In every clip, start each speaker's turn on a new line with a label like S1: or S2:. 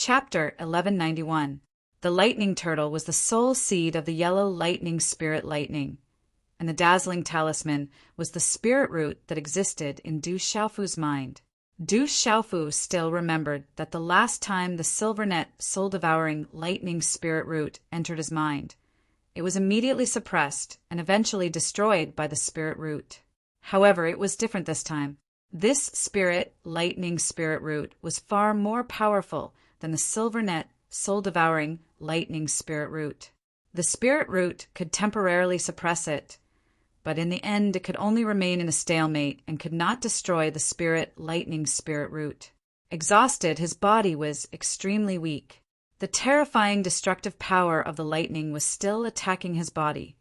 S1: Chapter 1191. The lightning turtle was the sole seed of the yellow lightning spirit lightning, and the dazzling talisman was the spirit root that existed in Du Xiaofu's mind. Du Xiaofu still remembered that the last time the silver net soul-devouring lightning spirit root entered his mind, it was immediately suppressed and eventually destroyed by the spirit root. However, it was different this time. This spirit lightning spirit root was far more powerful than the silver net soul-devouring lightning spirit root. The spirit root could temporarily suppress it, but in the end it could only remain in a stalemate and could not destroy the spirit lightning spirit root. Exhausted, his body was extremely weak. The terrifying destructive power of the lightning was still attacking his body,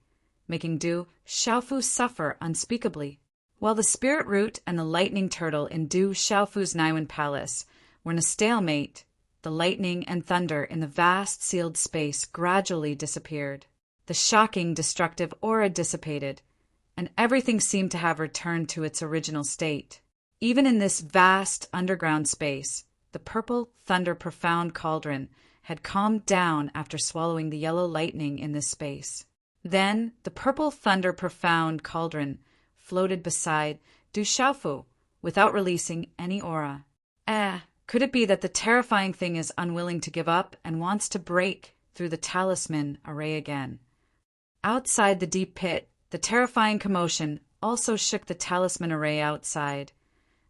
S1: making Du Xiaofu suffer unspeakably. While the spirit root and the lightning turtle in Du Xiaofu's Naiwen Palace were in a stalemate, the lightning and thunder in the vast sealed space gradually disappeared. The shocking destructive aura dissipated, and everything seemed to have returned to its original state. Even in this vast underground space, the purple thunder profound cauldron had calmed down after swallowing the yellow lightning in this space. Then the purple thunder profound cauldron floated beside Du Xiaofu without releasing any aura. Could it be that the terrifying thing is unwilling to give up and wants to break through the talisman array again? Outside the deep pit, the terrifying commotion also shook the talisman array outside,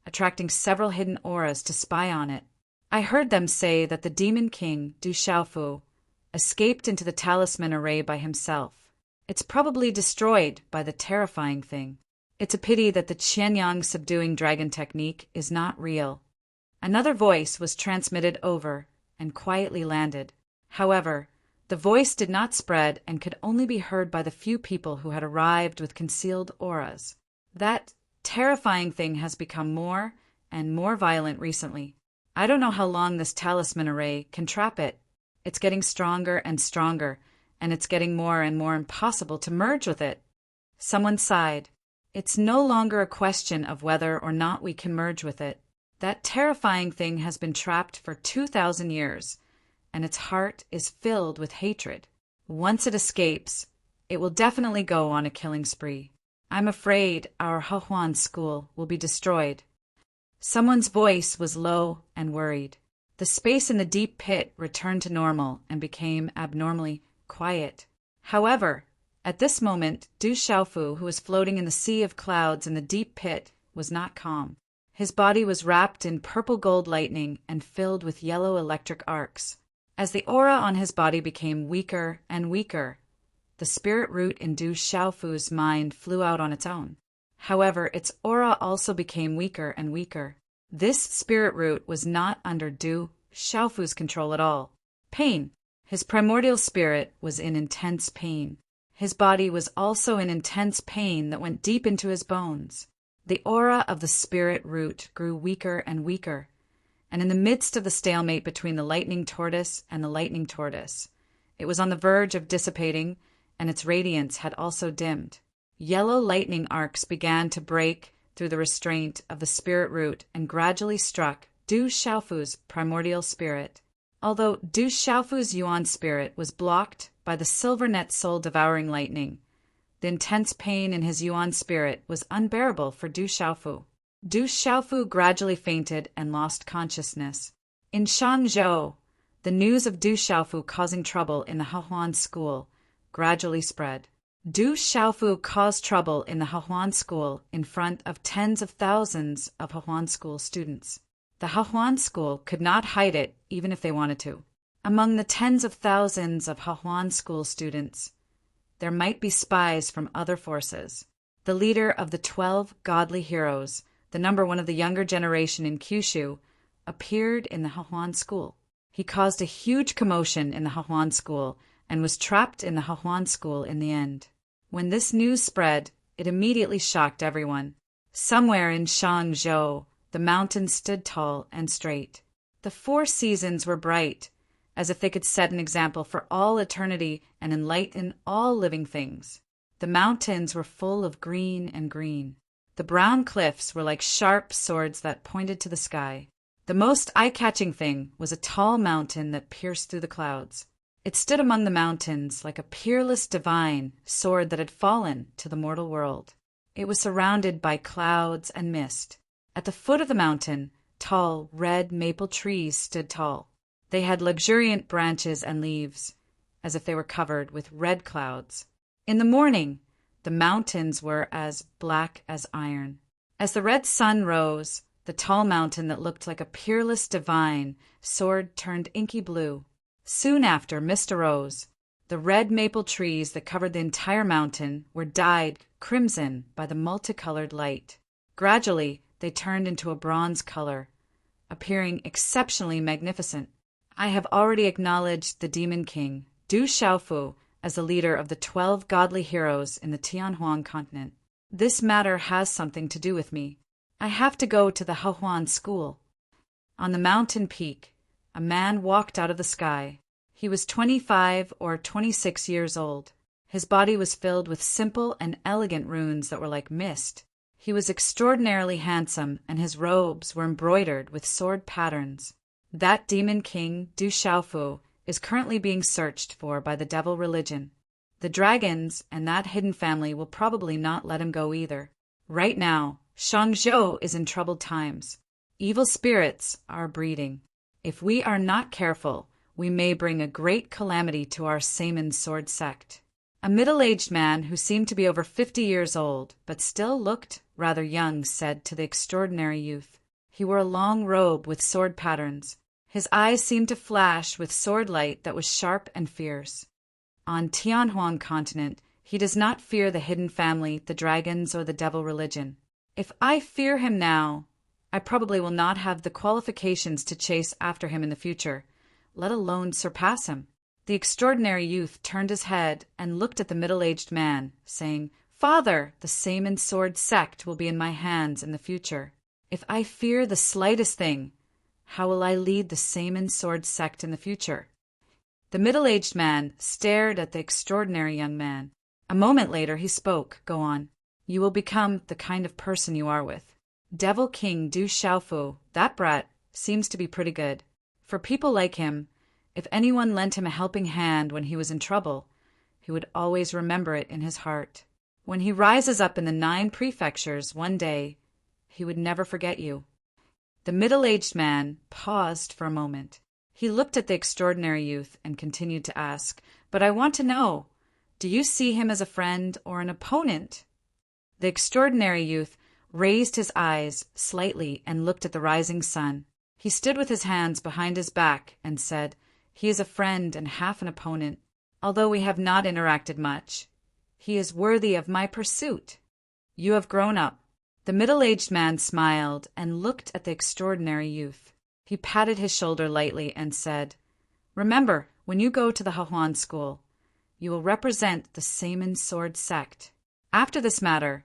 S1: attracting several hidden auras to spy on it. I heard them say that the demon king, Du Xiaofu, escaped into the talisman array by himself. It's probably destroyed by the terrifying thing. It's a pity that the Qianyang subduing dragon technique is not real. Another voice was transmitted over and quietly landed. However, the voice did not spread and could only be heard by the few people who had arrived with concealed auras. That terrifying thing has become more and more violent recently. I don't know how long this talisman array can trap it. It's getting stronger and stronger, and it's getting more and more impossible to merge with it. Someone sighed. It's no longer a question of whether or not we can merge with it. That terrifying thing has been trapped for 2,000 years, and its heart is filled with hatred. Once it escapes, it will definitely go on a killing spree. I'm afraid our Hehuan school will be destroyed. Someone's voice was low and worried. The space in the deep pit returned to normal and became abnormally quiet. However, at this moment, Du Xiaofu, who was floating in the sea of clouds in the deep pit, was not calm. His body was wrapped in purple gold lightning and filled with yellow electric arcs. As the aura on his body became weaker and weaker, the spirit root in Du Xiaofu's mind flew out on its own. However, its aura also became weaker and weaker. This spirit root was not under Du Xiaofu's control at all. Pain. His primordial spirit was in intense pain. His body was also in intense pain that went deep into his bones. The aura of the spirit root grew weaker and weaker, and in the midst of the stalemate between the lightning tortoise and the lightning tortoise, it was on the verge of dissipating, and its radiance had also dimmed. Yellow lightning arcs began to break through the restraint of the spirit root and gradually struck Du Xiaofu's primordial spirit. Although Du Xiaofu's Yuan spirit was blocked by the silver net soul-devouring lightning, the intense pain in his Yuan spirit was unbearable for Du Xiaofu. Du Xiaofu gradually fainted and lost consciousness. In Shangzhou, the news of Du Xiaofu causing trouble in the Hehuan school gradually spread. Du Xiaofu caused trouble in the Hehuan school in front of tens of thousands of Hehuan school students. The Hehuan school could not hide it even if they wanted to. Among the tens of thousands of Hehuan school students, there might be spies from other forces. The leader of the 12 godly heroes, the number one of the younger generation in Kyushu, appeared in the Hehuan school. He caused a huge commotion in the Hehuan school and was trapped in the Hehuan school in the end. When this news spread, it immediately shocked everyone. Somewhere in Shangzhou, the mountains stood tall and straight. The 4 seasons were bright, as if they could set an example for all eternity and enlighten all living things. The mountains were full of green and green. The brown cliffs were like sharp swords that pointed to the sky. The most eye-catching thing was a tall mountain that pierced through the clouds. It stood among the mountains like a peerless divine sword that had fallen to the mortal world. It was surrounded by clouds and mist. At the foot of the mountain, tall red maple trees stood tall. They had luxuriant branches and leaves, as if they were covered with red clouds. In the morning, the mountains were as black as iron. As the red sun rose, the tall mountain that looked like a peerless divine sword turned inky blue. Soon after, mist arose. The red maple trees that covered the entire mountain were dyed crimson by the multicolored light. Gradually, they turned into a bronze color, appearing exceptionally magnificent. I have already acknowledged the Demon King, Du Xiaofu, as the leader of the 12 godly heroes in the Tianhuang continent. This matter has something to do with me. I have to go to the Hahuan school. On the mountain peak, a man walked out of the sky. He was 25 or 26 years old. His body was filled with simple and elegant runes that were like mist. He was extraordinarily handsome, and his robes were embroidered with sword patterns. That demon king, Du Xiaofu, is currently being searched for by the devil religion. The dragons and that hidden family will probably not let him go either. Right now, Shangzhou is in troubled times. Evil spirits are breeding. If we are not careful, we may bring a great calamity to our Saman sword sect. A middle-aged man who seemed to be over 50 years old, but still looked rather young, said to the extraordinary youth. He wore a long robe with sword patterns. His eyes seemed to flash with sword light that was sharp and fierce. On Tianhuang continent, he does not fear the hidden family, the dragons, or the devil religion. If I fear him now, I probably will not have the qualifications to chase after him in the future, let alone surpass him. The extraordinary youth turned his head and looked at the middle-aged man, saying, "Father, the Saman sword sect will be in my hands in the future. If I fear the slightest thing, how will I lead the Saman sword sect in the future?" The middle-aged man stared at the extraordinary young man. A moment later he spoke. "Go on. You will become the kind of person you are with. Devil King Du Xiaofu, that brat, seems to be pretty good. For people like him, if anyone lent him a helping hand when he was in trouble, he would always remember it in his heart. When he rises up in the 9 prefectures one day, he would never forget you." The middle-aged man paused for a moment. He looked at the extraordinary youth and continued to ask, "But I want to know, do you see him as a friend or an opponent?" The extraordinary youth raised his eyes slightly and looked at the rising sun. He stood with his hands behind his back and said, "He is a friend and half an opponent. Although we have not interacted much, he is worthy of my pursuit. You have grown up." The middle-aged man smiled and looked at the extraordinary youth. He patted his shoulder lightly and said, "Remember, when you go to the Hahuan school, you will represent the Saman sword sect. After this matter,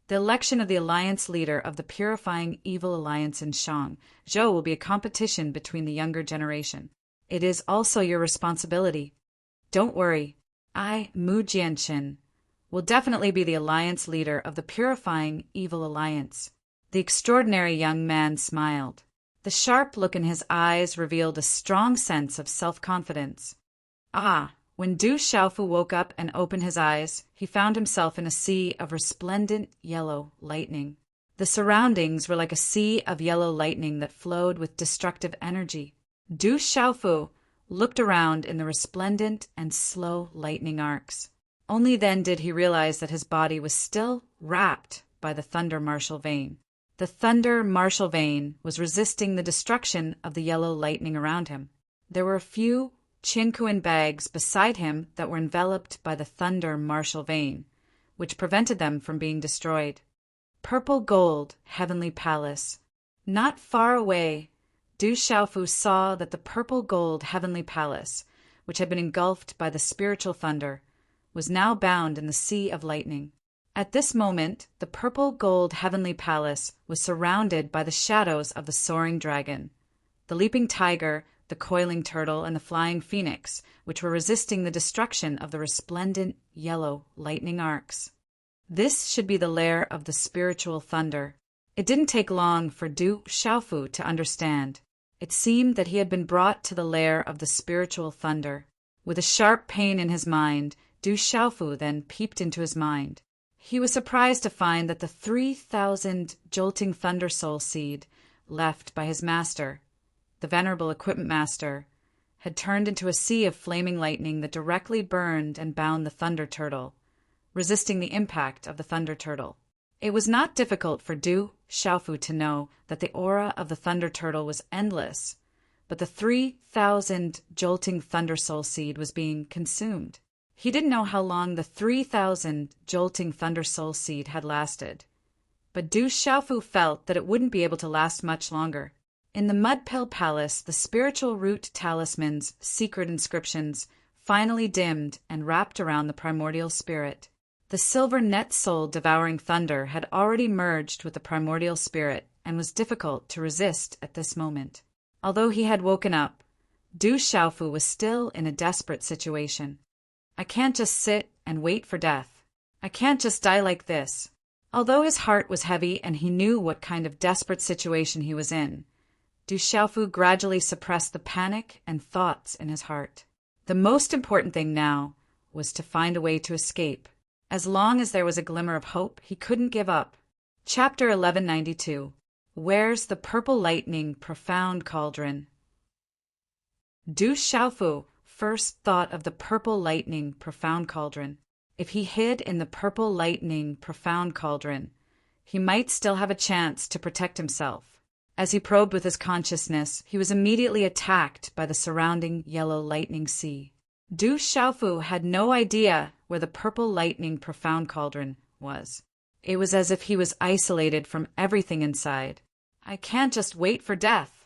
S1: the election of the alliance leader of the Purifying Evil Alliance in Shangzhou will be a competition between the younger generation. It is also your responsibility. Don't worry, I, Mu Jianchen, will definitely be the alliance leader of the Purifying Evil Alliance." The extraordinary young man smiled. The sharp look in his eyes revealed a strong sense of self-confidence. When Du Xiaofu woke up and opened his eyes, he found himself in a sea of resplendent yellow lightning. The surroundings were like a sea of yellow lightning that flowed with destructive energy. Du Xiaofu looked around in the resplendent and slow lightning arcs. Only then did he realize that his body was still wrapped by the thunder martial vein. The thunder martial vein was resisting the destruction of the yellow lightning around him. There were a few Qinkuan bags beside him that were enveloped by the thunder martial vein, which prevented them from being destroyed. Purple gold, heavenly palace. Not far away, Du Xiaofu saw that the purple gold heavenly palace, which had been engulfed by the spiritual thunder, was now bound in the sea of lightning. At this moment, the purple gold heavenly palace was surrounded by the shadows of the soaring dragon, the leaping tiger, the coiling turtle, and the flying phoenix, which were resisting the destruction of the resplendent yellow lightning arcs. This should be the lair of the spiritual thunder. It didn't take long for Du Xiaofu to understand. It seemed that he had been brought to the lair of the spiritual thunder. With a sharp pain in his mind, Du Xiaofu then peeped into his mind. He was surprised to find that the 3,000 jolting thunder soul seed left by his master, the venerable equipment master, had turned into a sea of flaming lightning that directly burned and bound the thunder turtle, resisting the impact of the thunder turtle. It was not difficult for Du Xiaofu to know that the aura of the thunder turtle was endless, but the 3,000 jolting thunder soul seed was being consumed. He didn't know how long the 3,000 jolting thunder soul seed had lasted, but Du Xiaofu felt that it wouldn't be able to last much longer. In the Mud Pill Palace, the spiritual root talisman's secret inscriptions finally dimmed and wrapped around the primordial spirit. The silver net soul devouring thunder had already merged with the primordial spirit and was difficult to resist at this moment. Although he had woken up, Du Xiaofu was still in a desperate situation. I can't just sit and wait for death. I can't just die like this. Although his heart was heavy and he knew what kind of desperate situation he was in, Du Xiaofu gradually suppressed the panic and thoughts in his heart. The most important thing now was to find a way to escape. As long as there was a glimmer of hope, he couldn't give up. Chapter 1192. Where's the purple lightning profound cauldron? Du Xiaofu first thought of the purple lightning profound cauldron. If he hid in the purple lightning profound cauldron, he might still have a chance to protect himself. As he probed with his consciousness, he was immediately attacked by the surrounding yellow lightning sea. Du Xiaofu had no idea where the purple lightning profound cauldron was. It was as if he was isolated from everything inside. I can't just wait for death,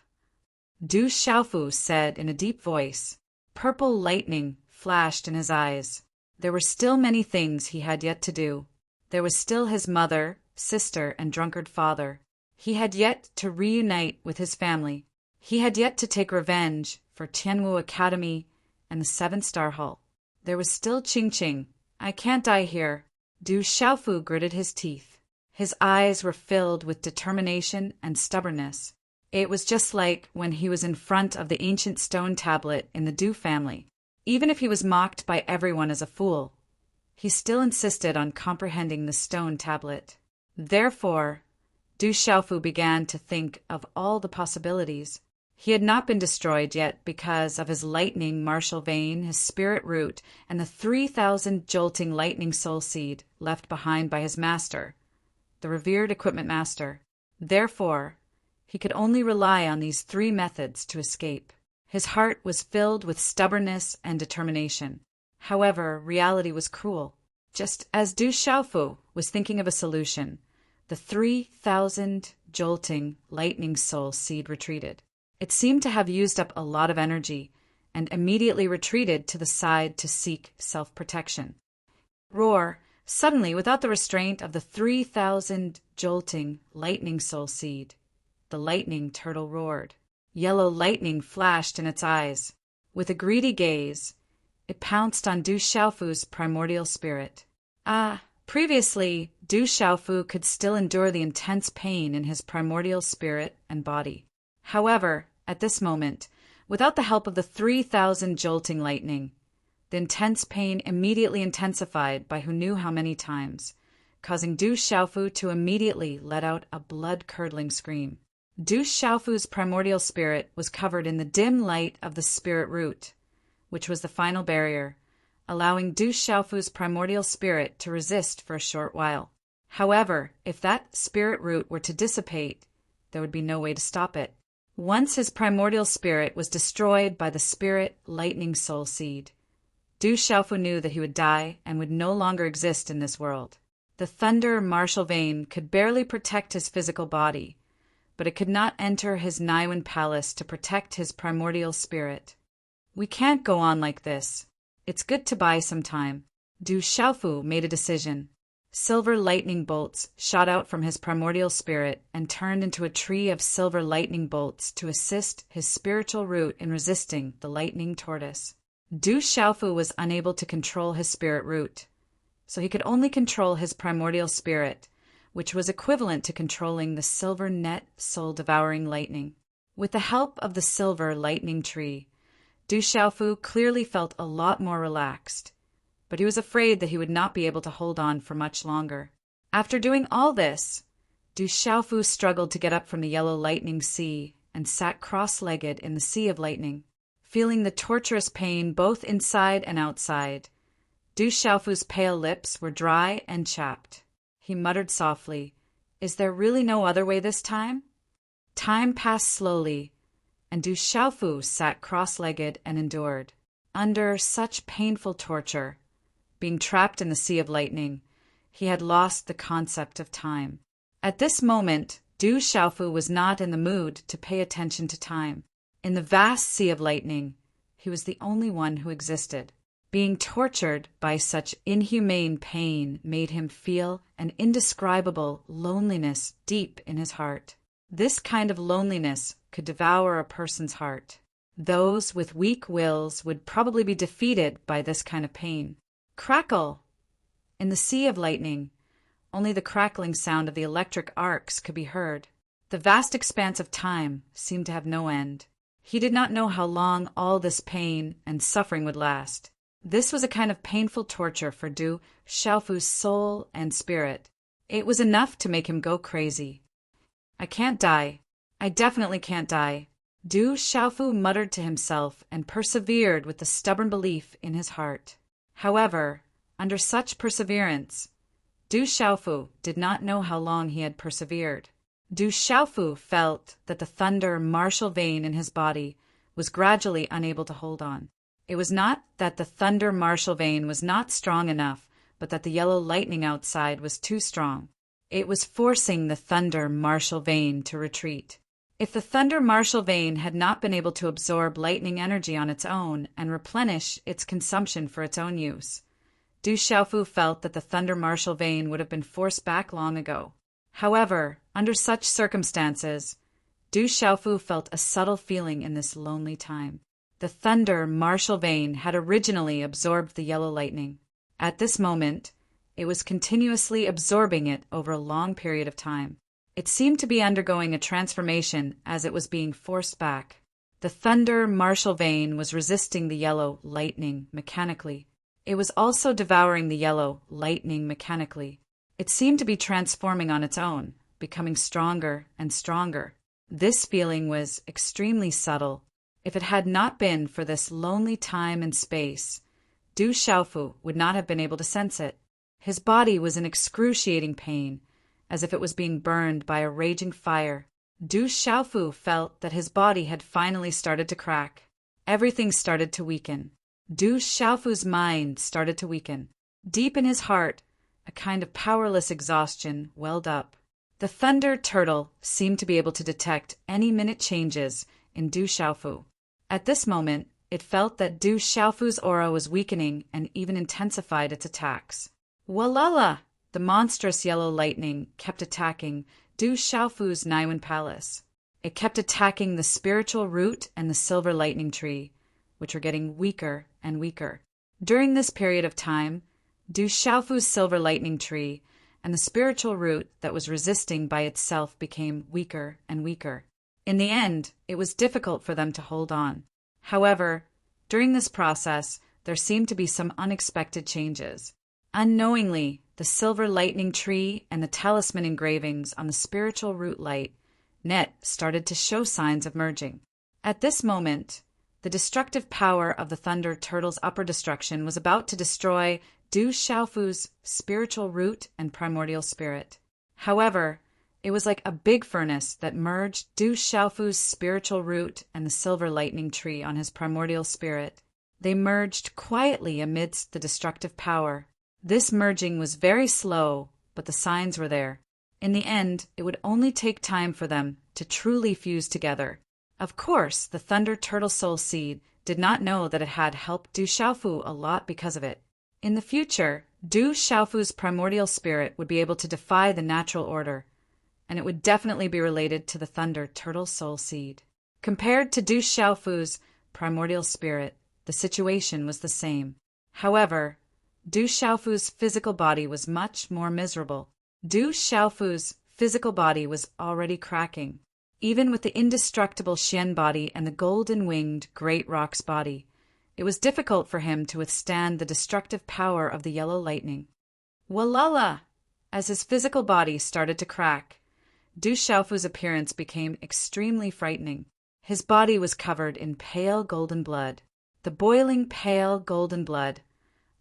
S1: Du Xiaofu said in a deep voice. Purple lightning flashed in his eyes. There were still many things he had yet to do. There was still his mother, sister, and drunkard father. He had yet to reunite with his family. He had yet to take revenge for Tianwu Academy and the 7-star Hall. There was still Qingqing. I can't die here. Du Xiaofu gritted his teeth. His eyes were filled with determination and stubbornness. It was just like when he was in front of the ancient stone tablet in the Du family. Even if he was mocked by everyone as a fool, he still insisted on comprehending the stone tablet. Therefore, Du Xiaofu began to think of all the possibilities. He had not been destroyed yet because of his lightning martial vein, his spirit root, and the 3,000 jolting lightning soul seed left behind by his master, the revered equipment master. Therefore, he could only rely on these 3 methods to escape. His heart was filled with stubbornness and determination. However, reality was cruel. Just as Du Xiaofu was thinking of a solution, the 3,000 jolting lightning soul seed retreated. It seemed to have used up a lot of energy and immediately retreated to the side to seek self-protection. Roar! Suddenly, without the restraint of the 3,000 jolting lightning soul seed, the lightning turtle roared. Yellow lightning flashed in its eyes. With a greedy gaze, it pounced on Du Xiaofu's primordial spirit. Previously, Du Xiaofu could still endure the intense pain in his primordial spirit and body. However, at this moment, without the help of the 3,000 jolting lightning, the intense pain immediately intensified by who knew how many times, causing Du Xiaofu to immediately let out a blood-curdling scream. Du Xiaofu's primordial spirit was covered in the dim light of the spirit root, which was the final barrier, allowing Du Xiaofu's primordial spirit to resist for a short while. However, if that spirit root were to dissipate, there would be no way to stop it. Once his primordial spirit was destroyed by the spirit lightning soul seed, Du Xiaofu knew that he would die and would no longer exist in this world. The thunder martial vein could barely protect his physical body, but it could not enter his Naiwan palace to protect his primordial spirit. We can't go on like this. It's good to buy some time. Du Xiaofu made a decision. Silver lightning bolts shot out from his primordial spirit and turned into a tree of silver lightning bolts to assist his spiritual root in resisting the lightning tortoise. Du Xiaofu was unable to control his spirit root, so he could only control his primordial spirit, which was equivalent to controlling the silver net soul-devouring lightning. With the help of the silver lightning tree, Du Xiaofu clearly felt a lot more relaxed, but he was afraid that he would not be able to hold on for much longer. After doing all this, Du Xiaofu struggled to get up from the yellow lightning sea and sat cross-legged in the sea of lightning, feeling the torturous pain both inside and outside. Du Xiaofu's pale lips were dry and chapped. He muttered softly, "Is there really no other way this time?" Time passed slowly, and Du Xiaofu sat cross-legged and endured. Under such painful torture, being trapped in the sea of lightning, he had lost the concept of time. At this moment, Du Xiaofu was not in the mood to pay attention to time. In the vast sea of lightning, he was the only one who existed. Being tortured by such inhumane pain made him feel an indescribable loneliness deep in his heart. This kind of loneliness could devour a person's heart. Those with weak wills would probably be defeated by this kind of pain. Crackle! In the sea of lightning, only the crackling sound of the electric arcs could be heard. The vast expanse of time seemed to have no end. He did not know how long all this pain and suffering would last. This was a kind of painful torture for Du Xiaofu's soul and spirit. It was enough to make him go crazy. "I can't die. I definitely can't die." Du Xiaofu muttered to himself and persevered with the stubborn belief in his heart. However, under such perseverance, Du Xiaofu did not know how long he had persevered. Du Xiaofu felt that the thunder martial vein in his body was gradually unable to hold on. It was not that the thunder martial vein was not strong enough, but that the yellow lightning outside was too strong. It was forcing the thunder martial vein to retreat. If the thunder martial vein had not been able to absorb lightning energy on its own and replenish its consumption for its own use, Du Xiaofu felt that the thunder martial vein would have been forced back long ago. However, under such circumstances, Du Xiaofu felt a subtle feeling in this lonely time. The thunder martial vein had originally absorbed the yellow lightning. At this moment, it was continuously absorbing it over a long period of time. It seemed to be undergoing a transformation as it was being forced back. The thunder martial vein was resisting the yellow lightning mechanically. It was also devouring the yellow lightning mechanically. It seemed to be transforming on its own, becoming stronger and stronger. This feeling was extremely subtle. If it had not been for this lonely time and space, Du Xiaofu would not have been able to sense it. His body was in excruciating pain, as if it was being burned by a raging fire. Du Xiaofu felt that his body had finally started to crack. Everything started to weaken. Du Xiaofu's mind started to weaken. Deep in his heart, a kind of powerless exhaustion welled up. The thunder turtle seemed to be able to detect any minute changes in Du Xiaofu. At this moment, it felt that Du Xiaofu's aura was weakening and even intensified its attacks. Walala! The monstrous yellow lightning kept attacking Du Xiaofu's Naiwen Palace. It kept attacking the spiritual root and the silver lightning tree, which were getting weaker and weaker. During this period of time, Du Xiaofu's silver lightning tree and the spiritual root that was resisting by itself became weaker and weaker. In the end, it was difficult for them to hold on. However, during this process, there seemed to be some unexpected changes. Unknowingly, the silver lightning tree and the talisman engravings on the spiritual root light net started to show signs of merging. At this moment, the destructive power of the thunder turtle's upper destruction was about to destroy Du Xiaofu's spiritual root and primordial spirit. However, it was like a big furnace that merged Du Xiaofu's spiritual root and the silver lightning tree on his primordial spirit. They merged quietly amidst the destructive power. This merging was very slow, but the signs were there. In the end, it would only take time for them to truly fuse together. Of course, the Thunder Turtle Soul Seed did not know that it had helped Du Xiaofu a lot because of it. In the future, Du Xiaofu's primordial spirit would be able to defy the natural order, and it would definitely be related to the Thunder Turtle Soul Seed. Compared to Du Xiaofu's primordial spirit, the situation was the same. However, Du Xiaofu's physical body was much more miserable. Du Xiaofu's physical body was already cracking. even with the indestructible Xian body and the golden-winged Great Rock's body. It was difficult for him to withstand the destructive power of the yellow lightning. Walala! As his physical body started to crack, Du Xiaofu's appearance became extremely frightening. His body was covered in pale golden blood. The boiling pale golden blood,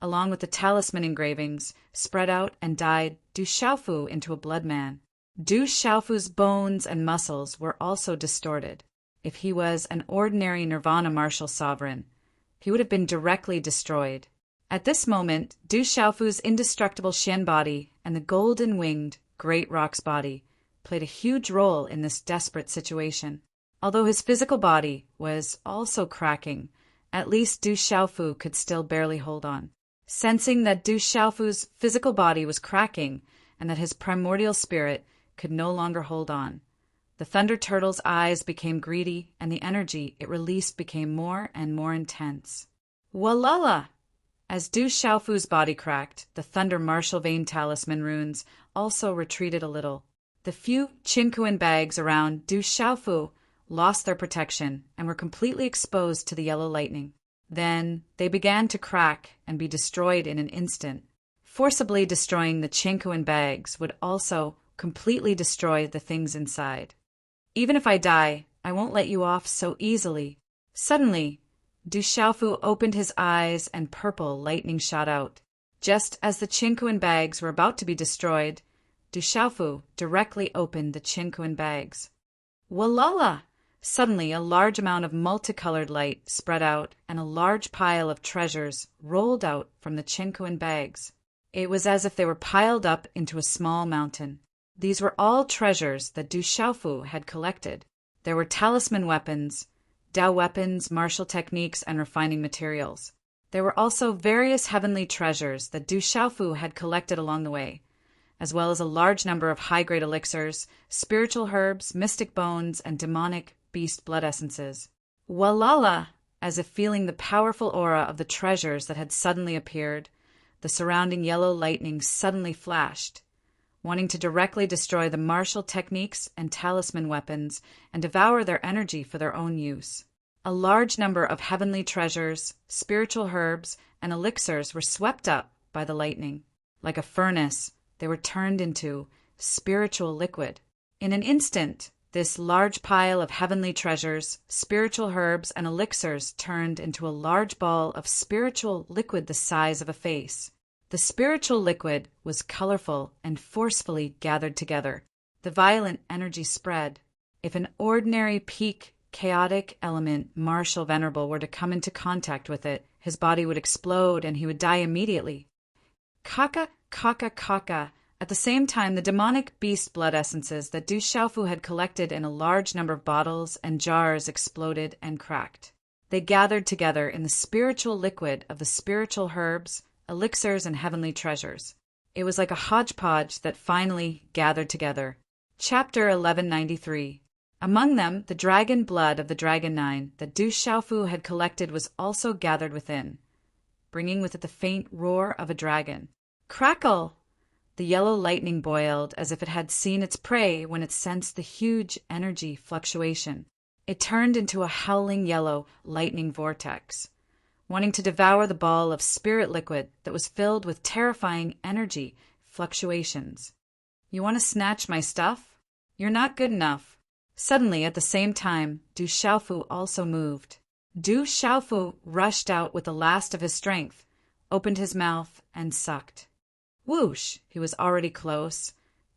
S1: along with the talisman engravings, spread out and dyed Du Xiaofu into a blood man. Du Xiaofu's bones and muscles were also distorted. If he was an ordinary Nirvana martial sovereign, he would have been directly destroyed. At this moment, Du Xiaofu's indestructible Xian body and the golden-winged Great Rock's body played a huge role in this desperate situation. Although his physical body was also cracking, at least Du Xiaofu could still barely hold on. Sensing that Du Xiaofu's physical body was cracking and that his primordial spirit could no longer hold on, the Thunder Turtle's eyes became greedy and the energy it released became more and more intense. Walala! As Du Xiaofu's body cracked, the Thunder Martial Vein Talisman runes also retreated a little. The few Qinkuan bags around Du Xiaofu lost their protection and were completely exposed to the yellow lightning. Then they began to crack and be destroyed in an instant. Forcibly destroying the Qinkuan bags would also completely destroy the things inside. Even if I die, I won't let you off so easily. Suddenly, Du Xiaofu opened his eyes and purple lightning shot out. Just as the Qinkuan bags were about to be destroyed, Du Xiaofu directly opened the Qinkuan bags. Walala! Suddenly, a large amount of multicolored light spread out and a large pile of treasures rolled out from the Qinkuan bags. It was as if they were piled up into a small mountain. These were all treasures that Du Xiaofu had collected. There were talisman weapons, Dao weapons, martial techniques, and refining materials. There were also various heavenly treasures that Du Xiaofu had collected along the way, as well as a large number of high-grade elixirs, spiritual herbs, mystic bones, and demonic beast blood essences. Walala! As if feeling the powerful aura of the treasures that had suddenly appeared, the surrounding yellow lightning suddenly flashed, wanting to directly destroy the martial techniques and talisman weapons and devour their energy for their own use. A large number of heavenly treasures, spiritual herbs, and elixirs were swept up by the lightning. Like a furnace, they were turned into spiritual liquid. In an instant, this large pile of heavenly treasures, spiritual herbs, and elixirs turned into a large ball of spiritual liquid the size of a face. The spiritual liquid was colorful and forcefully gathered together. The violent energy spread. If an ordinary peak, chaotic element, martial venerable, were to come into contact with it, his body would explode and he would die immediately. Kaka, kaka, kaka. At the same time, the demonic beast blood essences that Du Xiaofu had collected in a large number of bottles and jars exploded and cracked. They gathered together in the spiritual liquid of the spiritual herbs, elixirs, and heavenly treasures. It was like a hodgepodge that finally gathered together. Chapter 1193. Among them, the dragon blood of the Dragon Nine that Du Xiaofu had collected was also gathered within, bringing with it the faint roar of a dragon. Crackle! The yellow lightning boiled as if it had seen its prey when it sensed the huge energy fluctuation. It turned into a howling yellow lightning vortex, wanting to devour the ball of spirit liquid that was filled with terrifying energy fluctuations. You want to snatch my stuff? You're not good enough. Suddenly, at the same time, Du Xiaofu also moved. Du Xiaofu rushed out with the last of his strength, opened his mouth, and sucked. Whoosh! He was already close,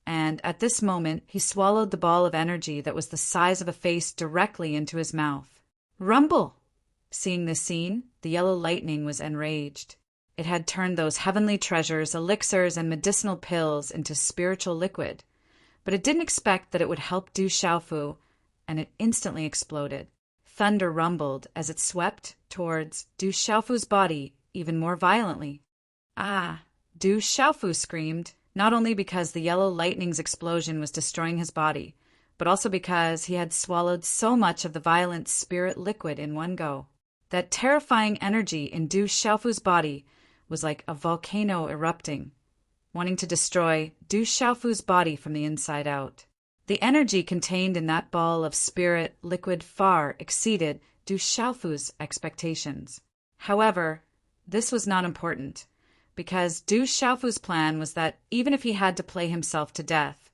S1: and at this moment he swallowed the ball of energy that was the size of a face directly into his mouth. Rumble! Seeing this scene, the yellow lightning was enraged. It had turned those heavenly treasures, elixirs, and medicinal pills into spiritual liquid, but it didn't expect that it would help Du Xiaofu, and it instantly exploded. Thunder rumbled as it swept towards Du Xiaofu's body even more violently. Ah! Du Xiaofu screamed, not only because the yellow lightning's explosion was destroying his body, but also because he had swallowed so much of the violent spirit liquid in one go. That terrifying energy in Du Xiaofu's body was like a volcano erupting, wanting to destroy Du Xiaofu's body from the inside out. The energy contained in that ball of spirit liquid far exceeded Du Xiaofu's expectations. However, this was not important, because Du Xiaofu's plan was that even if he had to play himself to death,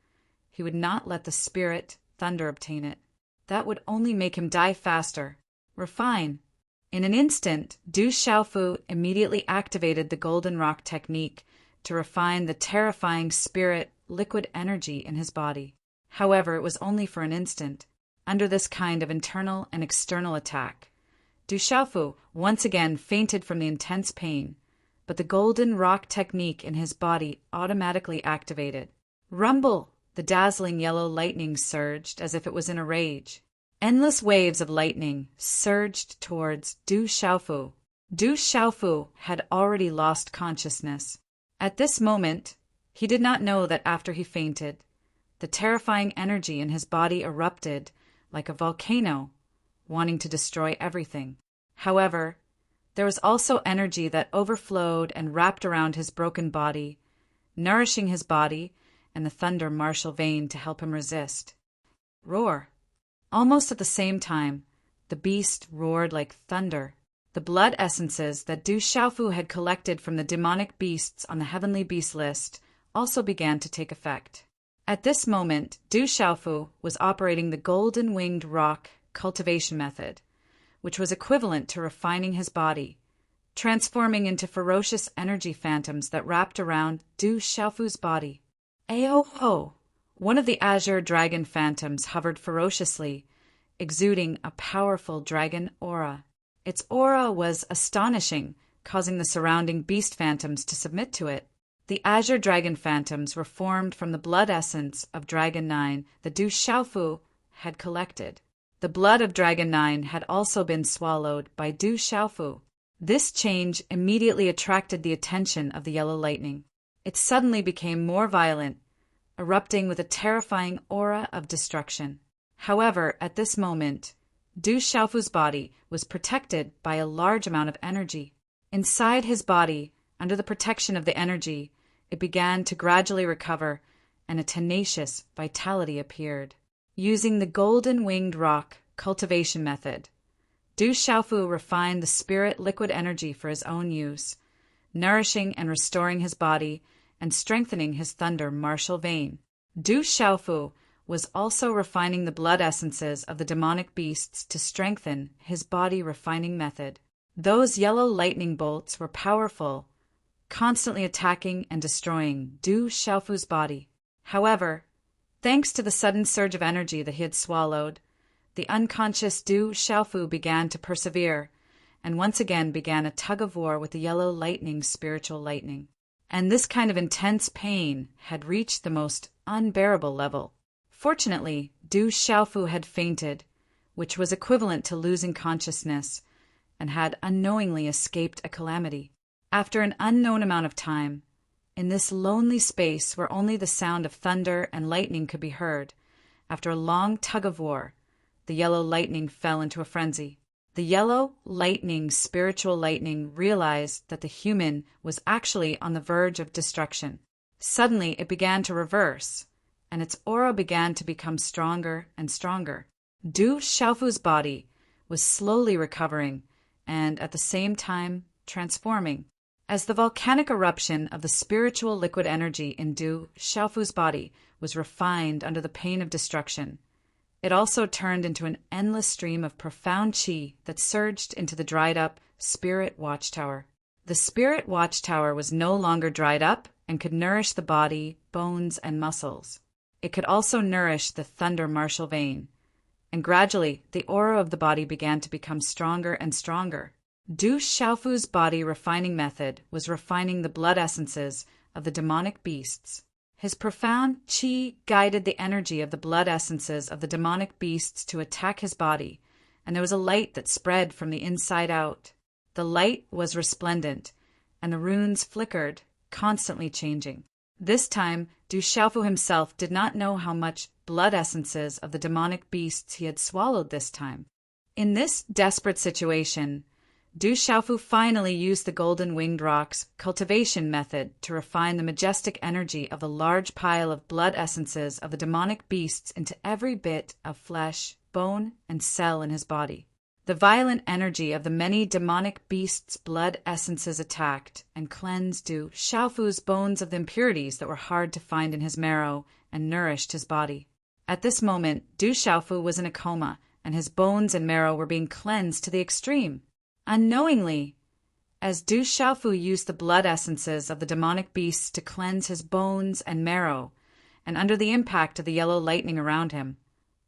S1: he would not let the spirit thunder obtain it. That would only make him die faster. Refine. In an instant, Du Xiaofu immediately activated the golden rock technique to refine the terrifying spirit liquid energy in his body. However, it was only for an instant. Under this kind of internal and external attack, Du Xiaofu once again fainted from the intense pain, but the golden rock technique in his body automatically activated. Rumble! The dazzling yellow lightning surged as if it was in a rage. Endless waves of lightning surged towards Du Xiaofu. Du Xiaofu had already lost consciousness. At this moment, he did not know that after he fainted, the terrifying energy in his body erupted like a volcano, wanting to destroy everything. However, there was also energy that overflowed and wrapped around his broken body, nourishing his body and the thunder martial vein to help him resist. Roar! Almost at the same time, the beast roared like thunder. The blood essences that Du Xiaofu had collected from the demonic beasts on the heavenly beast list also began to take effect. At this moment, Du Xiaofu was operating the golden winged rock cultivation method, which was equivalent to refining his body, transforming into ferocious energy phantoms that wrapped around Du Xiaofu's body. Aoho! One of the azure dragon phantoms hovered ferociously, exuding a powerful dragon aura. Its aura was astonishing, causing the surrounding beast phantoms to submit to it. The azure dragon phantoms were formed from the blood essence of Dragon 9 that Du Xiaofu had collected. The blood of Dragon 9 had also been swallowed by Du Xiaofu. This change immediately attracted the attention of the yellow lightning. It suddenly became more violent, erupting with a terrifying aura of destruction. However, at this moment, Du Xiaofu's body was protected by a large amount of energy. Inside his body, under the protection of the energy, it began to gradually recover, and a tenacious vitality appeared. Using the golden winged rock cultivation method, Du Xiaofu refined the spirit liquid energy for his own use, nourishing and restoring his body and strengthening his thunder martial vein. Du Xiaofu was also refining the blood essences of the demonic beasts to strengthen his body refining method. Those yellow lightning bolts were powerful, constantly attacking and destroying Du Xiaofu's body. However, thanks to the sudden surge of energy that he had swallowed, the unconscious Du Xiaofu began to persevere, and once again began a tug-of-war with the yellow lightning's spiritual lightning. And this kind of intense pain had reached the most unbearable level. Fortunately, Du Xiaofu had fainted, which was equivalent to losing consciousness, and had unknowingly escaped a calamity. After an unknown amount of time, in this lonely space where only the sound of thunder and lightning could be heard, after a long tug-of-war, the yellow lightning fell into a frenzy. The yellow lightning, spiritual lightning, realized that the human was actually on the verge of destruction. Suddenly, it began to reverse, and its aura began to become stronger and stronger. Du Xiaofu's body was slowly recovering and, at the same time, transforming. As the volcanic eruption of the spiritual liquid energy in Du Xiaofu's body was refined under the pain of destruction, it also turned into an endless stream of profound qi that surged into the dried-up spirit watchtower. The spirit watchtower was no longer dried up and could nourish the body, bones, and muscles. It could also nourish the thunder martial vein, and gradually the aura of the body began to become stronger and stronger. Du Xiaofu's body refining method was refining the blood essences of the demonic beasts. His profound qi guided the energy of the blood essences of the demonic beasts to attack his body, and there was a light that spread from the inside out. The light was resplendent, and the runes flickered, constantly changing. This time, Du Xiaofu himself did not know how much blood essences of the demonic beasts he had swallowed this time. In this desperate situation, Du Xiaofu finally used the golden winged rock's cultivation method to refine the majestic energy of the large pile of blood essences of the demonic beasts into every bit of flesh, bone, and cell in his body. The violent energy of the many demonic beasts' blood essences attacked and cleansed Du Xiaofu's bones of the impurities that were hard to find in his marrow and nourished his body. At this moment, Du Xiaofu was in a coma, and his bones and marrow were being cleansed to the extreme. Unknowingly, as Du Xiaofu used the blood essences of the demonic beasts to cleanse his bones and marrow, and under the impact of the yellow lightning around him,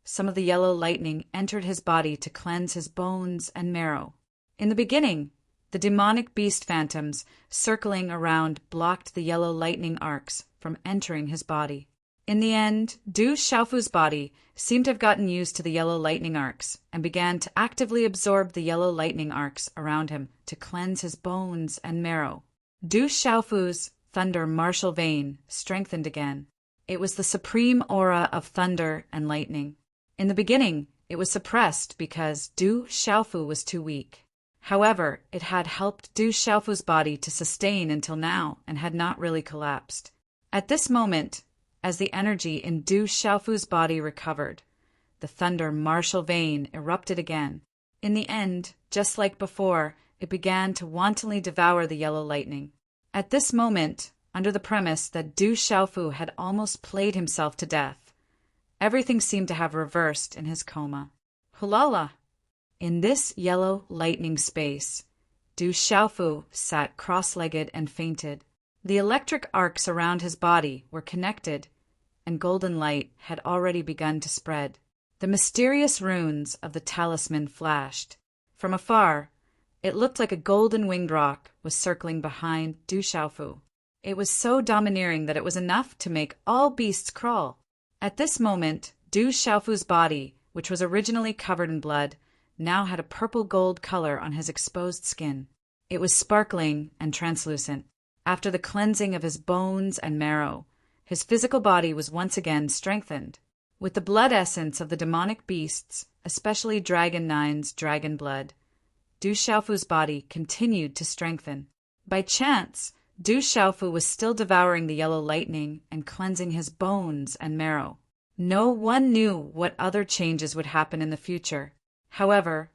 S1: some of the yellow lightning entered his body to cleanse his bones and marrow. In the beginning, the demonic beast phantoms circling around blocked the yellow lightning arcs from entering his body. In the end, Du Xiaofu's body seemed to have gotten used to the yellow lightning arcs and began to actively absorb the yellow lightning arcs around him to cleanse his bones and marrow. Du Xiaofu's thunder martial vein strengthened again. It was the supreme aura of thunder and lightning. In the beginning, it was suppressed because Du Xiaofu was too weak. However, it had helped Du Xiaofu's body to sustain until now and had not really collapsed. At this moment, as the energy in Du Xiaofu's body recovered, the thunder martial vein erupted again. In the end, just like before, it began to wantonly devour the yellow lightning. At this moment, under the premise that Du Xiaofu had almost played himself to death, everything seemed to have reversed in his coma. Hulala! In this yellow lightning space, Du Xiaofu sat cross-legged and fainted. The electric arcs around his body were connected, and golden light had already begun to spread. The mysterious runes of the talisman flashed. From afar, it looked like a golden winged rock was circling behind Du Xiaofu. It was so domineering that it was enough to make all beasts crawl. At this moment, Du Xiaofu's body, which was originally covered in blood, now had a purple gold color on his exposed skin. It was sparkling and translucent. After the cleansing of his bones and marrow, his physical body was once again strengthened. With the blood essence of the demonic beasts, especially Dragon Nine's dragon blood, Du Xiaofu's body continued to strengthen. By chance, Du Xiaofu was still devouring the yellow lightning and cleansing his bones and marrow. No one knew what other changes would happen in the future. However,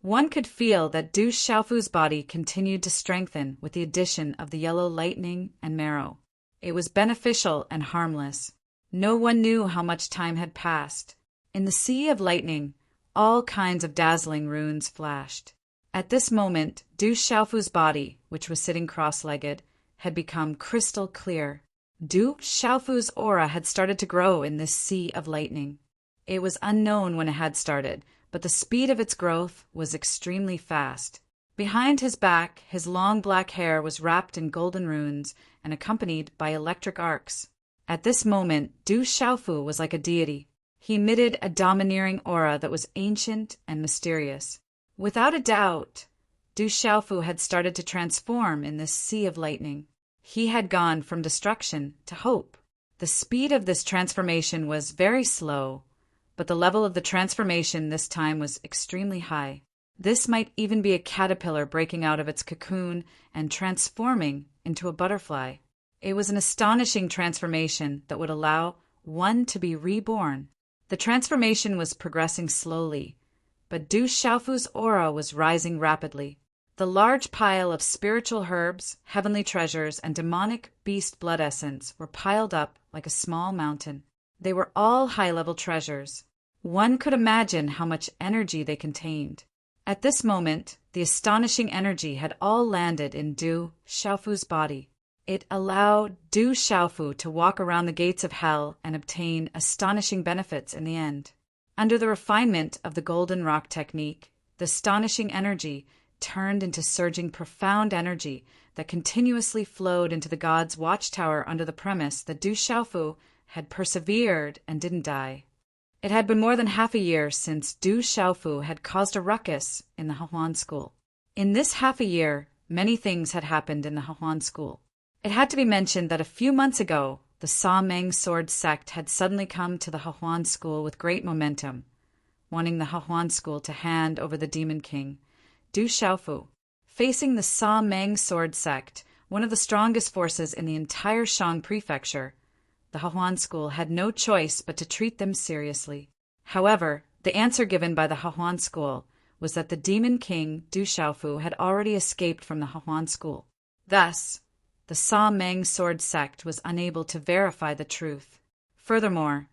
S1: one could feel that Du Xiaofu's body continued to strengthen with the addition of the yellow lightning and marrow. It was beneficial and harmless. No one knew how much time had passed. In the sea of lightning, all kinds of dazzling runes flashed. At this moment, Du Xiaofu's body, which was sitting cross-legged, had become crystal clear. Du Xiaofu's aura had started to grow in this sea of lightning. It was unknown when it had started, but the speed of its growth was extremely fast. Behind his back, his long black hair was wrapped in golden runes and accompanied by electric arcs. At this moment, Du Xiaofu was like a deity. He emitted a domineering aura that was ancient and mysterious. Without a doubt, Du Xiaofu had started to transform in this sea of lightning. He had gone from destruction to hope. The speed of this transformation was very slow, but the level of the transformation this time was extremely high. This might even be a caterpillar breaking out of its cocoon and transforming into a butterfly. It was an astonishing transformation that would allow one to be reborn. The transformation was progressing slowly, but Du Xiaofu's aura was rising rapidly. The large pile of spiritual herbs, heavenly treasures, and demonic beast blood essence were piled up like a small mountain. They were all high-level treasures. One could imagine how much energy they contained. At this moment, the astonishing energy had all landed in Du Xiaofu's body. It allowed Du Xiaofu to walk around the gates of hell and obtain astonishing benefits in the end. Under the refinement of the golden rock technique, the astonishing energy turned into surging profound energy that continuously flowed into the god's watchtower under the premise that Du Xiaofu had persevered and didn't die. It had been more than half a year since Du Xiaofu had caused a ruckus in the Hehuan school. In this half a year, many things had happened in the Hehuan school. It had to be mentioned that a few months ago, the Sa Meng sword sect had suddenly come to the Hehuan school with great momentum, wanting the Hehuan school to hand over the Demon King, Du Xiaofu. Facing the Sa Meng sword sect, one of the strongest forces in the entire Shang prefecture, the Hahuan school had no choice but to treat them seriously. However, the answer given by the Hahuan school was that the demon king Du Xiaofu had already escaped from the Hahuan school. Thus, the Sa Meng sword sect was unable to verify the truth. Furthermore,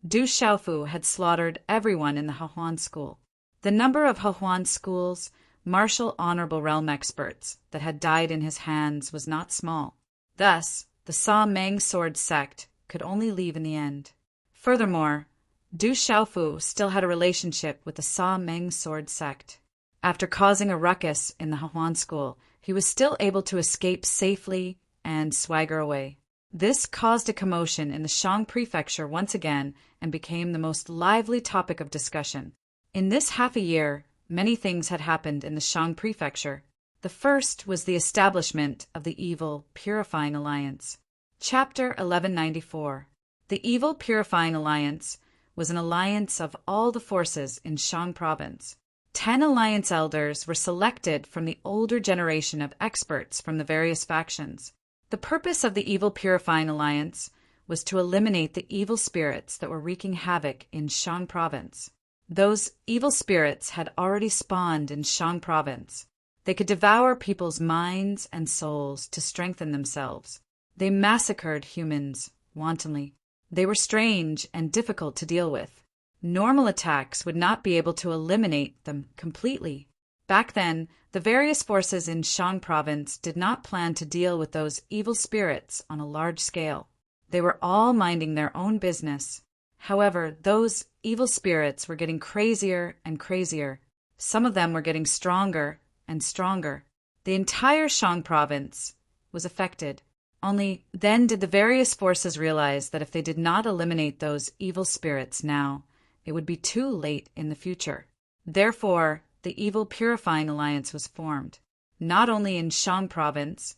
S1: Du Xiaofu had slaughtered everyone in the Hahuan school. The number of Hahuan school's martial honorable realm experts that had died in his hands was not small. Thus, the Sa Meng sword sect could only leave in the end. Furthermore, Du Xiaofu still had a relationship with the Sa Meng sword sect. After causing a ruckus in the Hahuan school, he was still able to escape safely and swagger away. This caused a commotion in the Shang prefecture once again and became the most lively topic of discussion. In this half a year, many things had happened in the Shang prefecture. The first was the establishment of the Evil Purifying Alliance. Chapter 1194. The Evil Purifying Alliance was an alliance of all the forces in Shang province. 10 alliance elders were selected from the older generation of experts from the various factions. The purpose of the Evil Purifying Alliance was to eliminate the evil spirits that were wreaking havoc in Shang province. Those evil spirits had already spawned in Shang province. They could devour people's minds and souls to strengthen themselves. They massacred humans wantonly. They were strange and difficult to deal with. Normal attacks would not be able to eliminate them completely. Back then, the various forces in Shang province did not plan to deal with those evil spirits on a large scale. They were all minding their own business. However, those evil spirits were getting crazier and crazier. Some of them were getting stronger and stronger. The entire Shang province was affected. Only then did the various forces realize that if they did not eliminate those evil spirits now, it would be too late in the future. Therefore, the Evil Purifying Alliance was formed, not only in Shang province,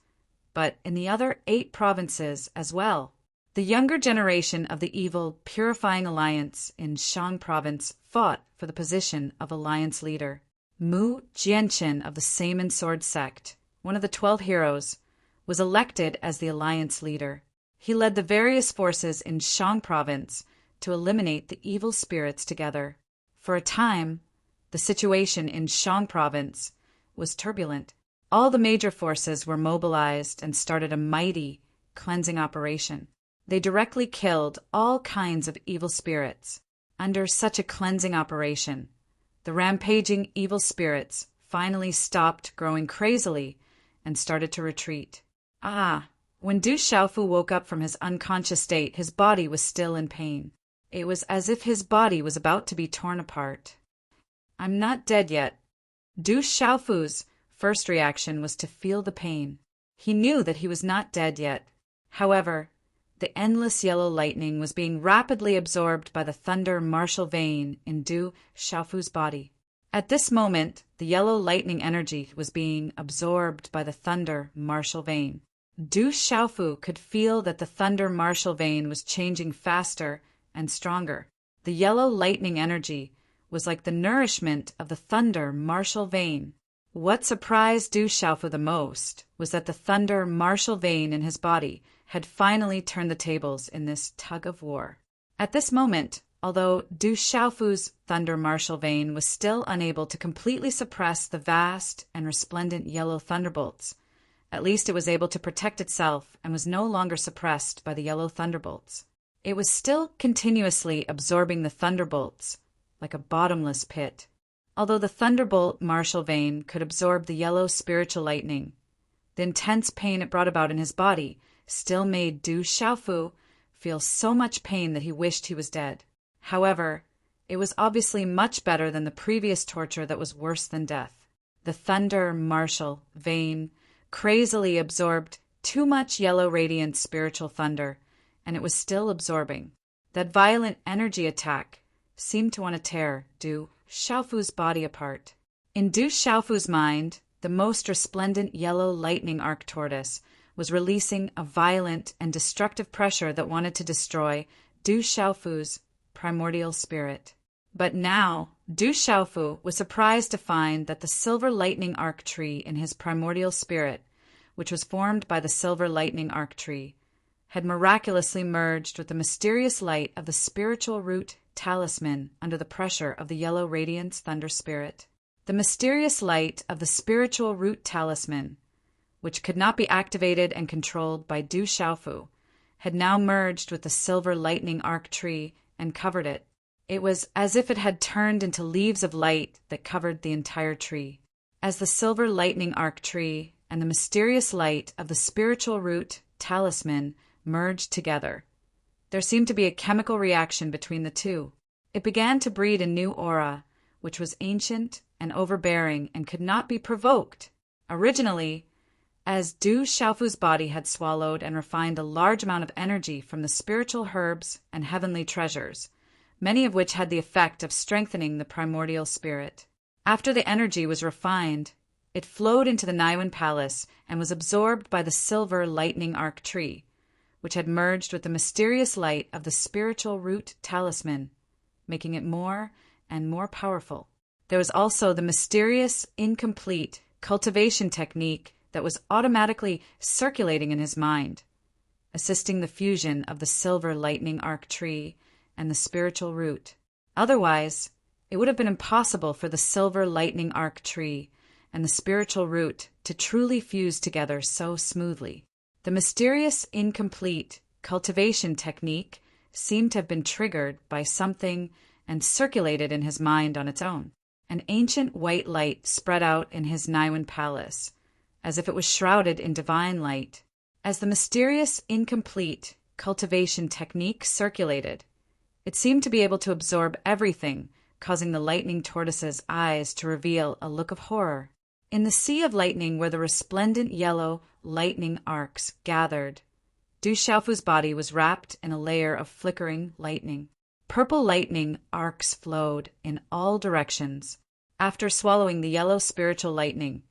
S1: but in the other 8 provinces as well. The younger generation of the Evil Purifying Alliance in Shang province fought for the position of alliance leader. Mu Jianchen of the Saman Sword sect, one of the 12 heroes, was elected as the alliance leader. He led the various forces in Shang province to eliminate the evil spirits together. For a time, the situation in Shang province was turbulent. All the major forces were mobilized and started a mighty cleansing operation. They directly killed all kinds of evil spirits. Under such a cleansing operation, the rampaging evil spirits finally stopped growing crazily and started to retreat. When Du Xiaofu woke up from his unconscious state, his body was still in pain. It was as if his body was about to be torn apart. "I'm not dead yet." Du Xiaofu's first reaction was to feel the pain. He knew that he was not dead yet. However, the endless yellow lightning was being rapidly absorbed by the thunder martial vein in Du Xiaofu's body. At this moment, the yellow lightning energy was being absorbed by the thunder martial vein. Du Xiaofu could feel that the thunder martial vein was changing faster and stronger. The yellow lightning energy was like the nourishment of the thunder martial vein. What surprised Du Xiaofu the most was that the thunder martial vein in his body had finally turned the tables in this tug of war. At this moment, although Du Xiaofu's thunder martial vein was still unable to completely suppress the vast and resplendent yellow thunderbolts, at least it was able to protect itself and was no longer suppressed by the yellow thunderbolts. It was still continuously absorbing the thunderbolts like a bottomless pit. Although the thunderbolt martial vein could absorb the yellow spiritual lightning, the intense pain it brought about in his body still made Du Xiaofu feel so much pain that he wished he was dead. However, it was obviously much better than the previous torture that was worse than death. The thunder martial vein crazily absorbed too much yellow radiant spiritual thunder, and it was still absorbing. That violent energy attack seemed to want to tear Du Xiaofu's body apart. In Du Xiaofu's mind, the most resplendent yellow lightning arc tortoise was releasing a violent and destructive pressure that wanted to destroy Du Xiaofu's primordial spirit. But now Du Xiaofu was surprised to find that the silver lightning arc tree in his primordial spirit, which was formed by the silver lightning arc tree, had miraculously merged with the mysterious light of the spiritual root talisman under the pressure of the yellow radiance thunder spirit. The mysterious light of the spiritual root talisman, which could not be activated and controlled by Du Xiaofu, had now merged with the silver lightning arc tree and covered it. It was as if it had turned into leaves of light that covered the entire tree. As the silver lightning arc tree and the mysterious light of the spiritual root talisman merged together, there seemed to be a chemical reaction between the two. It began to breed a new aura, which was ancient and overbearing and could not be provoked. Originally, as Du Xiaofu's body had swallowed and refined a large amount of energy from the spiritual herbs and heavenly treasures, many of which had the effect of strengthening the primordial spirit. After the energy was refined, it flowed into the Naiwan Palace and was absorbed by the silver lightning arc tree, which had merged with the mysterious light of the spiritual root talisman, making it more and more powerful. There was also the mysterious, incomplete cultivation technique that was automatically circulating in his mind, assisting the fusion of the silver lightning arc tree and the spiritual root. Otherwise, it would have been impossible for the silver lightning arc tree and the spiritual root to truly fuse together so smoothly. The mysterious, incomplete cultivation technique seemed to have been triggered by something and circulated in his mind on its own. An ancient white light spread out in his Naiwan Palace, as if it was shrouded in divine light. As the mysterious, incomplete cultivation technique circulated, it seemed to be able to absorb everything, causing the lightning tortoise's eyes to reveal a look of horror. In the sea of lightning where the resplendent yellow lightning arcs gathered, Du Xiaofu's body was wrapped in a layer of flickering lightning. Purple lightning arcs flowed in all directions. After swallowing the yellow spiritual lightning,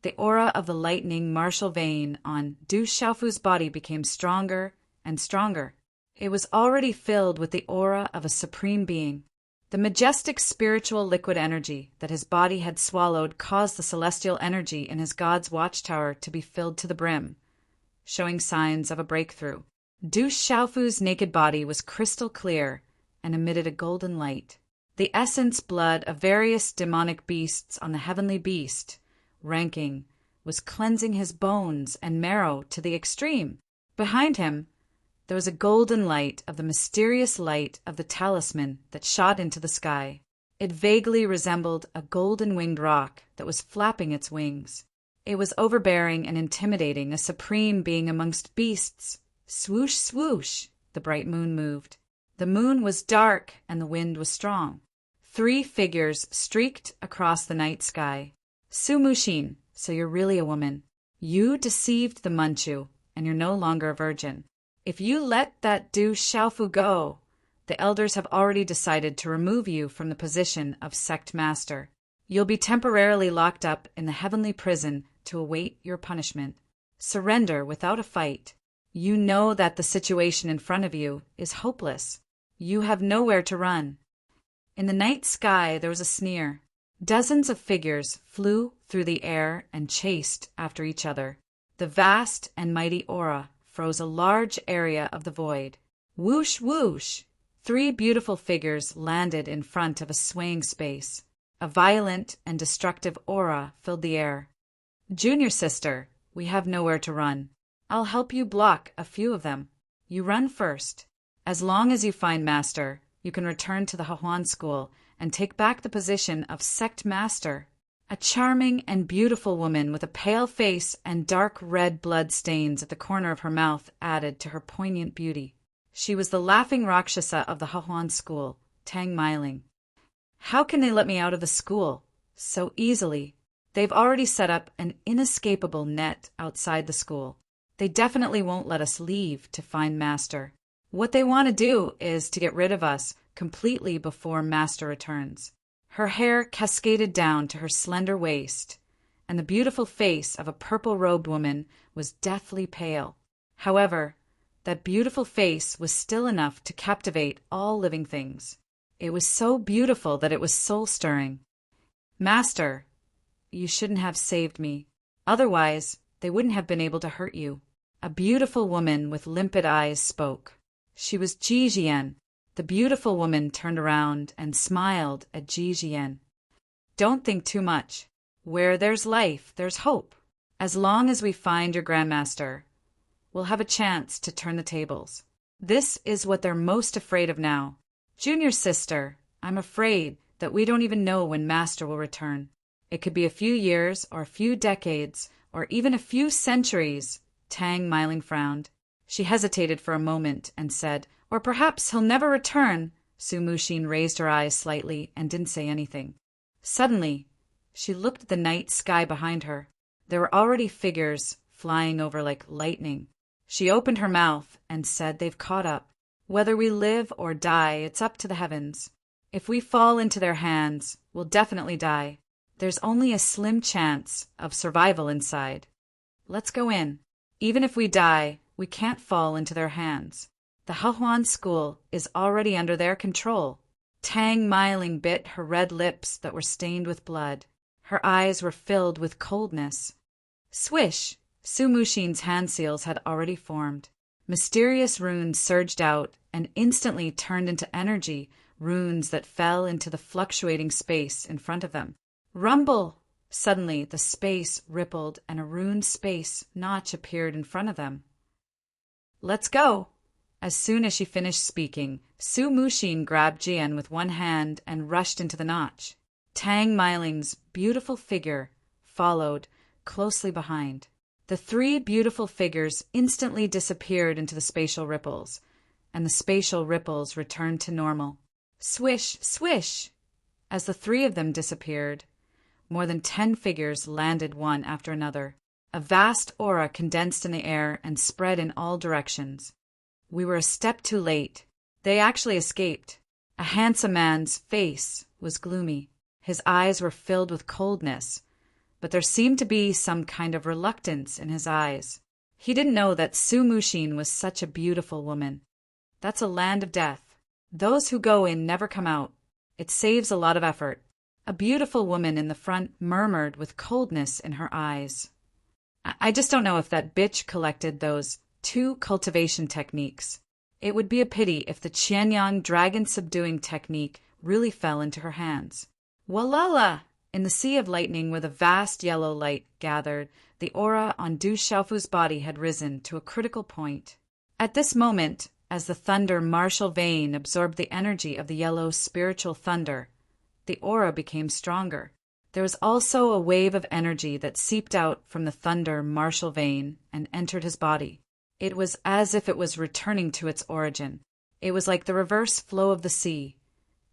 S1: the aura of the lightning martial vein on Du Xiaofu's body became stronger and stronger. It was already filled with the aura of a supreme being. The majestic spiritual liquid energy that his body had swallowed caused the celestial energy in his god's watchtower to be filled to the brim, showing signs of a breakthrough. Du Xiaofu's naked body was crystal clear and emitted a golden light. The essence blood of various demonic beasts on the heavenly beast ranking was cleansing his bones and marrow to the extreme. Behind him, there was a golden light of the mysterious light of the talisman that shot into the sky. It vaguely resembled a golden-winged rock that was flapping its wings. It was overbearing and intimidating, a supreme being amongst beasts. Swoosh, swoosh, the bright moon moved. The moon was dark and the wind was strong. 3 figures streaked across the night sky. Su Mushin, so you're really a woman. You deceived the Manchu, and you're no longer a virgin. If you let that Du Xiaofu go, the elders have already decided to remove you from the position of sect master. You'll be temporarily locked up in the heavenly prison to await your punishment. Surrender without a fight. You know that the situation in front of you is hopeless. You have nowhere to run. In the night sky there was a sneer. Dozens of figures flew through the air and chased after each other. The vast and mighty aura froze a large area of the void. Whoosh, whoosh! 3 beautiful figures landed in front of a swaying space. A violent and destructive aura filled the air. Junior sister, we have nowhere to run. I'll help you block a few of them. You run first. As long as you find Master, you can return to the Hahuan school and take back the position of sect master. A charming and beautiful woman with a pale face and dark red blood stains at the corner of her mouth added to her poignant beauty. She was the laughing Rakshasa of the Hahuan school, Tang Meiling. How can they let me out of the school? So easily. They've already set up an inescapable net outside the school. They definitely won't let us leave to find Master. What they want to do is to get rid of us completely before Master returns. Her hair cascaded down to her slender waist, and the beautiful face of a purple-robed woman was deathly pale. However, that beautiful face was still enough to captivate all living things. It was so beautiful that it was soul-stirring. "Master, you shouldn't have saved me. Otherwise, they wouldn't have been able to hurt you." A beautiful woman with limpid eyes spoke. She was Jijian. The beautiful woman turned around and smiled at Jijian. "Don't think too much. Where there's life, there's hope. As long as we find your grandmaster, we'll have a chance to turn the tables. This is what they're most afraid of now. Junior sister, I'm afraid that we don't even know when Master will return. It could be a few years or a few decades or even a few centuries." Tang Meiling frowned. She hesitated for a moment and said, "Or perhaps he'll never return." Su Muxin raised her eyes slightly and didn't say anything. Suddenly, she looked at the night sky behind her. There were already figures flying over like lightning. She opened her mouth and said, "They've caught up. Whether we live or die, it's up to the heavens. If we fall into their hands, we'll definitely die. There's only a slim chance of survival inside. Let's go in. Even if we die, we can't fall into their hands. The Hahuan school is already under their control." Tang Meiling bit her red lips that were stained with blood. Her eyes were filled with coldness. Swish! Su Muxin's hand seals had already formed. Mysterious runes surged out and instantly turned into energy, runes that fell into the fluctuating space in front of them. Rumble! Suddenly, the space rippled and a runed space notch appeared in front of them. "Let's go!" As soon as she finished speaking, Su Muxin grabbed Jian with one hand and rushed into the notch. Tang Meiling's beautiful figure followed closely behind. The three beautiful figures instantly disappeared into the spatial ripples, and the spatial ripples returned to normal. Swish, swish! As the three of them disappeared, more than 10 figures landed one after another. A vast aura condensed in the air and spread in all directions. We were a step too late. They actually escaped. A handsome man's face was gloomy. His eyes were filled with coldness, but there seemed to be some kind of reluctance in his eyes. He didn't know that Su Muxin was such a beautiful woman. That's a land of death. Those who go in never come out. It saves a lot of effort. A beautiful woman in the front murmured with coldness in her eyes. I just don't know if that bitch collected those 2 cultivation techniques. It would be a pity if the Qianyang dragon-subduing technique really fell into her hands. Walala! In the sea of lightning where the vast yellow light gathered, the aura on Du Xiaofu's body had risen to a critical point. At this moment, as the thunder martial vein absorbed the energy of the yellow spiritual thunder, the aura became stronger. There was also a wave of energy that seeped out from the thunder martial vein and entered his body. It was as if it was returning to its origin. It was like the reverse flow of the sea,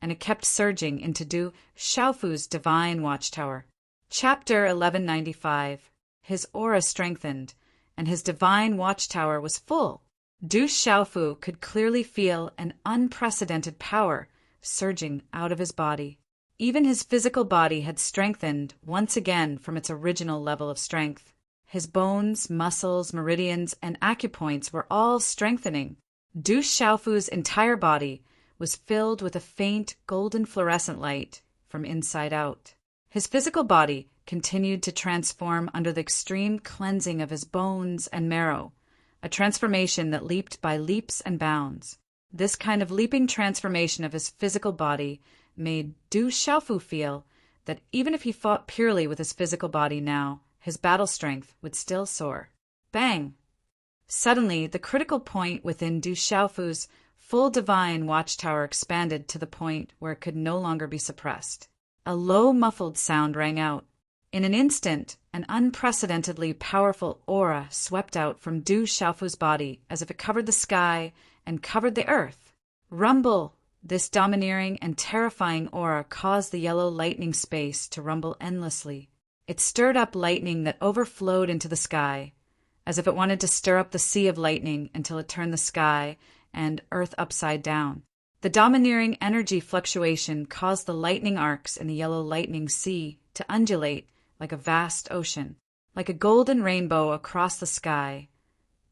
S1: and it kept surging into Du Xiaofu's divine watchtower. Chapter 1195. His aura strengthened, and his divine watchtower was full. Du Xiaofu could clearly feel an unprecedented power surging out of his body. Even his physical body had strengthened once again from its original level of strength. His bones, muscles, meridians, and acupoints were all strengthening. Du Xiaofu's entire body was filled with a faint golden fluorescent light from inside out. His physical body continued to transform under the extreme cleansing of his bones and marrow, a transformation that leaped by leaps and bounds. This kind of leaping transformation of his physical body made Du Xiaofu feel that even if he fought purely with his physical body now, his battle strength would still soar. Bang! Suddenly, the critical point within Du Xiaofu's full divine watchtower expanded to the point where it could no longer be suppressed. A low, muffled sound rang out. In an instant, an unprecedentedly powerful aura swept out from Du Xiaofu's body as if it covered the sky and covered the earth. Rumble! This domineering and terrifying aura caused the yellow lightning space to rumble endlessly. It stirred up lightning that overflowed into the sky, as if it wanted to stir up the sea of lightning until it turned the sky and earth upside down. The domineering energy fluctuation caused the lightning arcs in the yellow lightning sea to undulate like a vast ocean, like a golden rainbow across the sky.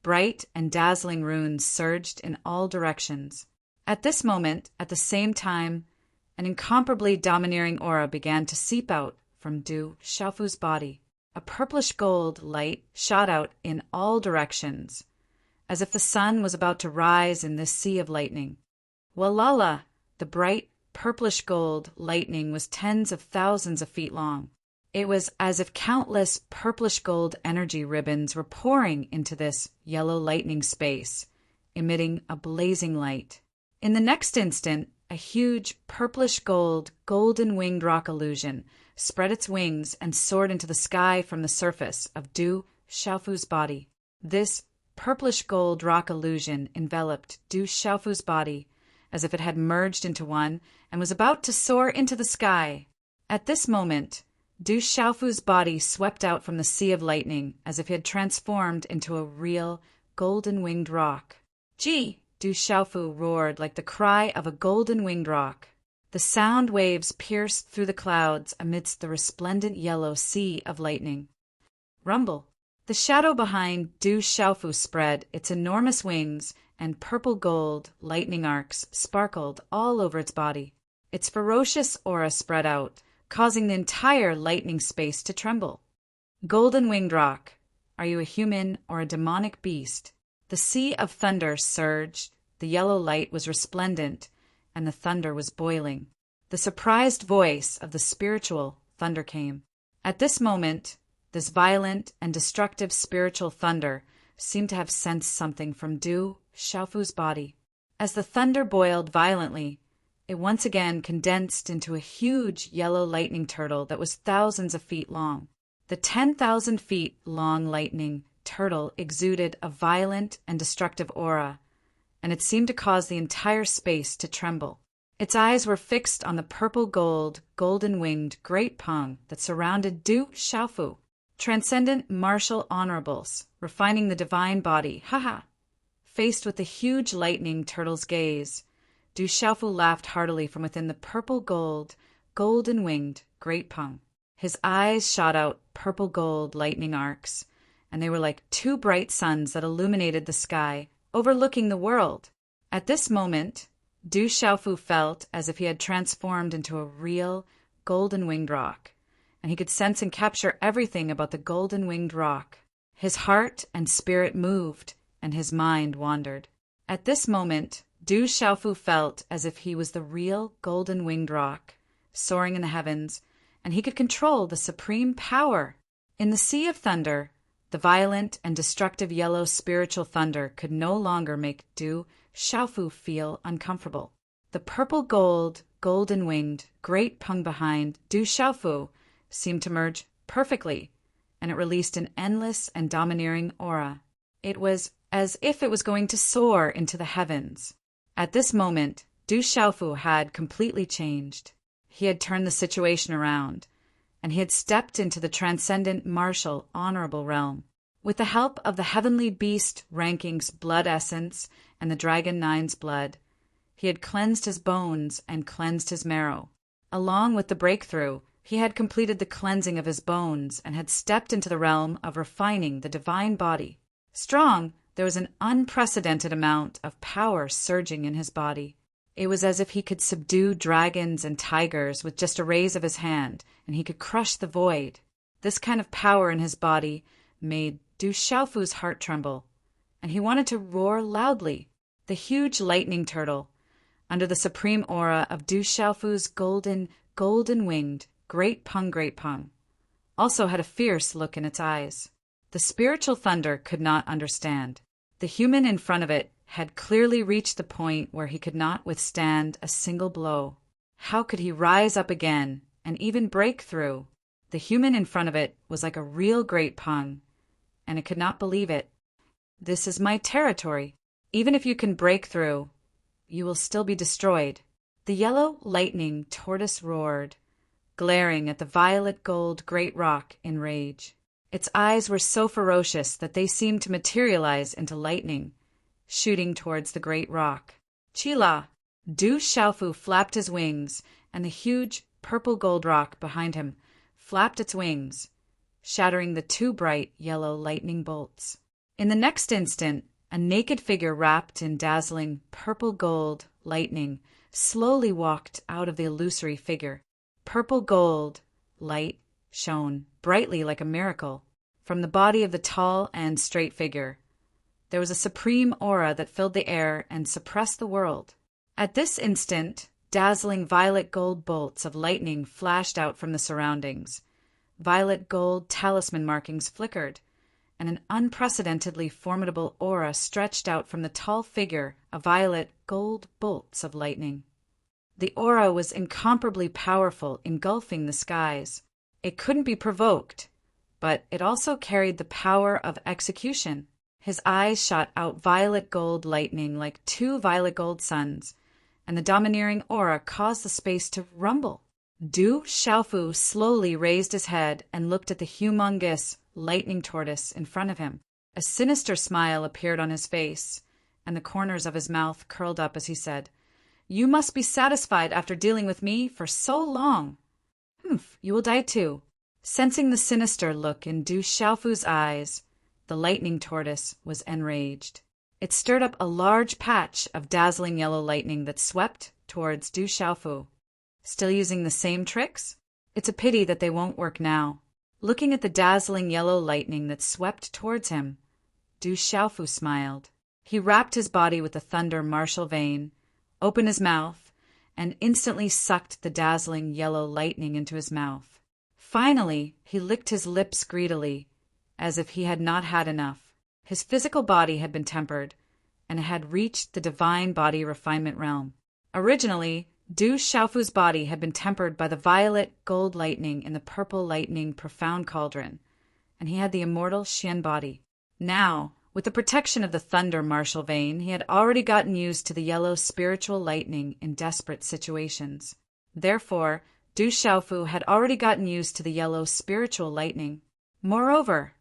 S1: Bright and dazzling runes surged in all directions. At this moment, at the same time, An incomparably domineering aura began to seep out from Du Xiaofu's body. A purplish gold light shot out in all directions, as if the sun was about to rise in this sea of lightning. Walala! The bright, purplish gold lightning was tens of thousands of feet long. It was as if countless purplish gold energy ribbons were pouring into this yellow lightning space, emitting a blazing light. In the next instant, a huge purplish gold, golden-winged rock illusion spread its wings and soared into the sky from the surface of Du Xiaofu's body. This purplish gold rock illusion enveloped Du Xiaofu's body as if it had merged into one and was about to soar into the sky. At this moment, Du Xiaofu's body swept out from the sea of lightning as if he had transformed into a real golden-winged rock. Gee! Du Xiaofu roared like the cry of a golden-winged rock. The sound waves pierced through the clouds amidst the resplendent yellow sea of lightning. Rumble! The shadow behind Du Xiaofu spread its enormous wings, and purple-gold lightning arcs sparkled all over its body. Its ferocious aura spread out, causing the entire lightning space to tremble. Golden-winged rock, are you a human or a demonic beast? The sea of thunder surged, the yellow light was resplendent, and the thunder was boiling. The surprised voice of the spiritual thunder came. At this moment, this violent and destructive spiritual thunder seemed to have sensed something from Du Xiaofu's body. As the thunder boiled violently, it once again condensed into a huge yellow lightning turtle that was thousands of feet long. The 10,000 feet long lightning turtle exuded a violent and destructive aura, and it seemed to cause the entire space to tremble. Its eyes were fixed on the purple-gold, golden-winged great pung that surrounded Du Xiaofu. Transcendent martial honorables, refining the divine body, haha! Faced with the huge lightning turtle's gaze, Du Xiaofu laughed heartily from within the purple-gold, golden-winged great pung. His eyes shot out purple-gold lightning arcs, and they were like two bright suns that illuminated the sky, overlooking the world. At this moment, Du Xiaofu felt as if he had transformed into a real golden-winged rock, and he could sense and capture everything about the golden-winged rock. His heart and spirit moved, and his mind wandered. At this moment, Du Xiaofu felt as if he was the real golden-winged rock, soaring in the heavens, and he could control the supreme power. In the sea of thunder, the violent and destructive yellow spiritual thunder could no longer make Du Xiaofu feel uncomfortable. The purple-gold, golden-winged, great pung behind Du Xiaofu seemed to merge perfectly, and it released an endless and domineering aura. It was as if it was going to soar into the heavens. At this moment, Du Xiaofu had completely changed. He had turned the situation around, and he had stepped into the transcendent martial honorable realm. With the help of the heavenly beast ranking's blood essence and the dragon nine's blood, he had cleansed his bones and cleansed his marrow. Along with the breakthrough, he had completed the cleansing of his bones and had stepped into the realm of refining the divine body. Strong, there was an unprecedented amount of power surging in his body. It was as if he could subdue dragons and tigers with just a raise of his hand, and he could crush the void. This kind of power in his body made Du Xiaofu's heart tremble, and he wanted to roar loudly. The huge lightning turtle, under the supreme aura of Du Xiaofu's golden-winged great pung, also had a fierce look in its eyes. The spiritual thunder could not understand. The human in front of it had clearly reached the point where he could not withstand a single blow. How could he rise up again and even break through? The human in front of it was like a real great pung, and it could not believe it. This is my territory. Even if you can break through, you will still be destroyed. The yellow lightning tortoise roared, glaring at the violet gold great rock in rage. Its eyes were so ferocious that they seemed to materialize into lightning, shooting towards the great rock. Chila! Du Xiaofu flapped his wings, and the huge purple gold rock behind him flapped its wings, shattering the two bright yellow lightning bolts. In the next instant, a naked figure wrapped in dazzling purple gold lightning slowly walked out of the illusory figure. Purple gold light shone brightly like a miracle from the body of the tall and straight figure. There was a supreme aura that filled the air and suppressed the world. At this instant, dazzling violet gold bolts of lightning flashed out from the surroundings. Violet gold talisman markings flickered, and an unprecedentedly formidable aura stretched out from the tall figure of violet gold bolts of lightning. The aura was incomparably powerful, engulfing the skies. It couldn't be provoked, but it also carried the power of execution. His eyes shot out violet gold lightning like two violet gold suns, and the domineering aura caused the space to rumble. Du Xiaofu slowly raised his head and looked at the humongous lightning tortoise in front of him. A sinister smile appeared on his face, and the corners of his mouth curled up as he said, "You must be satisfied after dealing with me for so long. Humph, you will die too." Sensing the sinister look in Du Xiaofu's eyes, the lightning tortoise was enraged. It stirred up a large patch of dazzling yellow lightning that swept towards Du Xiaofu. Still using the same tricks? It's a pity that they won't work now. Looking at the dazzling yellow lightning that swept towards him, Du Xiaofu smiled. He wrapped his body with the thunder martial vein, opened his mouth, and instantly sucked the dazzling yellow lightning into his mouth. Finally, he licked his lips greedily, as if he had not had enough. His physical body had been tempered, and had reached the divine body refinement realm. Originally, Du Xiaofu's body had been tempered by the violet gold lightning in the purple lightning profound cauldron, and he had the immortal Xian body. Now, with the protection of the thunder martial vein, he had already gotten used to the yellow spiritual lightning in desperate situations. Therefore, Du Xiaofu had already gotten used to the yellow spiritual lightning. Moreover,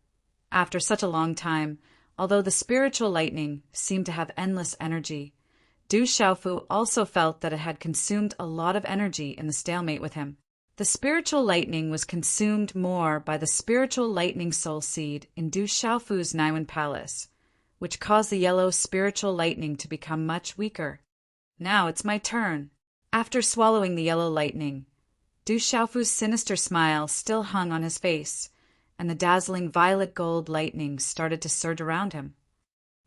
S1: after such a long time, although the spiritual lightning seemed to have endless energy, Du Xiaofu also felt that it had consumed a lot of energy in the stalemate with him. The spiritual lightning was consumed more by the spiritual lightning soul seed in Du Xiaofu's Naiwen Palace, which caused the yellow spiritual lightning to become much weaker. Now it's my turn. After swallowing the yellow lightning, Du Xiaofu's sinister smile still hung on his face, and the dazzling violet gold lightning started to surge around him.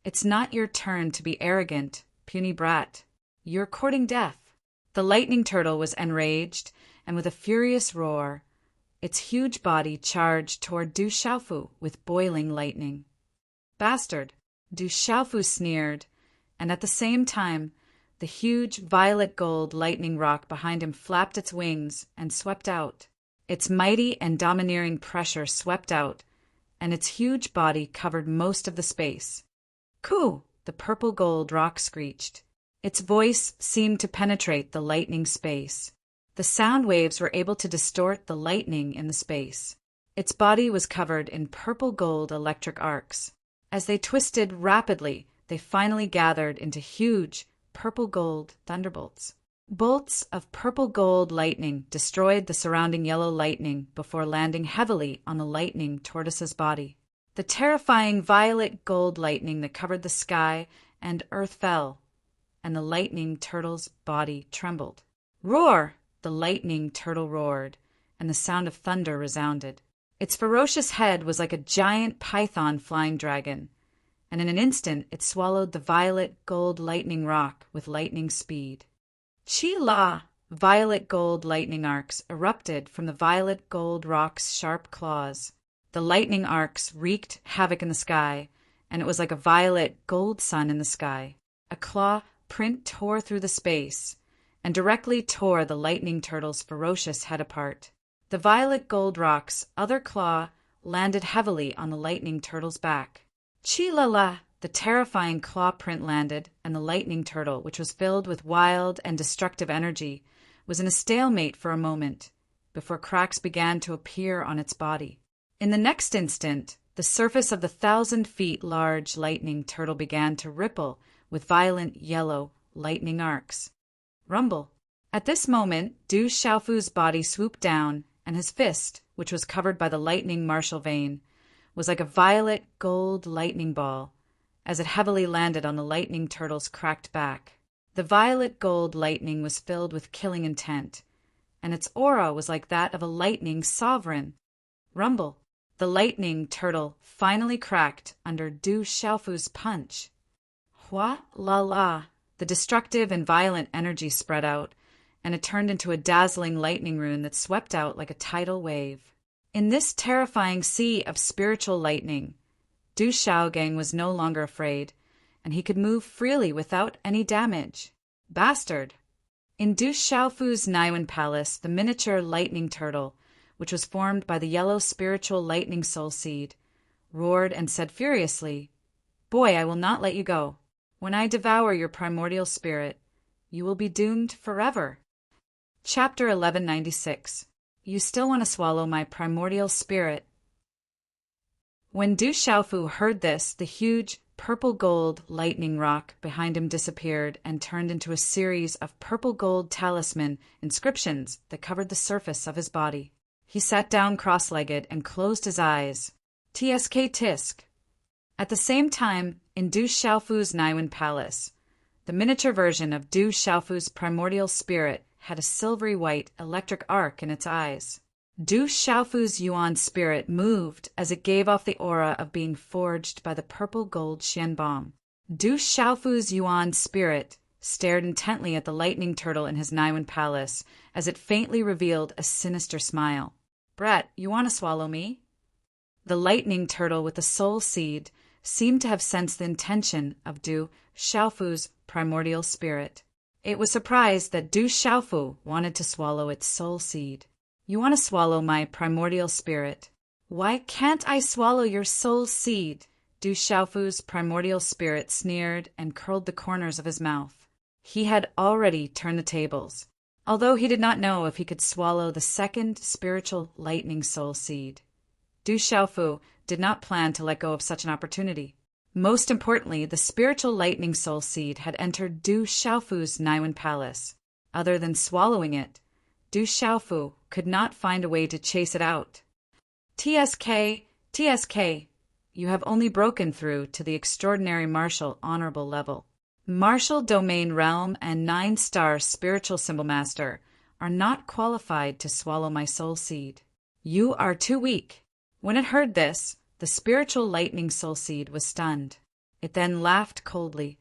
S1: It's not your turn to be arrogant, puny brat. You're courting death. The lightning turtle was enraged, and with a furious roar, its huge body charged toward Du Xiaofu with boiling lightning. Bastard! Du Xiaofu sneered, and at the same time, the huge violet gold lightning rock behind him flapped its wings and swept out. Its mighty and domineering pressure swept out, and its huge body covered most of the space. Coo! The purple gold rock screeched. Its voice seemed to penetrate the lightning space. The sound waves were able to distort the lightning in the space. Its body was covered in purple gold electric arcs. As they twisted rapidly, they finally gathered into huge purple gold thunderbolts. Bolts of purple gold lightning destroyed the surrounding yellow lightning before landing heavily on the lightning tortoise's body. The terrifying violet gold lightning that covered the sky and earth fell, and the lightning turtle's body trembled. Roar! The lightning turtle roared, and the sound of thunder resounded. Its ferocious head was like a giant python flying dragon, and in an instant it swallowed the violet gold lightning rock with lightning speed. Chi-la! Violet gold lightning arcs erupted from the violet gold rock's sharp claws. The lightning arcs wreaked havoc in the sky, and it was like a violet gold sun in the sky. A claw print tore through the space, and directly tore the lightning turtle's ferocious head apart. The violet gold rock's other claw landed heavily on the lightning turtle's back. Chi-la-la! The terrifying claw print landed, and the lightning turtle, which was filled with wild and destructive energy, was in a stalemate for a moment, before cracks began to appear on its body. In the next instant, the surface of the 1,000 feet large lightning turtle began to ripple with violent yellow lightning arcs. Rumble. At this moment, Du Xiaofu's body swooped down, and his fist, which was covered by the lightning martial vein, was like a violet gold lightning ball, as it heavily landed on the lightning turtle's cracked back. The violet gold lightning was filled with killing intent, and its aura was like that of a lightning sovereign. Rumble. The lightning turtle finally cracked under Du Xiaofu's punch. Hua la la. The destructive and violent energy spread out, and it turned into a dazzling lightning rune that swept out like a tidal wave. In this terrifying sea of spiritual lightning, Du Xiaogang was no longer afraid, and he could move freely without any damage. Bastard! In Du Xiaofu's Naiwen Palace, the miniature lightning turtle, which was formed by the yellow spiritual lightning soul seed, roared and said furiously, "Boy, I will not let you go. When I devour your primordial spirit, you will be doomed forever." Chapter 1196. You still want to swallow my primordial spirit. When Du Xiaofu heard this, the huge purple-gold lightning rock behind him disappeared and turned into a series of purple-gold talisman inscriptions that covered the surface of his body. He sat down cross-legged and closed his eyes. Tsk tisk. At the same time, in Du Xiaofu's Naiwen Palace, the miniature version of Du Xiaofu's primordial spirit had a silvery white electric arc in its eyes. Du Xiaofu's Yuan spirit moved as it gave off the aura of being forged by the purple gold Xianbong. Du Xiaofu's Yuan spirit stared intently at the lightning turtle in his Naiwen Palace as it faintly revealed a sinister smile. "Brett, you want to swallow me?" The lightning turtle with the soul seed seemed to have sensed the intention of Du Xiaofu's primordial spirit. It was surprised that Du Xiaofu wanted to swallow its soul seed. "You want to swallow my primordial spirit?" "Why can't I swallow your soul seed?" Du Xiaofu's primordial spirit sneered and curled the corners of his mouth. He had already turned the tables, although he did not know if he could swallow the second spiritual lightning soul seed. Du Xiaofu did not plan to let go of such an opportunity. Most importantly, the spiritual lightning soul seed had entered Du Xiaofu's Naiwen Palace. Other than swallowing it, Du Xiaofu could not find a way to chase it out. "Tsk, tsk, you have only broken through to the extraordinary martial honorable level. Martial domain realm and 9-star spiritual symbol master are not qualified to swallow my soul seed. You are too weak." When it heard this, the spiritual lightning soul seed was stunned. It then laughed coldly.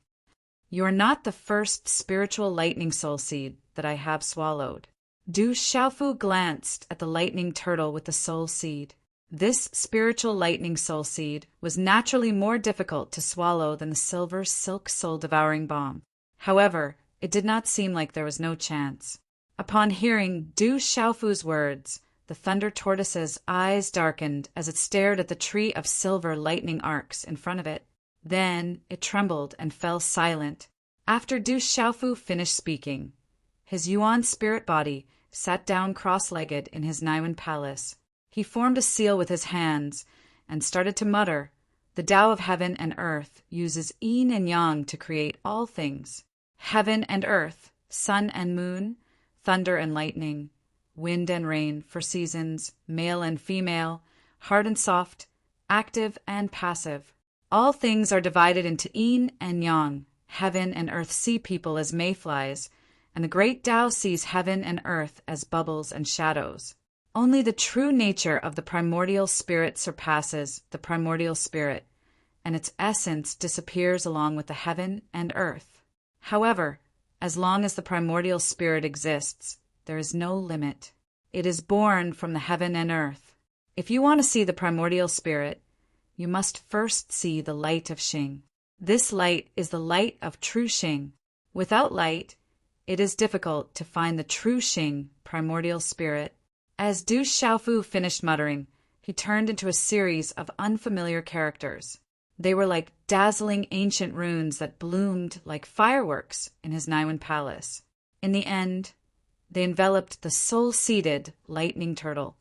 S1: "You are not the first spiritual lightning soul seed that I have swallowed." Du Xiaofu glanced at the lightning turtle with the soul seed. This spiritual lightning soul seed was naturally more difficult to swallow than the silver silk soul-devouring bomb. However, it did not seem like there was no chance. Upon hearing Du Xiaofu's words, the thunder tortoise's eyes darkened as it stared at the tree of silver lightning arcs in front of it. Then it trembled and fell silent. After Du Xiaofu finished speaking, his Yuan spirit body sat down cross-legged in his Naiwen Palace. He formed a seal with his hands and started to mutter. The Tao of heaven and earth uses yin and yang to create all things. Heaven and earth, sun and moon, thunder and lightning, wind and rain for seasons, male and female, hard and soft, active and passive. All things are divided into yin and yang. Heaven and earth see people as mayflies, and the great Tao sees heaven and earth as bubbles and shadows. Only the true nature of the primordial spirit surpasses the primordial spirit, and its essence disappears along with the heaven and earth. However, as long as the primordial spirit exists, there is no limit. It is born from the heaven and earth. If you want to see the primordial spirit, you must first see the light of Xing. This light is the light of true Xing. Without light, it is difficult to find the true Xing primordial spirit. As Du Xiaofu finished muttering, he turned into a series of unfamiliar characters. They were like dazzling ancient runes that bloomed like fireworks in his Naiwen Palace. In the end, they enveloped the soul-seeded lightning turtle.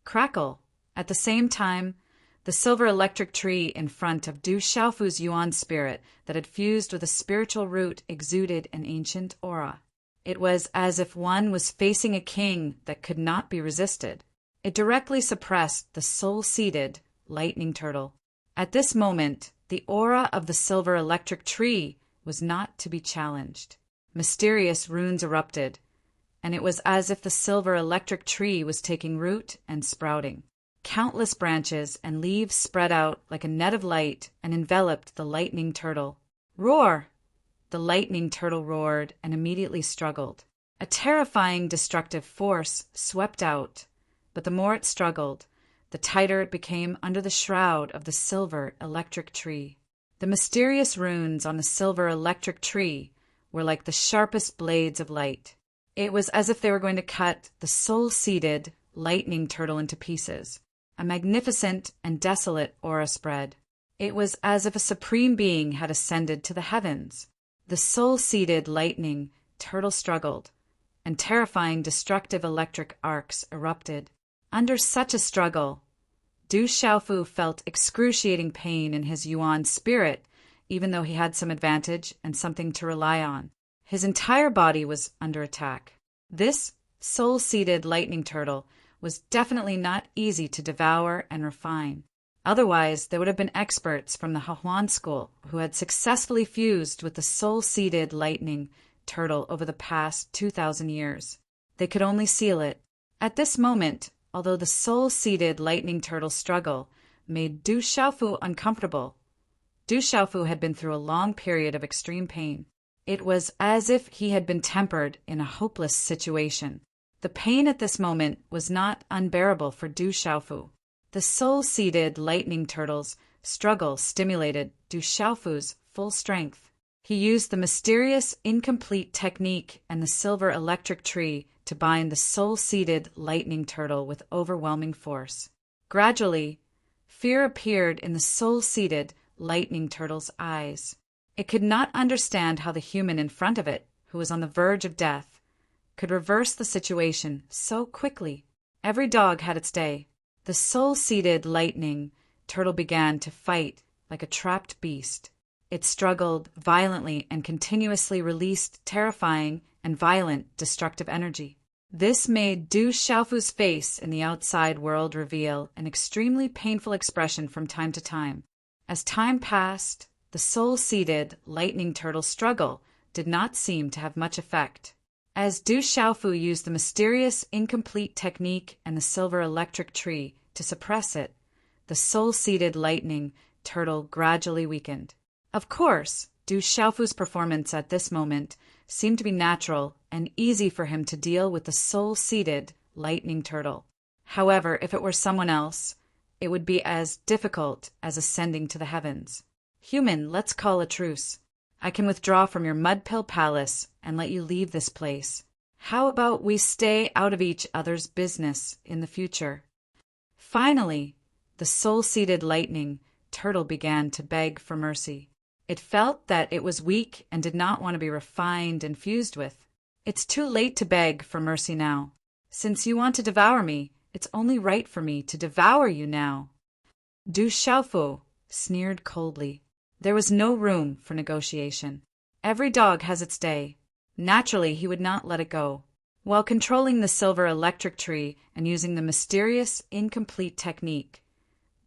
S1: Crackle! At the same time, the silver electric tree in front of Du Xiaofu's Yuan spirit that had fused with a spiritual root exuded an ancient aura. It was as if one was facing a king that could not be resisted. It directly suppressed the soul-seeded lightning turtle. At this moment, the aura of the silver electric tree was not to be challenged. mysterious runes erupted, and it was as if the silver electric tree was taking root and sprouting. Countless branches and leaves spread out like a net of light and enveloped the lightning turtle. Roar! The lightning turtle roared and immediately struggled. A terrifying destructive force swept out, but the more it struggled, the tighter it became under the shroud of the silver electric tree. The mysterious runes on the silver electric tree were like the sharpest blades of light. It was as if they were going to cut the soul-seeded lightning turtle into pieces. A magnificent and desolate aura spread. It was as if a supreme being had ascended to the heavens. The soul-seeded lightning turtle struggled, and terrifying destructive electric arcs erupted. Under such a struggle, Du Xiaofu felt excruciating pain in his Yuan spirit, even though he had some advantage and something to rely on. His entire body was under attack. This soul-seeded lightning turtle was definitely not easy to devour and refine. Otherwise, there would have been experts from the Hahuan school who had successfully fused with the soul-seeded lightning turtle over the past 2,000 years. They could only seal it. At this moment, although the soul-seeded lightning turtle struggle made Du Xiaofu uncomfortable, Du Xiaofu had been through a long period of extreme pain. It was as if he had been tempered in a hopeless situation. The pain at this moment was not unbearable for Du Xiaofu. The soul-seeded lightning turtle's struggle stimulated Du Xiaofu's full strength. He used the mysterious, incomplete technique and the silver electric tree to bind the soul-seeded lightning turtle with overwhelming force. Gradually, fear appeared in the soul-seeded lightning turtle's eyes. It could not understand how the human in front of it, who was on the verge of death, could reverse the situation so quickly. Every dog had its day. The soul-seeded lightning turtle began to fight like a trapped beast. It struggled violently and continuously released terrifying and violent destructive energy. This made Du Xiaofu's face in the outside world reveal an extremely painful expression from time to time. As time passed, the soul-seeded lightning turtle's struggle did not seem to have much effect. As Du Xiaofu used the mysterious, incomplete technique and the silver electric tree to suppress it, the soul-seeded lightning turtle gradually weakened. Of course, Du Xiaofu's performance at this moment seemed to be natural and easy for him to deal with the soul-seeded lightning turtle. However, if it were someone else, it would be as difficult as ascending to the heavens. Human, let's call a truce. I can withdraw from your mud-pill palace and let you leave this place. How about we stay out of each other's business in the future? Finally, the soul-seeded lightning turtle began to beg for mercy. It felt that it was weak and did not want to be refined and fused with. It's too late to beg for mercy now. Since you want to devour me, it's only right for me to devour you now. Du Xiaofu sneered coldly. There was no room for negotiation. Every dog has its day. Naturally, he would not let it go. While controlling the silver electric tree and using the mysterious, incomplete technique,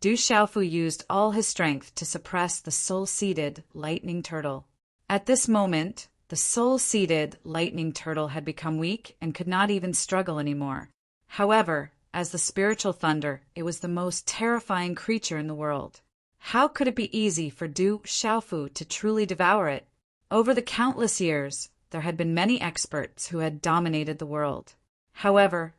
S1: Du Xiaofu used all his strength to suppress the soul-seeded lightning turtle. At this moment, the soul-seeded lightning turtle had become weak and could not even struggle anymore. However, as the spiritual thunder, it was the most terrifying creature in the world. How could it be easy for Du Xiaofu to truly devour it? Over the countless years, there had been many experts who had dominated the world. However,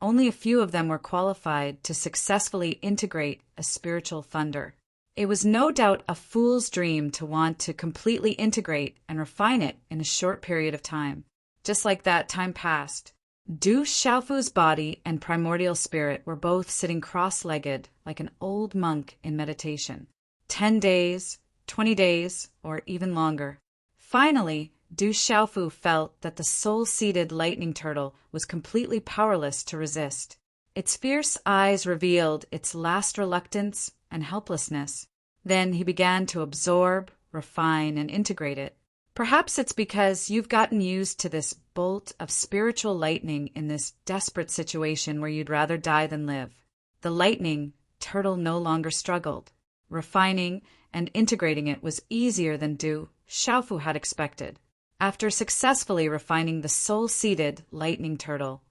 S1: only a few of them were qualified to successfully integrate a spiritual thunder. It was no doubt a fool's dream to want to completely integrate and refine it in a short period of time. Just like that, time passed. Du Xiaofu's body and primordial spirit were both sitting cross-legged like an old monk in meditation. 10 days, 20 days, or even longer. Finally, Du Xiaofu felt that the soul-seeded lightning turtle was completely powerless to resist. Its fierce eyes revealed its last reluctance and helplessness. Then he began to absorb, refine, and integrate it. Perhaps it's because you've gotten used to this bolt of spiritual lightning in this desperate situation where you'd rather die than live. The lightning turtle no longer struggled. Refining and integrating it was easier than Du Xiaofu had expected. After successfully refining the soul-seeded lightning turtle,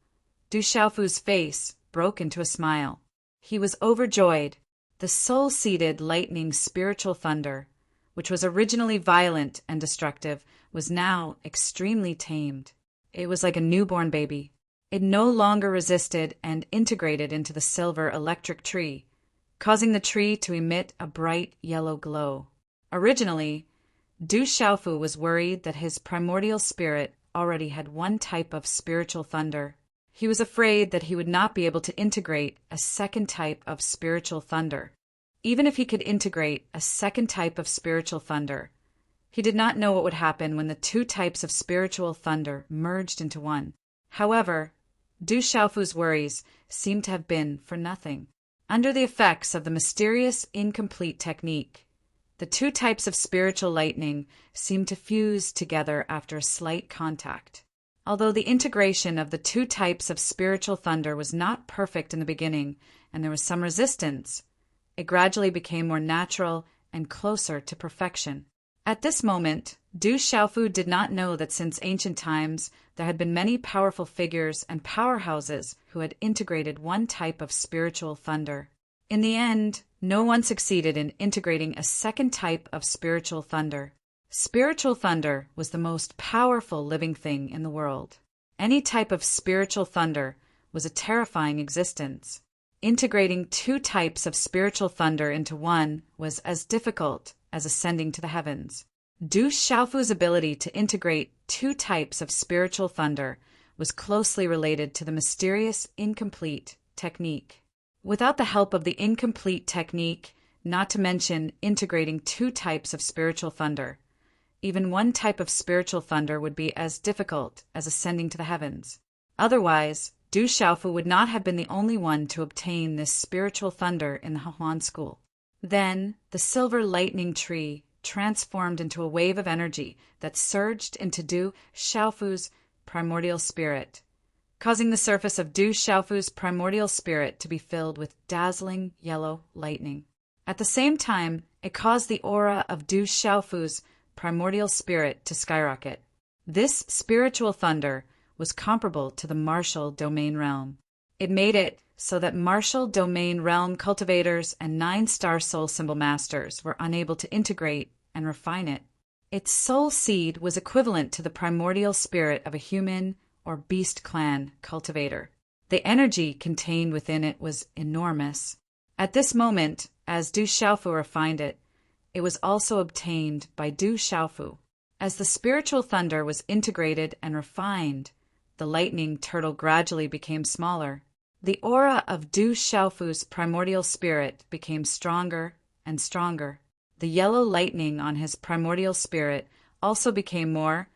S1: Du Xiaofu's face broke into a smile. He was overjoyed. The soul-seeded lightning spiritual thunder, which was originally violent and destructive, was now extremely tamed. It was like a newborn baby. It no longer resisted and integrated into the silver electric tree, causing the tree to emit a bright yellow glow. Originally, Du Xiaofu was worried that his primordial spirit already had one type of spiritual thunder. He was afraid that he would not be able to integrate a second type of spiritual thunder. Even if he could integrate a second type of spiritual thunder, he did not know what would happen when the two types of spiritual thunder merged into one. However, Du Xiaofu's worries seemed to have been for nothing. Under the effects of the mysterious incomplete technique, the two types of spiritual lightning seemed to fuse together after a slight contact. Although the integration of the two types of spiritual thunder was not perfect in the beginning and there was some resistance, it gradually became more natural and closer to perfection. At this moment, Du Xiaofu did not know that since ancient times there had been many powerful figures and powerhouses who had integrated one type of spiritual thunder. In the end, no one succeeded in integrating a second type of spiritual thunder. Spiritual thunder was the most powerful living thing in the world. Any type of spiritual thunder was a terrifying existence. Integrating two types of spiritual thunder into one was as difficult as ascending to the heavens. Du Xiaofu's ability to integrate two types of spiritual thunder was closely related to the mysterious incomplete technique. Without the help of the incomplete technique, not to mention integrating two types of spiritual thunder, even one type of spiritual thunder would be as difficult as ascending to the heavens. Otherwise, Du Xiaofu would not have been the only one to obtain this spiritual thunder in the Hehuan school. Then, the silver lightning tree transformed into a wave of energy that surged into Du Xiaofu's primordial spirit, causing the surface of Du Xiaofu's primordial spirit to be filled with dazzling yellow lightning. At the same time, it caused the aura of Du Xiaofu's primordial spirit to skyrocket. This spiritual thunder was comparable to the martial domain realm. It made it so that martial domain realm cultivators and 9-star soul symbol masters were unable to integrate and refine it. Its soul seed was equivalent to the primordial spirit of a human or beast clan cultivator. The energy contained within it was enormous. At this moment, as Du Xiaofu refined it, it was also obtained by Du Xiaofu. As the spiritual thunder was integrated and refined, the lightning turtle gradually became smaller. The aura of Du Xiaofu's primordial spirit became stronger and stronger. The yellow lightning on his primordial spirit also became more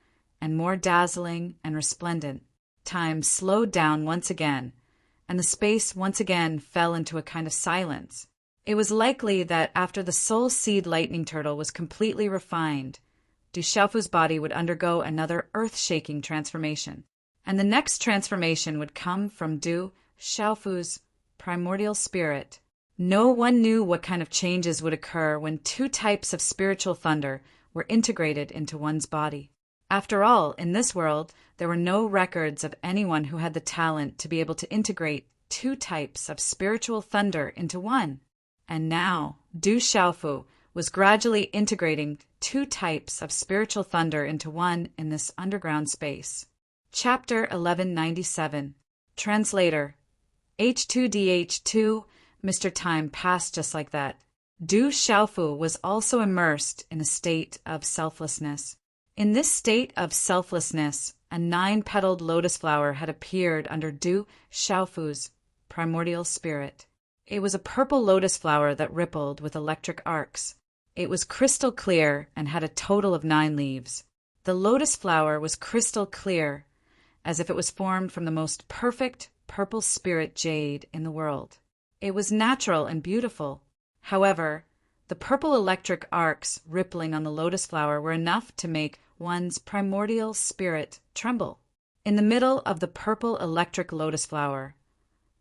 S1: and more dazzling and resplendent. Time slowed down once again, and the space once again fell into a kind of silence. It was likely that after the soul seed lightning turtle was completely refined, Du Xiaofu's body would undergo another earth-shaking transformation. And the next transformation would come from Du Xiaofu's primordial spirit. No one knew what kind of changes would occur when two types of spiritual thunder were integrated into one's body. After all, in this world, there were no records of anyone who had the talent to be able to integrate two types of spiritual thunder into one. And now, Du Xiaofu was gradually integrating two types of spiritual thunder into one in this underground space. Chapter 1197. Translator. H2DH2. Mr. Time passed just like that. Du Xiaofu was also immersed in a state of selflessness. In this state of selflessness, a 9-petaled lotus flower had appeared under Du Xiaofu's primordial spirit. It was a purple lotus flower that rippled with electric arcs. It was crystal clear and had a total of 9 leaves. The lotus flower was crystal clear, as if it was formed from the most perfect purple spirit jade in the world. It was natural and beautiful. However, the purple electric arcs rippling on the lotus flower were enough to make one's primordial spirit tremble. In the middle of the purple electric lotus flower,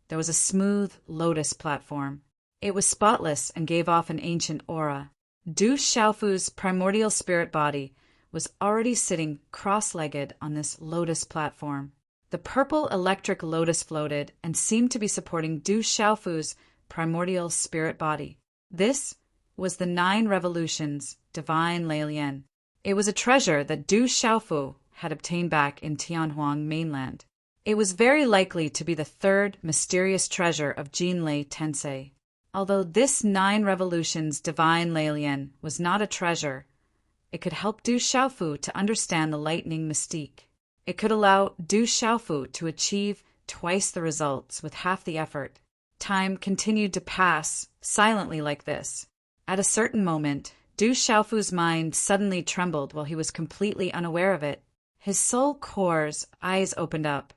S1: there was a smooth lotus platform. It was spotless and gave off an ancient aura. Du Xiaofu's primordial spirit body was already sitting cross-legged on this lotus platform. The purple electric lotus floated and seemed to be supporting Du Xiaofu's primordial spirit body. This was the 9 Revolutions Divine Lei Lian. It was a treasure that Du Xiaofu had obtained back in Tianhuang mainland. It was very likely to be the 3rd mysterious treasure of Jinlei Tensei. Although this 9 Revolutions Divine Lei Lian was not a treasure, it could help Du Xiaofu to understand the lightning mystique. It could allow Du Xiaofu to achieve twice the results with half the effort. Time continued to pass silently like this. At a certain moment, Du Xiaofu's mind suddenly trembled while he was completely unaware of it. His soul core's eyes opened up,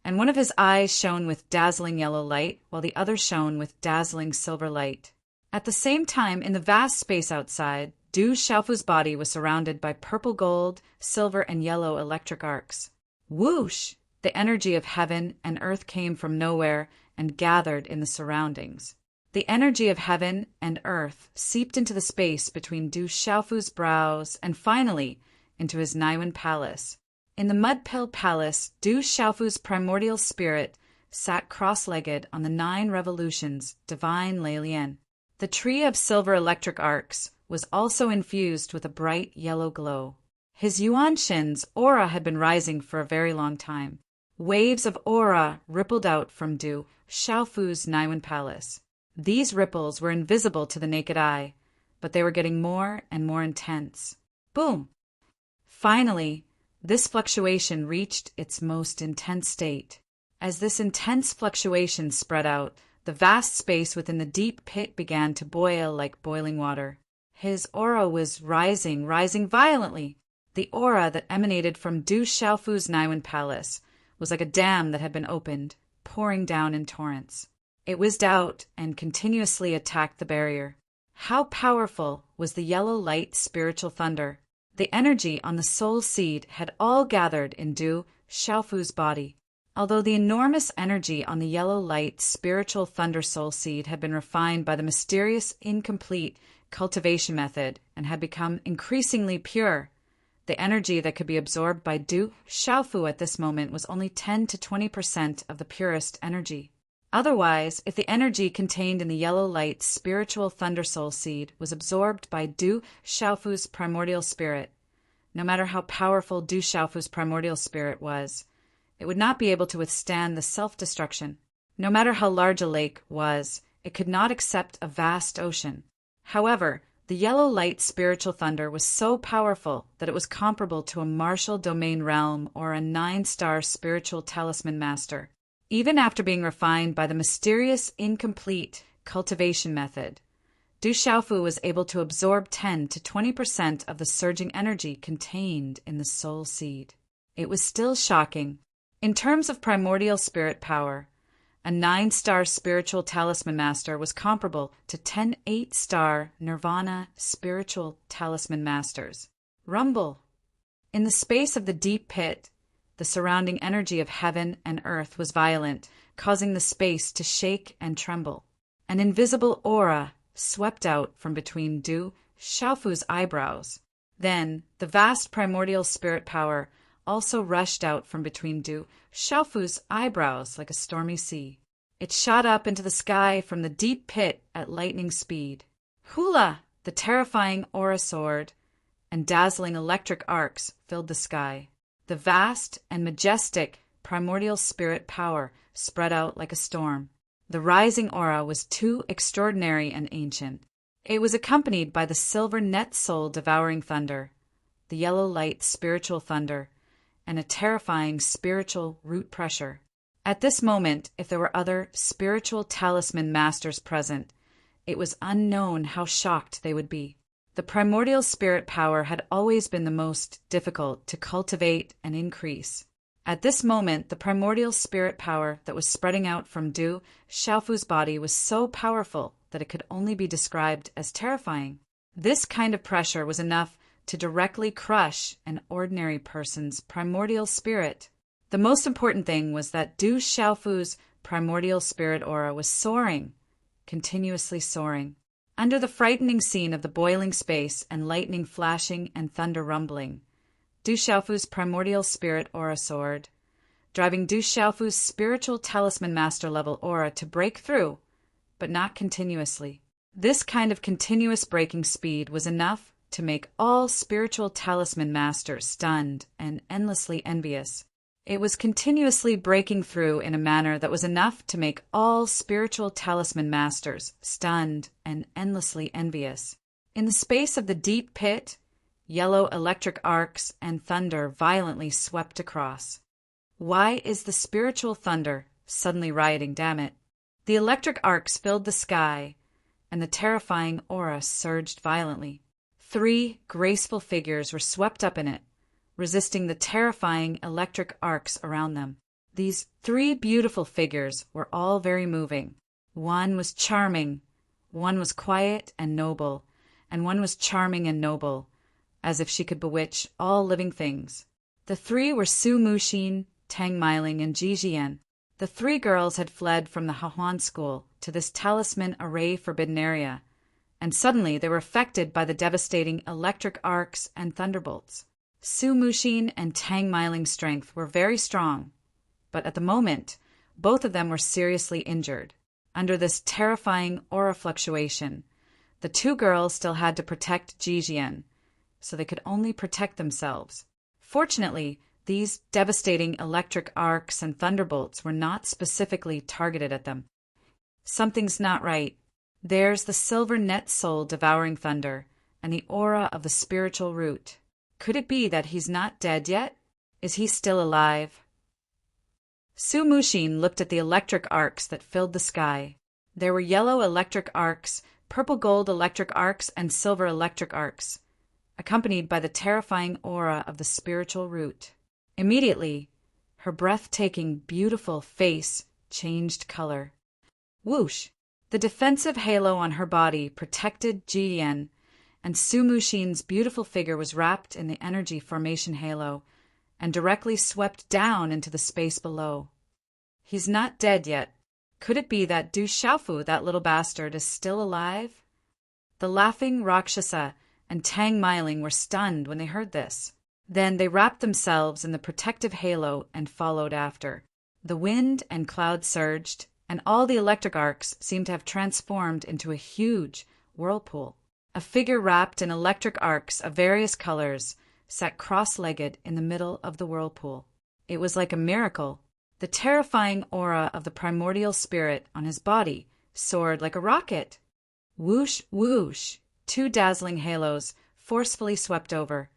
S1: and one of his eyes shone with dazzling yellow light, while the other shone with dazzling silver light. At the same time, in the vast space outside, Du Xiaofu's body was surrounded by purple gold, silver, and yellow electric arcs. Whoosh! The energy of heaven and earth came from nowhere and gathered in the surroundings. The energy of heaven and earth seeped into the space between Du Xiaofu's brows and finally into his Naiwen palace. In the Mud-Pill Palace, Du Xiaofu's primordial spirit sat cross-legged on the 9 Revolutions Divine Lei Lian. The tree of silver electric arcs was also infused with a bright yellow glow. His Yuanshin's aura had been rising for a very long time. Waves of aura rippled out from Du Xiaofu's Naiwen Palace. These ripples were invisible to the naked eye, but they were getting more and more intense. Boom! Finally, this fluctuation reached its most intense state. As this intense fluctuation spread out, the vast space within the deep pit began to boil like boiling water. His aura was rising violently. The aura that emanated from Du Xiaofu's Naiwen Palace was like a dam that had been opened, pouring down in torrents. It whizzed out and continuously attacked the barrier. How powerful was the yellow light spiritual thunder! The energy on the soul seed had all gathered in Du Xiaofu's body. Although the enormous energy on the yellow light spiritual thunder soul seed had been refined by the mysterious, incomplete cultivation method and had become increasingly pure, the energy that could be absorbed by Du Xiaofu at this moment was only 10 to 20% of the purest energy. Otherwise, if the energy contained in the yellow light spiritual thunder soul seed was absorbed by Du Xiaofu's primordial spirit, no matter how powerful Du Xiaofu's primordial spirit was, it would not be able to withstand the self-destruction. No matter how large a lake was, it could not accept a vast ocean. However, the yellow light spiritual thunder was so powerful that it was comparable to a martial domain realm or a 9-star spiritual talisman master. Even after being refined by the mysterious, incomplete cultivation method, Du Xiaofu was able to absorb 10 to 20% of the surging energy contained in the soul seed. It was still shocking. In terms of primordial spirit power, a 9-star spiritual talisman master was comparable to 10 8-star nirvana spiritual talisman masters. Rumble! In the space of the deep pit, the surrounding energy of heaven and earth was violent, causing the space to shake and tremble. An invisible aura swept out from between Du Xiaofu's eyebrows. Then, the vast primordial spirit power also rushed out from between Du Xiaofu's eyebrows like a stormy sea. It shot up into the sky from the deep pit at lightning speed. Hula! The terrifying aura sword and dazzling electric arcs filled the sky. The vast and majestic primordial spirit power spread out like a storm. The rising aura was too extraordinary and ancient. It was accompanied by the silver net soul devouring thunder, the yellow light spiritual thunder, and a terrifying spiritual root pressure. At this moment, if there were other spiritual talisman masters present, it was unknown how shocked they would be. The primordial spirit power had always been the most difficult to cultivate and increase. At this moment, the primordial spirit power that was spreading out from Du Xiaofu's body was so powerful that it could only be described as terrifying. This kind of pressure was enough to directly crush an ordinary person's primordial spirit. The most important thing was that Du Xiaofu's primordial spirit aura was soaring, continuously soaring. Under the frightening scene of the boiling space and lightning flashing and thunder rumbling, Du Xiaofu's primordial spirit aura soared, driving Du Xiaofu's spiritual talisman master level aura to break through, but not continuously. This kind of continuous breaking speed was enough to make all spiritual talisman masters stunned and endlessly envious. It was continuously breaking through in a manner that was enough to make all spiritual talisman masters stunned and endlessly envious. In the space of the deep pit, yellow electric arcs and thunder violently swept across. Why is the spiritual thunder suddenly rioting, damn it? The electric arcs filled the sky, and the terrifying aura surged violently. 3 graceful figures were swept up in it, resisting the terrifying electric arcs around them. These 3 beautiful figures were all very moving. One was charming, one was quiet and noble, and one was charming and noble, as if she could bewitch all living things. The 3 were Su Muxin, Tang Meiling, and Ji Jian. The 3 girls had fled from the Hahuan school to this talisman array forbidden area, and suddenly they were affected by the devastating electric arcs and thunderbolts. Su Muxin and Tang Meiling's strength were very strong, but at the moment, both of them were seriously injured. Under this terrifying aura fluctuation, the 2 girls still had to protect Ji Jian, so they could only protect themselves. Fortunately, these devastating electric arcs and thunderbolts were not specifically targeted at them. Something's not right. There's the silver net soul devouring thunder, and the aura of the spiritual root. Could it be that he's not dead yet? Is he still alive? Su Muxin looked at the electric arcs that filled the sky. There were yellow electric arcs, purple-gold electric arcs, and silver electric arcs, accompanied by the terrifying aura of the spiritual root. Immediately, her breathtaking, beautiful face changed color. Whoosh! The defensive halo on her body protected Ji Jian, and Su Muxin's beautiful figure was wrapped in the energy formation halo and directly swept down into the space below. He's not dead yet. Could it be that Du Xiaofu, that little bastard, is still alive? The laughing Rakshasa and Tang Meiling were stunned when they heard this. Then they wrapped themselves in the protective halo and followed after. The wind and cloud surged, and all the electric arcs seemed to have transformed into a huge whirlpool. A figure wrapped in electric arcs of various colors sat cross-legged in the middle of the whirlpool. It was like a miracle. The terrifying aura of the primordial spirit on his body soared like a rocket. Whoosh, whoosh! 2 dazzling halos forcefully swept over,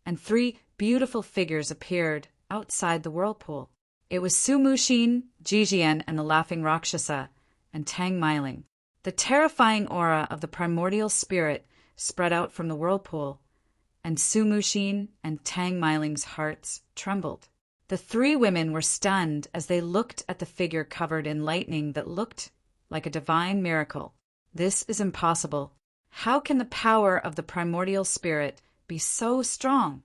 S1: and 3 beautiful figures appeared outside the whirlpool. It was Su Muxin, Ji Jian, and the laughing Rakshasa, and Tang Meiling. The terrifying aura of the primordial spirit spread out from the whirlpool, and Su Muxin and Tang Meiling's hearts trembled. The 3 women were stunned as they looked at the figure covered in lightning that looked like a divine miracle. This is impossible. How can the power of the primordial spirit be so strong?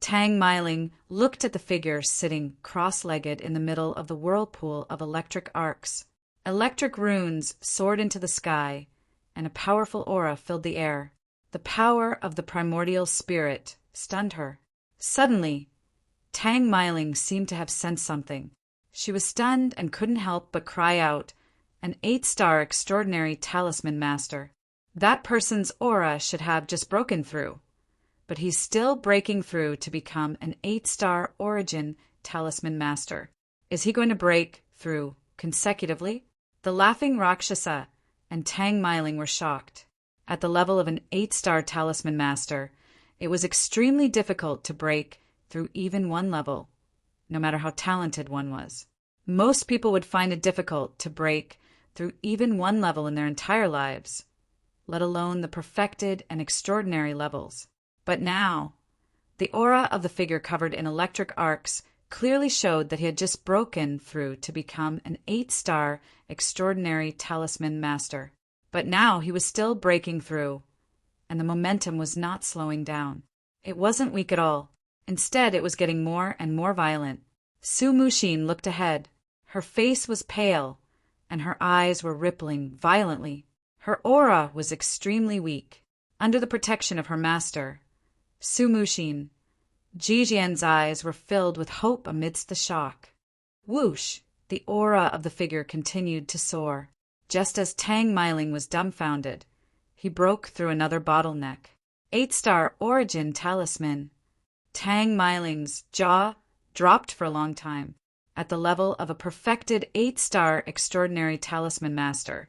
S1: Tang Meiling looked at the figure sitting cross-legged in the middle of the whirlpool of electric arcs. Electric runes soared into the sky, and a powerful aura filled the air. The power of the primordial spirit stunned her. Suddenly, Tang Meiling seemed to have sensed something. She was stunned and couldn't help but cry out, "An 8-star extraordinary talisman master. That person's aura should have just broken through. But he's still breaking through to become an 8-star origin talisman master. Is he going to break through consecutively?" The laughing Rakshasa and Tang Meiling were shocked. At the level of an 8-star talisman master, it was extremely difficult to break through even one level, no matter how talented one was. Most people would find it difficult to break through even one level in their entire lives, let alone the perfected and extraordinary levels. But now, the aura of the figure covered in electric arcs clearly showed that he had just broken through to become an 8-star extraordinary talisman master. But now he was still breaking through, and the momentum was not slowing down. It wasn't weak at all. Instead, it was getting more and more violent. Su Muxin looked ahead. Her face was pale, and her eyes were rippling violently. Her aura was extremely weak. Under the protection of her master, Su Muxin, Ji Jian's eyes were filled with hope amidst the shock. Whoosh! The aura of the figure continued to soar. Just as Tang Meiling was dumbfounded, he broke through another bottleneck. 8-star origin talisman. Tang Meiling's jaw dropped for a long time. At the level of a perfected 8-star extraordinary talisman master,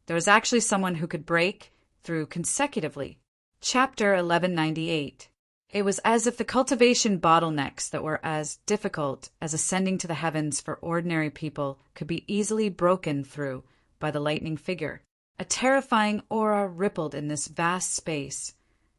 S1: there was actually someone who could break through consecutively. Chapter 1198. It was as if the cultivation bottlenecks that were as difficult as ascending to the heavens for ordinary people could be easily broken through by the lightning figure. A terrifying aura rippled in this vast space,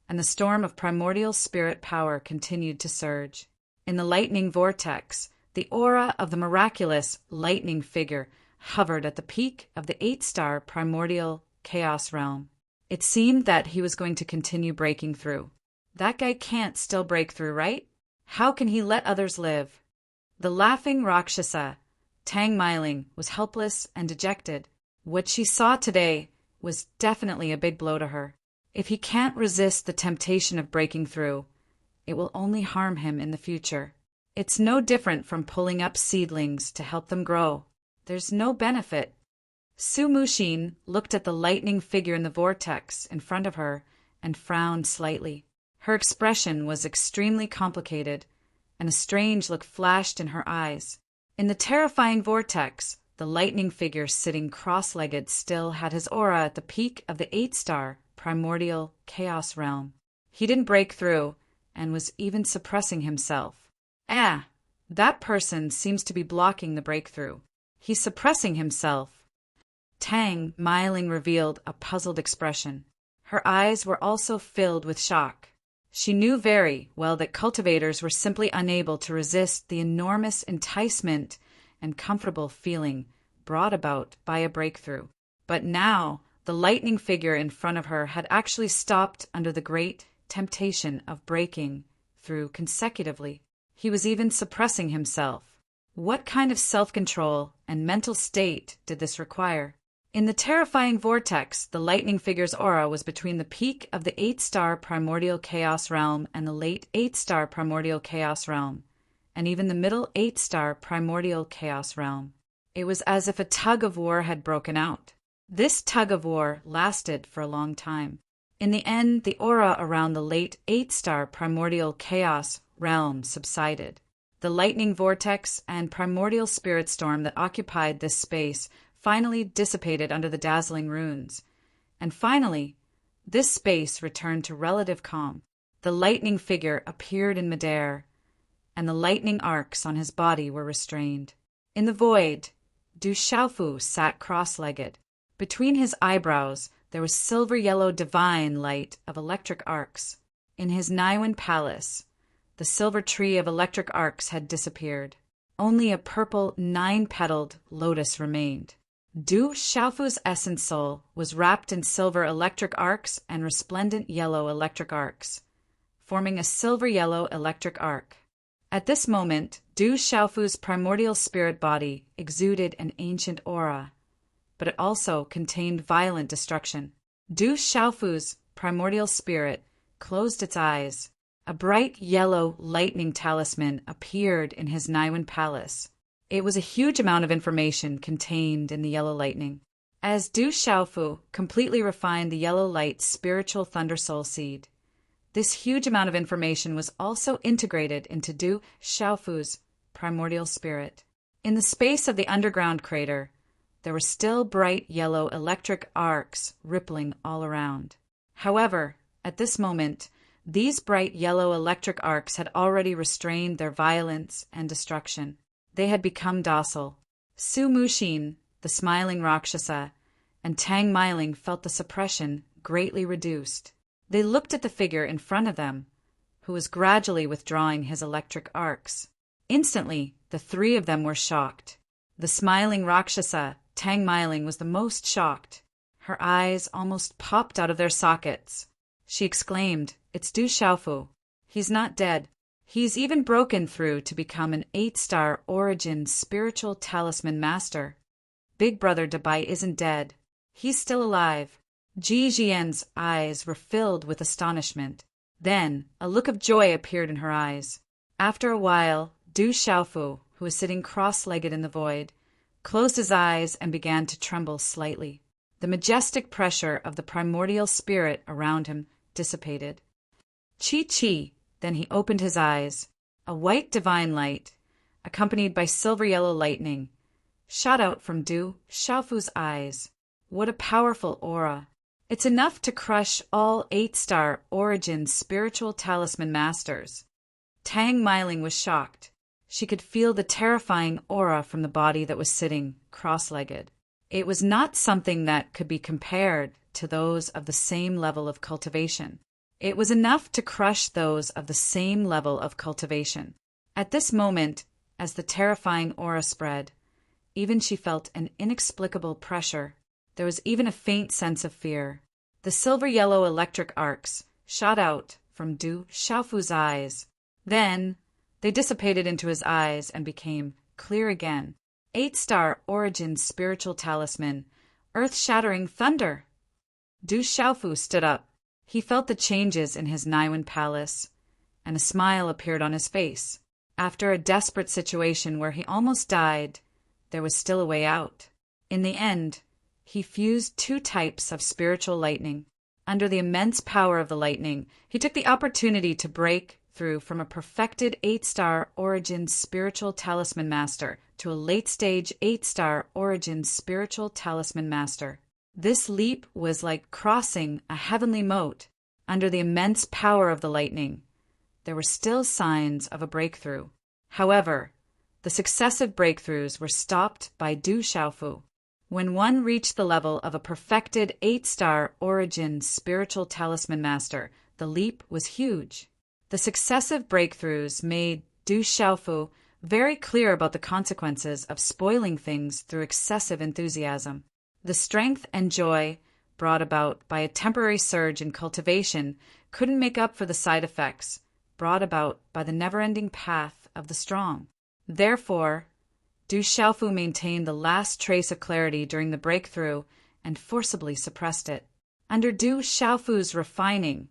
S1: and the storm of primordial spirit power continued to surge. In the lightning vortex, the aura of the miraculous lightning figure hovered at the peak of the 8-star primordial chaos realm. It seemed that he was going to continue breaking through. That guy can't still break through, right? How can he let others live? The laughing Rakshasa, Tang Meiling, was helpless and dejected. What she saw today was definitely a big blow to her. If he can't resist the temptation of breaking through, it will only harm him in the future. It's no different from pulling up seedlings to help them grow. There's no benefit. Su Muxin looked at the lightning figure in the vortex in front of her and frowned slightly. Her expression was extremely complicated, and a strange look flashed in her eyes. In the terrifying vortex, the lightning figure sitting cross-legged still had his aura at the peak of the 8-star primordial chaos realm. He didn't break through, and was even suppressing himself. That person seems to be blocking the breakthrough. He's suppressing himself. Tang Meiling revealed a puzzled expression. Her eyes were also filled with shock. She knew very well that cultivators were simply unable to resist the enormous enticement and comfortable feeling brought about by a breakthrough. But now, the lightning figure in front of her had actually stopped under the great temptation of breaking through consecutively. He was even suppressing himself. What kind of self-control and mental state did this require? In the terrifying vortex, the lightning figure's aura was between the peak of the 8-star primordial chaos realm and the late 8-star primordial chaos realm, and even the middle 8-star primordial chaos realm. It was as if a tug of war had broken out. This tug of war lasted for a long time. In the end, the aura around the late 8-star primordial chaos realm subsided. The lightning vortex and primordial spirit storm that occupied this space finally dissipated under the dazzling runes. And finally, this space returned to relative calm. The lightning figure appeared in midair, and the lightning arcs on his body were restrained. In the void, Du Xiaofu sat cross-legged. Between his eyebrows, there was silver-yellow divine light of electric arcs. In his Niwen palace, the silver tree of electric arcs had disappeared. Only a purple 9-petaled lotus remained. Du Xiaofu's essence soul was wrapped in silver electric arcs and resplendent yellow electric arcs, forming a silver-yellow electric arc. At this moment, Du Xiaofu's primordial spirit body exuded an ancient aura, but it also contained violent destruction. Du Xiaofu's primordial spirit closed its eyes. A bright yellow lightning talisman appeared in his Niwen palace. It was a huge amount of information contained in the yellow lightning. As Du Xiaofu completely refined the yellow light spiritual thunder soul seed, this huge amount of information was also integrated into Du Xiaofu's primordial spirit. In the space of the underground crater, there were still bright yellow electric arcs rippling all around. However, at this moment, these bright yellow electric arcs had already restrained their violence and destruction. They had become docile. Su Muxin, the smiling Rakshasa, and Tang Meiling felt the suppression greatly reduced. They looked at the figure in front of them, who was gradually withdrawing his electric arcs. Instantly, the three of them were shocked. The smiling Rakshasa, Tang Meiling, was the most shocked. Her eyes almost popped out of their sockets. She exclaimed, "It's Du Xiaofu. He's not dead. He's even broken through to become an 8-star origin spiritual talisman master. Big Brother Dabai isn't dead. He's still alive." Ji Jian's eyes were filled with astonishment. Then, a look of joy appeared in her eyes. After a while, Du Xiaofu, who was sitting cross-legged in the void, closed his eyes and began to tremble slightly. The majestic pressure of the primordial spirit around him dissipated. Chi. Then he opened his eyes. A white divine light, accompanied by silver-yellow lightning, shot out from Du Xiaofu's eyes. What a powerful aura! It's enough to crush all 8-star origin spiritual talisman masters. Tang Meiling was shocked. She could feel the terrifying aura from the body that was sitting cross-legged. It was not something that could be compared to those of the same level of cultivation. It was enough to crush those of the same level of cultivation. At this moment, as the terrifying aura spread, even she felt an inexplicable pressure. There was even a faint sense of fear. The silver-yellow electric arcs shot out from Du Xiaofu's eyes. Then, they dissipated into his eyes and became clear again. 8-star origin spiritual talisman, earth-shattering thunder. Du Xiaofu stood up. He felt the changes in his Naiwen palace, and a smile appeared on his face. After a desperate situation where he almost died, there was still a way out. In the end, he fused 2 types of spiritual lightning. Under the immense power of the lightning, he took the opportunity to break through from a perfected 8-star origin spiritual talisman master to a late-stage 8-star origin spiritual talisman master. This leap was like crossing a heavenly moat. Under the immense power of the lightning, there were still signs of a breakthrough. However, the successive breakthroughs were stopped by Du Xiaofu. When one reached the level of a perfected 8-star origin spiritual talisman master, the leap was huge. The successive breakthroughs made Du Xiaofu very clear about the consequences of spoiling things through excessive enthusiasm. The strength and joy brought about by a temporary surge in cultivation couldn't make up for the side effects brought about by the never-ending path of the strong. Therefore, Du Xiaofu maintained the last trace of clarity during the breakthrough and forcibly suppressed it. Under Du Xiaofu's refining,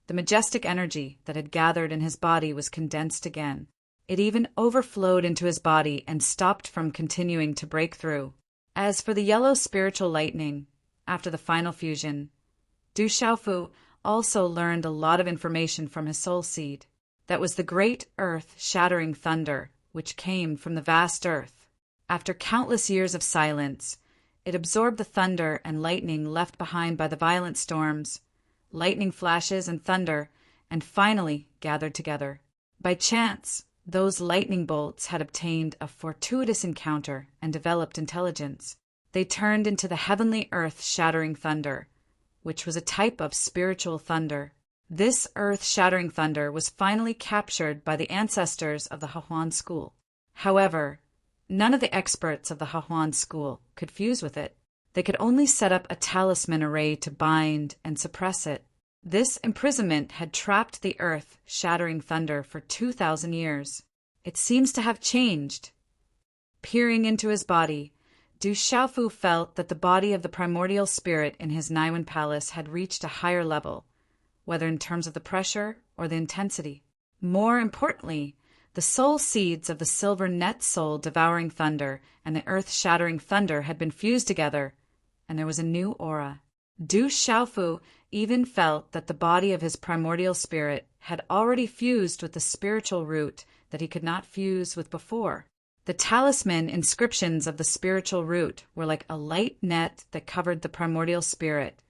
S1: the majestic energy that had gathered in his body was condensed again. It even overflowed into his body and stopped from continuing to break through. As for the yellow spiritual lightning, after the final fusion, Du Xiaofu also learned a lot of information from his soul seed. That was the great earth-shattering thunder, which came from the vast earth. After countless years of silence, it absorbed the thunder and lightning left behind by the violent storms, lightning flashes and thunder, and finally gathered together. By chance, those lightning bolts had obtained a fortuitous encounter and developed intelligence. They turned into the heavenly earth-shattering thunder, which was a type of spiritual thunder. This earth-shattering thunder was finally captured by the ancestors of the Hahuan school. However, none of the experts of the Hahuan school could fuse with it. They could only set up a talisman array to bind and suppress it. This imprisonment had trapped the earth-shattering thunder for 2,000 years. It seems to have changed. Peering into his body, Du Xiaofu felt that the body of the primordial spirit in his Naiwen palace had reached a higher level, whether in terms of the pressure or the intensity. More importantly, the soul seeds of the silver net soul devouring thunder and the earth-shattering thunder had been fused together, and there was a new aura. Du Xiaofu even felt that the body of his primordial spirit had already fused with the spiritual root that he could not fuse with before. The talisman inscriptions of the spiritual root were like a light net that covered the primordial spirit,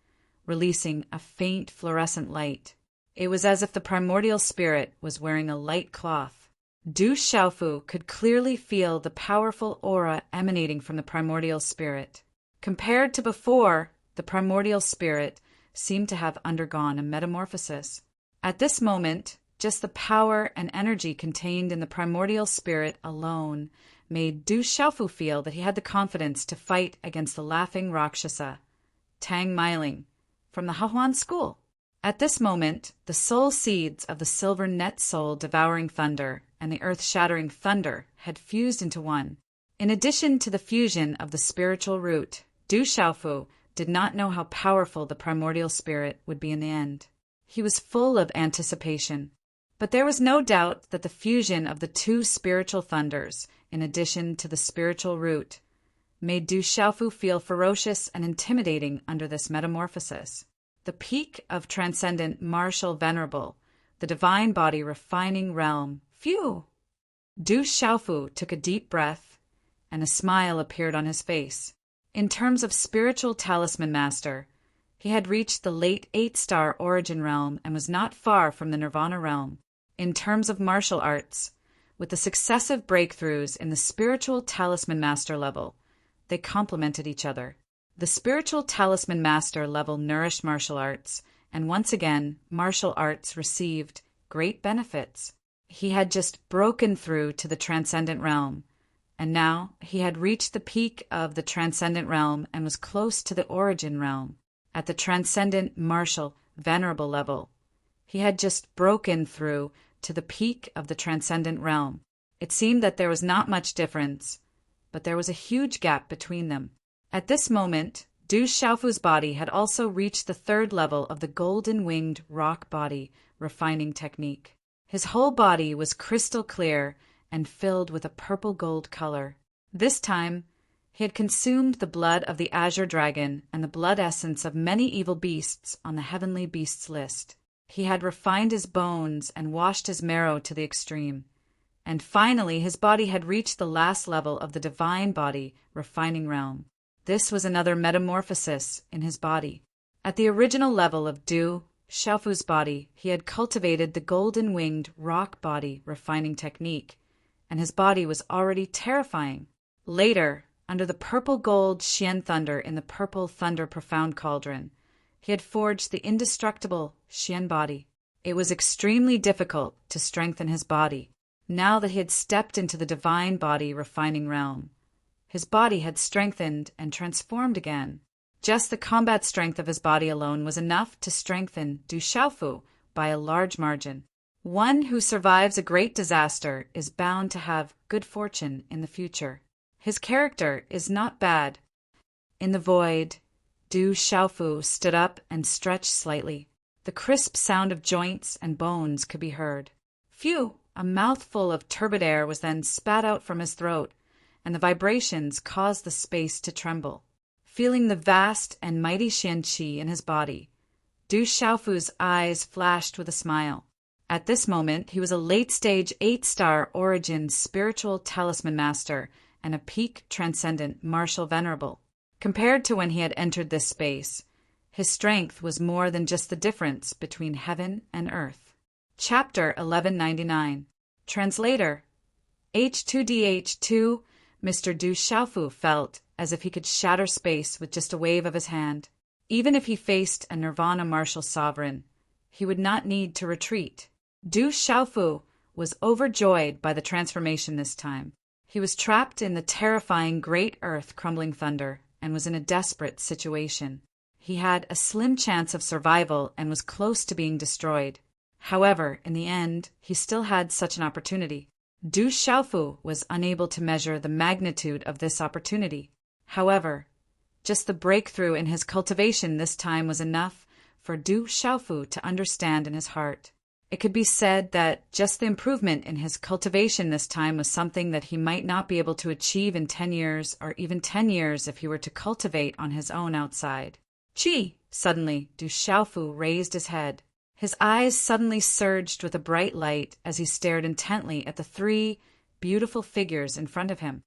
S1: releasing a faint fluorescent light. It was as if the primordial spirit was wearing a light cloth. Du Xiaofu could clearly feel the powerful aura emanating from the primordial spirit. Compared to before, the primordial spirit seemed to have undergone a metamorphosis. At this moment, just the power and energy contained in the primordial spirit alone made Du Xiaofu feel that he had the confidence to fight against the laughing Rakshasa, Tang Meiling, from the Hahuan school. At this moment, the soul seeds of the silver net soul devouring thunder and the earth-shattering thunder had fused into one. In addition to the fusion of the spiritual root, Du Xiaofu did not know how powerful the primordial spirit would be in the end. He was full of anticipation. But there was no doubt that the fusion of the two spiritual thunders, in addition to the spiritual root, made Du Xiaofu feel ferocious and intimidating under this metamorphosis. The peak of transcendent martial venerable, the divine body refining realm. Phew! Du Xiaofu took a deep breath, and a smile appeared on his face. In terms of spiritual talisman master, he had reached the late 8-star origin realm and was not far from the nirvana realm. In terms of martial arts, with the successive breakthroughs in the spiritual talisman master level, they complemented each other. The spiritual talisman master level nourished martial arts, and once again, martial arts received great benefits. He had just broken through to the transcendent realm, and now he had reached the peak of the transcendent realm and was close to the origin realm. At the transcendent martial venerable level, he had just broken through to the peak of the transcendent realm. It seemed that there was not much difference, but there was a huge gap between them. At this moment, Du Xiaofu's body had also reached the 3rd level of the golden-winged rock body refining technique. His whole body was crystal clear and filled with a purple-gold color. This time, he had consumed the blood of the azure dragon and the blood essence of many evil beasts on the heavenly beasts list. He had refined his bones and washed his marrow to the extreme. And finally, his body had reached the last level of the divine body refining realm. This was another metamorphosis in his body. At the original level of Du Xiaofu's body, he had cultivated the golden-winged rock body refining technique, and his body was already terrifying. Later, under the purple-gold Xian thunder in the purple thunder profound cauldron, he had forged the indestructible Xian body. It was extremely difficult to strengthen his body. Now that he had stepped into the divine body refining realm, his body had strengthened and transformed again. Just the combat strength of his body alone was enough to strengthen Du Xiaofu by a large margin. One who survives a great disaster is bound to have good fortune in the future. His character is not bad. In the void, Du Xiaofu stood up and stretched slightly. The crisp sound of joints and bones could be heard. Phew! A mouthful of turbid air was then spat out from his throat, and the vibrations caused the space to tremble. Feeling the vast and mighty Xian qi in his body, Du Xiaofu's eyes flashed with a smile. At this moment, he was a late-stage 8-star origin spiritual talisman master and a peak transcendent martial venerable. Compared to when he had entered this space, his strength was more than just the difference between heaven and earth. Chapter 1199. Translator. H2DH2. Mr. Du Xiaofu felt as if he could shatter space with just a wave of his hand. Even if he faced a nirvana martial sovereign, he would not need to retreat. Du Xiaofu was overjoyed by the transformation this time. He was trapped in the terrifying great earth crumbling thunder and was in a desperate situation. He had a slim chance of survival and was close to being destroyed. However, in the end, he still had such an opportunity. Du Xiaofu was unable to measure the magnitude of this opportunity. However, just the breakthrough in his cultivation this time was enough for Du Xiaofu to understand in his heart. It could be said that just the improvement in his cultivation this time was something that he might not be able to achieve in 10 years or even 10 years if he were to cultivate on his own outside. Qi! Suddenly, Du Xiaofu raised his head. His eyes suddenly surged with a bright light as he stared intently at the 3 beautiful figures in front of him.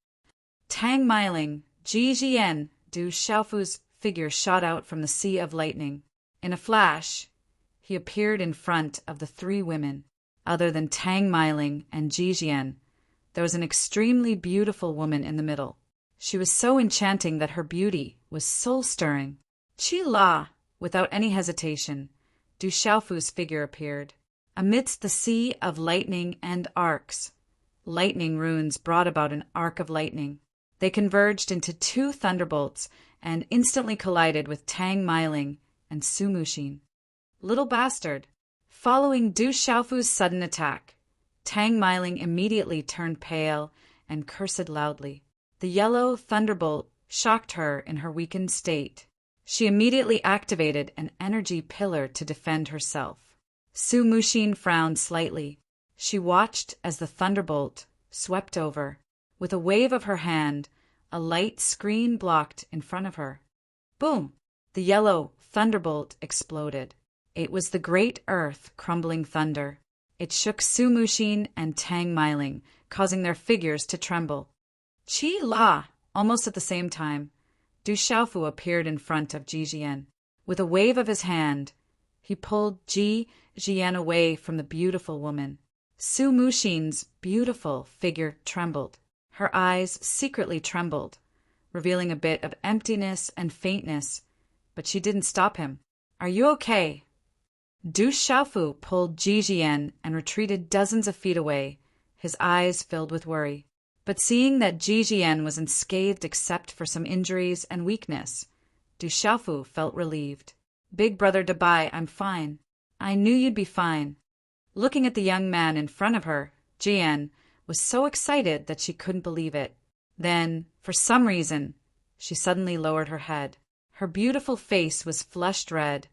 S1: Tang Meiling, Ji Jian, Du Xiaofu's figure shot out from the sea of lightning. In a flash, he appeared in front of the 3 women. Other than Tang Meiling and Ji Jian, there was an extremely beautiful woman in the middle. She was so enchanting that her beauty was soul-stirring. Qi La! Without any hesitation, Du Xiaofu's figure appeared. Amidst the sea of lightning and arcs, lightning runes brought about an arc of lightning. They converged into 2 thunderbolts and instantly collided with Tang Meiling and Su Muxin. Little bastard! Following Du Xiaofu's sudden attack, Tang Meiling immediately turned pale and cursed loudly. The yellow thunderbolt shocked her in her weakened state. She immediately activated an energy pillar to defend herself. Su Mushin frowned slightly. She watched as the thunderbolt swept over. With a wave of her hand, a light screen blocked in front of her. Boom! The yellow thunderbolt exploded. It was the great earth crumbling thunder. It shook Su Mushin and Tang Meiling, causing their figures to tremble. Chi La! Almost at the same time, Du Xiaofu appeared in front of Ji Jian. With a wave of his hand, he pulled Ji Jian away from the beautiful woman. Su Mushin's beautiful figure trembled. Her eyes secretly trembled, revealing a bit of emptiness and faintness, but she didn't stop him. Are you okay? Du Xiaofu pulled Ji Jian and retreated dozens of feet away, his eyes filled with worry. But seeing that Ji Jian was unscathed except for some injuries and weakness, Du Xiaofu felt relieved. Big brother Dabai, I'm fine. I knew you'd be fine. Looking at the young man in front of her, Jian was so excited that she couldn't believe it. Then, for some reason, she suddenly lowered her head. Her beautiful face was flushed red,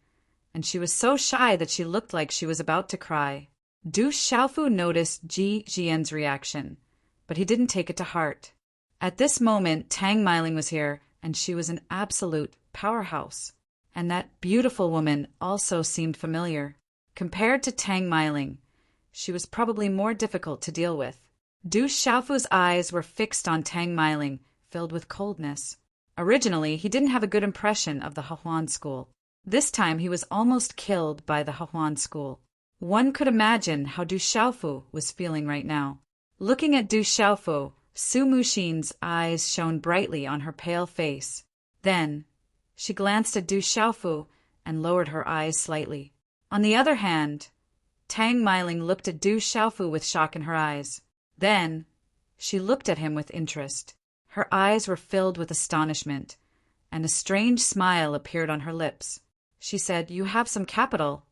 S1: and she was so shy that she looked like she was about to cry. Du Xiaofu noticed Ji Jian's reaction, but he didn't take it to heart. At this moment, Tang Meiling was here, and she was an absolute powerhouse. And that beautiful woman also seemed familiar. Compared to Tang Meiling, she was probably more difficult to deal with. Du Xiaofu's eyes were fixed on Tang Meiling, filled with coldness. Originally, he didn't have a good impression of the Hehuan school. This time he was almost killed by the Hehuan school. One could imagine how Du Xiaofu was feeling right now. Looking at Du Xiaofu, Su Mushin's eyes shone brightly on her pale face. Then, she glanced at Du Xiaofu and lowered her eyes slightly. On the other hand, Tang Meiling looked at Du Xiaofu with shock in her eyes. Then, she looked at him with interest. Her eyes were filled with astonishment, and a strange smile appeared on her lips. She said, "You have some capital.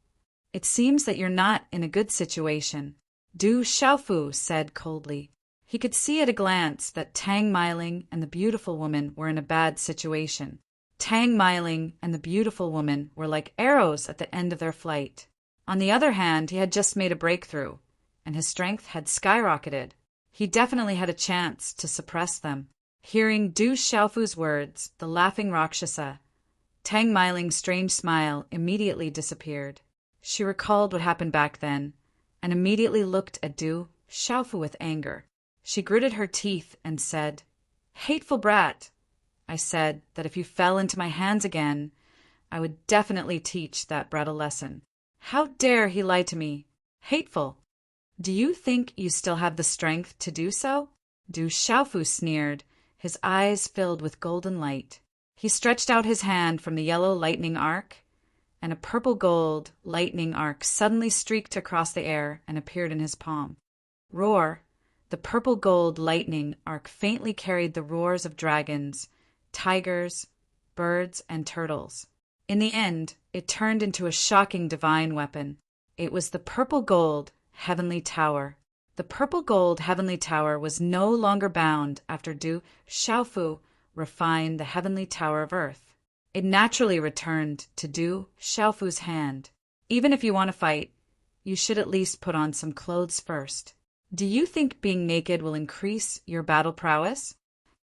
S1: It seems that you're not in a good situation." Du Xiaofu said coldly. He could see at a glance that Tang Meiling and the beautiful woman were in a bad situation. Tang Meiling and the beautiful woman were like arrows at the end of their flight. On the other hand, he had just made a breakthrough, and his strength had skyrocketed. He definitely had a chance to suppress them. Hearing Du Xiaofu's words, the laughing Rakshasa, Tang Meiling's strange smile immediately disappeared. She recalled what happened back then, and immediately looked at Du Xiaofu with anger. She gritted her teeth and said, "Hateful brat! I said that if you fell into my hands again, I would definitely teach that brat a lesson. How dare he lie to me? Hateful! Do you think you still have the strength to do so?" Du Xiaofu sneered, his eyes filled with golden light. He stretched out his hand from the yellow lightning arc, and a purple-gold lightning arc suddenly streaked across the air and appeared in his palm. Roar! The purple-gold lightning arc faintly carried the roars of dragons, tigers, birds, and turtles. In the end, it turned into a shocking divine weapon. It was the purple-gold heavenly tower. The purple-gold heavenly tower was no longer bound after Du Xiaofu refined the heavenly tower of earth. It naturally returned to Du Xiaofu's hand. Even if you want to fight, you should at least put on some clothes first. Do you think being naked will increase your battle prowess?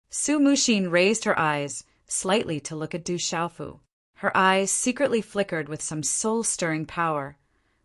S1: Su Mushin raised her eyes slightly to look at Du Xiaofu. Her eyes secretly flickered with some soul-stirring power,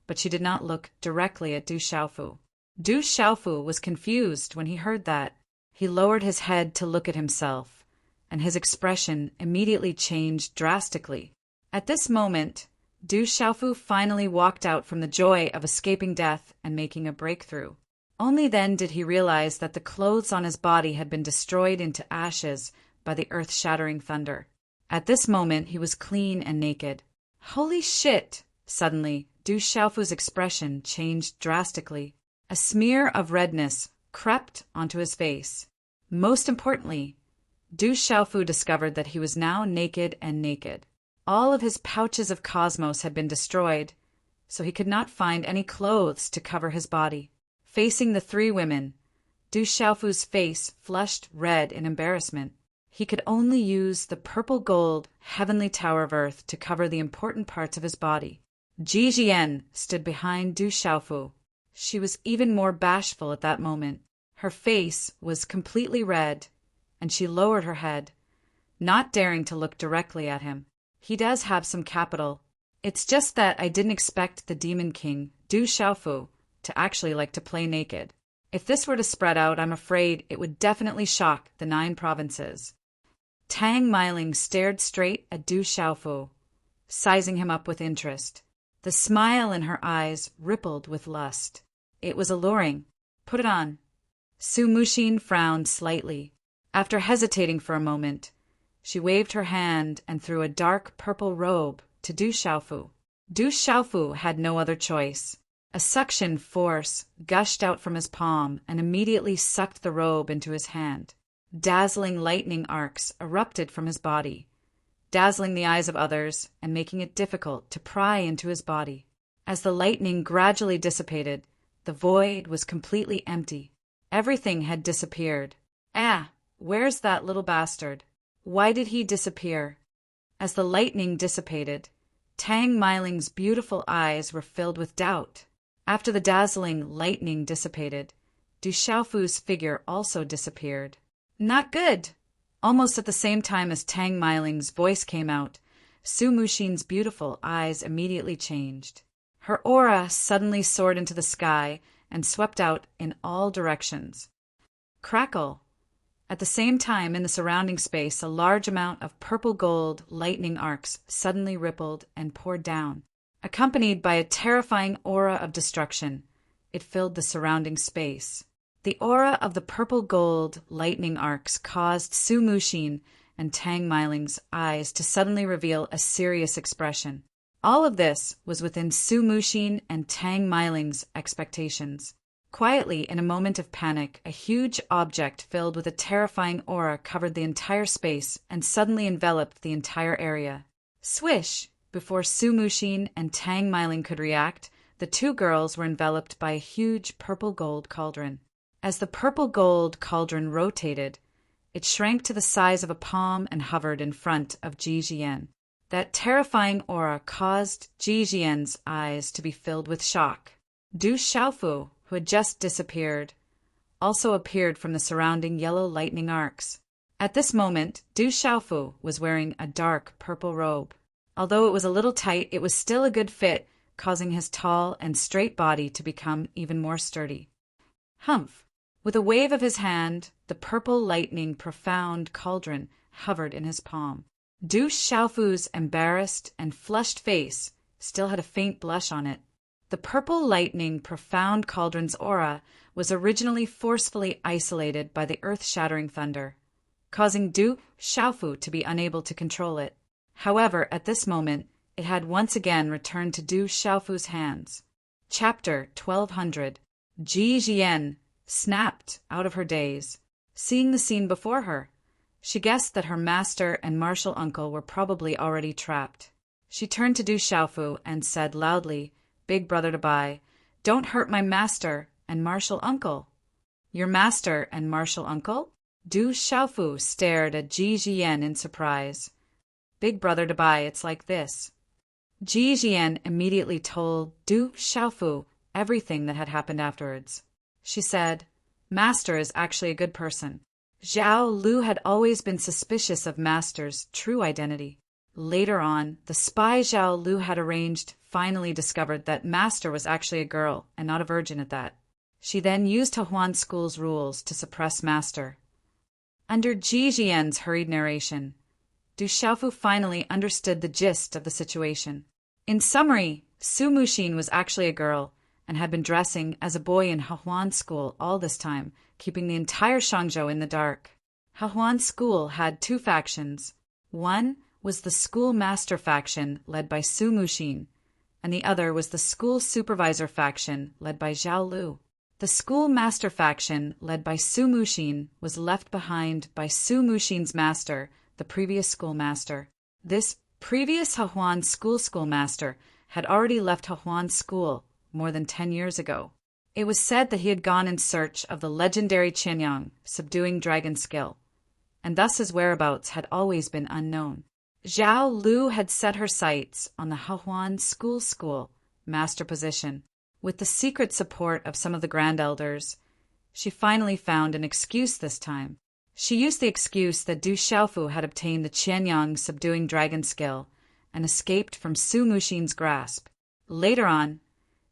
S1: but she did not look directly at Du Xiaofu. Du Xiaofu was confused when he heard that. He lowered his head to look at himself, and his expression immediately changed drastically. At this moment, Du Xiaofu finally walked out from the joy of escaping death and making a breakthrough. Only then did he realize that the clothes on his body had been destroyed into ashes by the earth-shattering thunder. At this moment, he was clean and naked. Holy shit! Suddenly, Du Xiaofu's expression changed drastically. A smear of redness crept onto his face. Most importantly, Du Xiaofu discovered that he was now naked and naked. All of his pouches of cosmos had been destroyed, so he could not find any clothes to cover his body. Facing the three women, Du Xiaofu's face flushed red in embarrassment. He could only use the purple-gold heavenly tower of earth to cover the important parts of his body. Ji Jian stood behind Du Xiaofu. She was even more bashful at that moment. Her face was completely red, and she lowered her head, not daring to look directly at him. He does have some capital. It's just that I didn't expect the Demon King, Du Xiaofu, to actually like to play naked. If this were to spread out, I'm afraid it would definitely shock the 9 provinces. Tang Meiling stared straight at Du Xiaofu, sizing him up with interest. The smile in her eyes rippled with lust. It was alluring. Put it on. Su Muxin frowned slightly. After hesitating for a moment, she waved her hand and threw a dark purple robe to Du Xiaofu. Du Xiaofu had no other choice. A suction force gushed out from his palm and immediately sucked the robe into his hand. Dazzling lightning arcs erupted from his body, dazzling the eyes of others and making it difficult to pry into his body. As the lightning gradually dissipated, the void was completely empty. Everything had disappeared. Where's that little bastard? Why did he disappear? As the lightning dissipated, Tang Meiling's beautiful eyes were filled with doubt. After the dazzling lightning dissipated, Du Xiaofu's figure also disappeared. Not good! Almost at the same time as Tang Meiling's voice came out, Su Muxin's beautiful eyes immediately changed. Her aura suddenly soared into the sky and swept out in all directions. Crackle! At the same time, in the surrounding space, a large amount of purple-gold lightning arcs suddenly rippled and poured down. Accompanied by a terrifying aura of destruction, it filled the surrounding space. The aura of the purple-gold lightning arcs caused Su Muxin and Tang Meiling's eyes to suddenly reveal a serious expression. All of this was within Su Muxin and Tang Meiling's expectations. Quietly, in a moment of panic, a huge object filled with a terrifying aura covered the entire space and suddenly enveloped the entire area. Swish! Before Su Muxin and Tang Meiling could react, the 2 girls were enveloped by a huge purple-gold cauldron. As the purple-gold cauldron rotated, it shrank to the size of a palm and hovered in front of Ji Jian. That terrifying aura caused Ji Jian's eyes to be filled with shock. Du Xiaofu, who had just disappeared, also appeared from the surrounding yellow lightning arcs. At this moment, Du Xiaofu was wearing a dark purple robe. Although it was a little tight, it was still a good fit, causing his tall and straight body to become even more sturdy. Humph! With a wave of his hand, the purple lightning profound cauldron hovered in his palm. Du Xiaofu's embarrassed and flushed face still had a faint blush on it. The purple lightning profound cauldron's aura was originally forcefully isolated by the earth-shattering thunder, causing Du Xiaofu to be unable to control it. However, at this moment, it had once again returned to Du Xiaofu's hands. Chapter 1200. Ji Jian snapped out of her daze. Seeing the scene before her, she guessed that her master and martial uncle were probably already trapped. She turned to Du Xiaofu and said loudly, "Big brother to buy, don't hurt my master and martial uncle." "Your master and martial uncle?" Du Xiaofu stared at Ji Jian in surprise. "Big brother to buy, it's like this." Ji Jian immediately told Du Xiaofu everything that had happened afterwards. She said, "Master is actually a good person." Zhao Lu had always been suspicious of Master's true identity. Later on, the spy Zhao Lu had arranged finally discovered that Master was actually a girl and not a virgin at that. She then used Huan School's rules to suppress Master. Under Ji Jian's hurried narration, Du Xiaofu finally understood the gist of the situation. In summary, Su Muxin was actually a girl and had been dressing as a boy in Huan School all this time, keeping the entire Shangzhou in the dark. Huan School had 2 factions. One was the school master faction led by Su Muxin, and the other was the school supervisor faction led by Zhao Lu. The school master faction led by Su Muxin was left behind by Su Muxin's master, the previous schoolmaster. This previous Huan schoolmaster had already left Huan School more than 10 years ago. It was said that he had gone in search of the legendary Qianyang, subduing dragon skill, and thus his whereabouts had always been unknown. Zhao Lu had set her sights on the Hahuan school master position. With the secret support of some of the grand elders, she finally found an excuse this time. She used the excuse that Du Xiaofu had obtained the Qianyang subduing dragon skill and escaped from Su Muxin's grasp. Later on,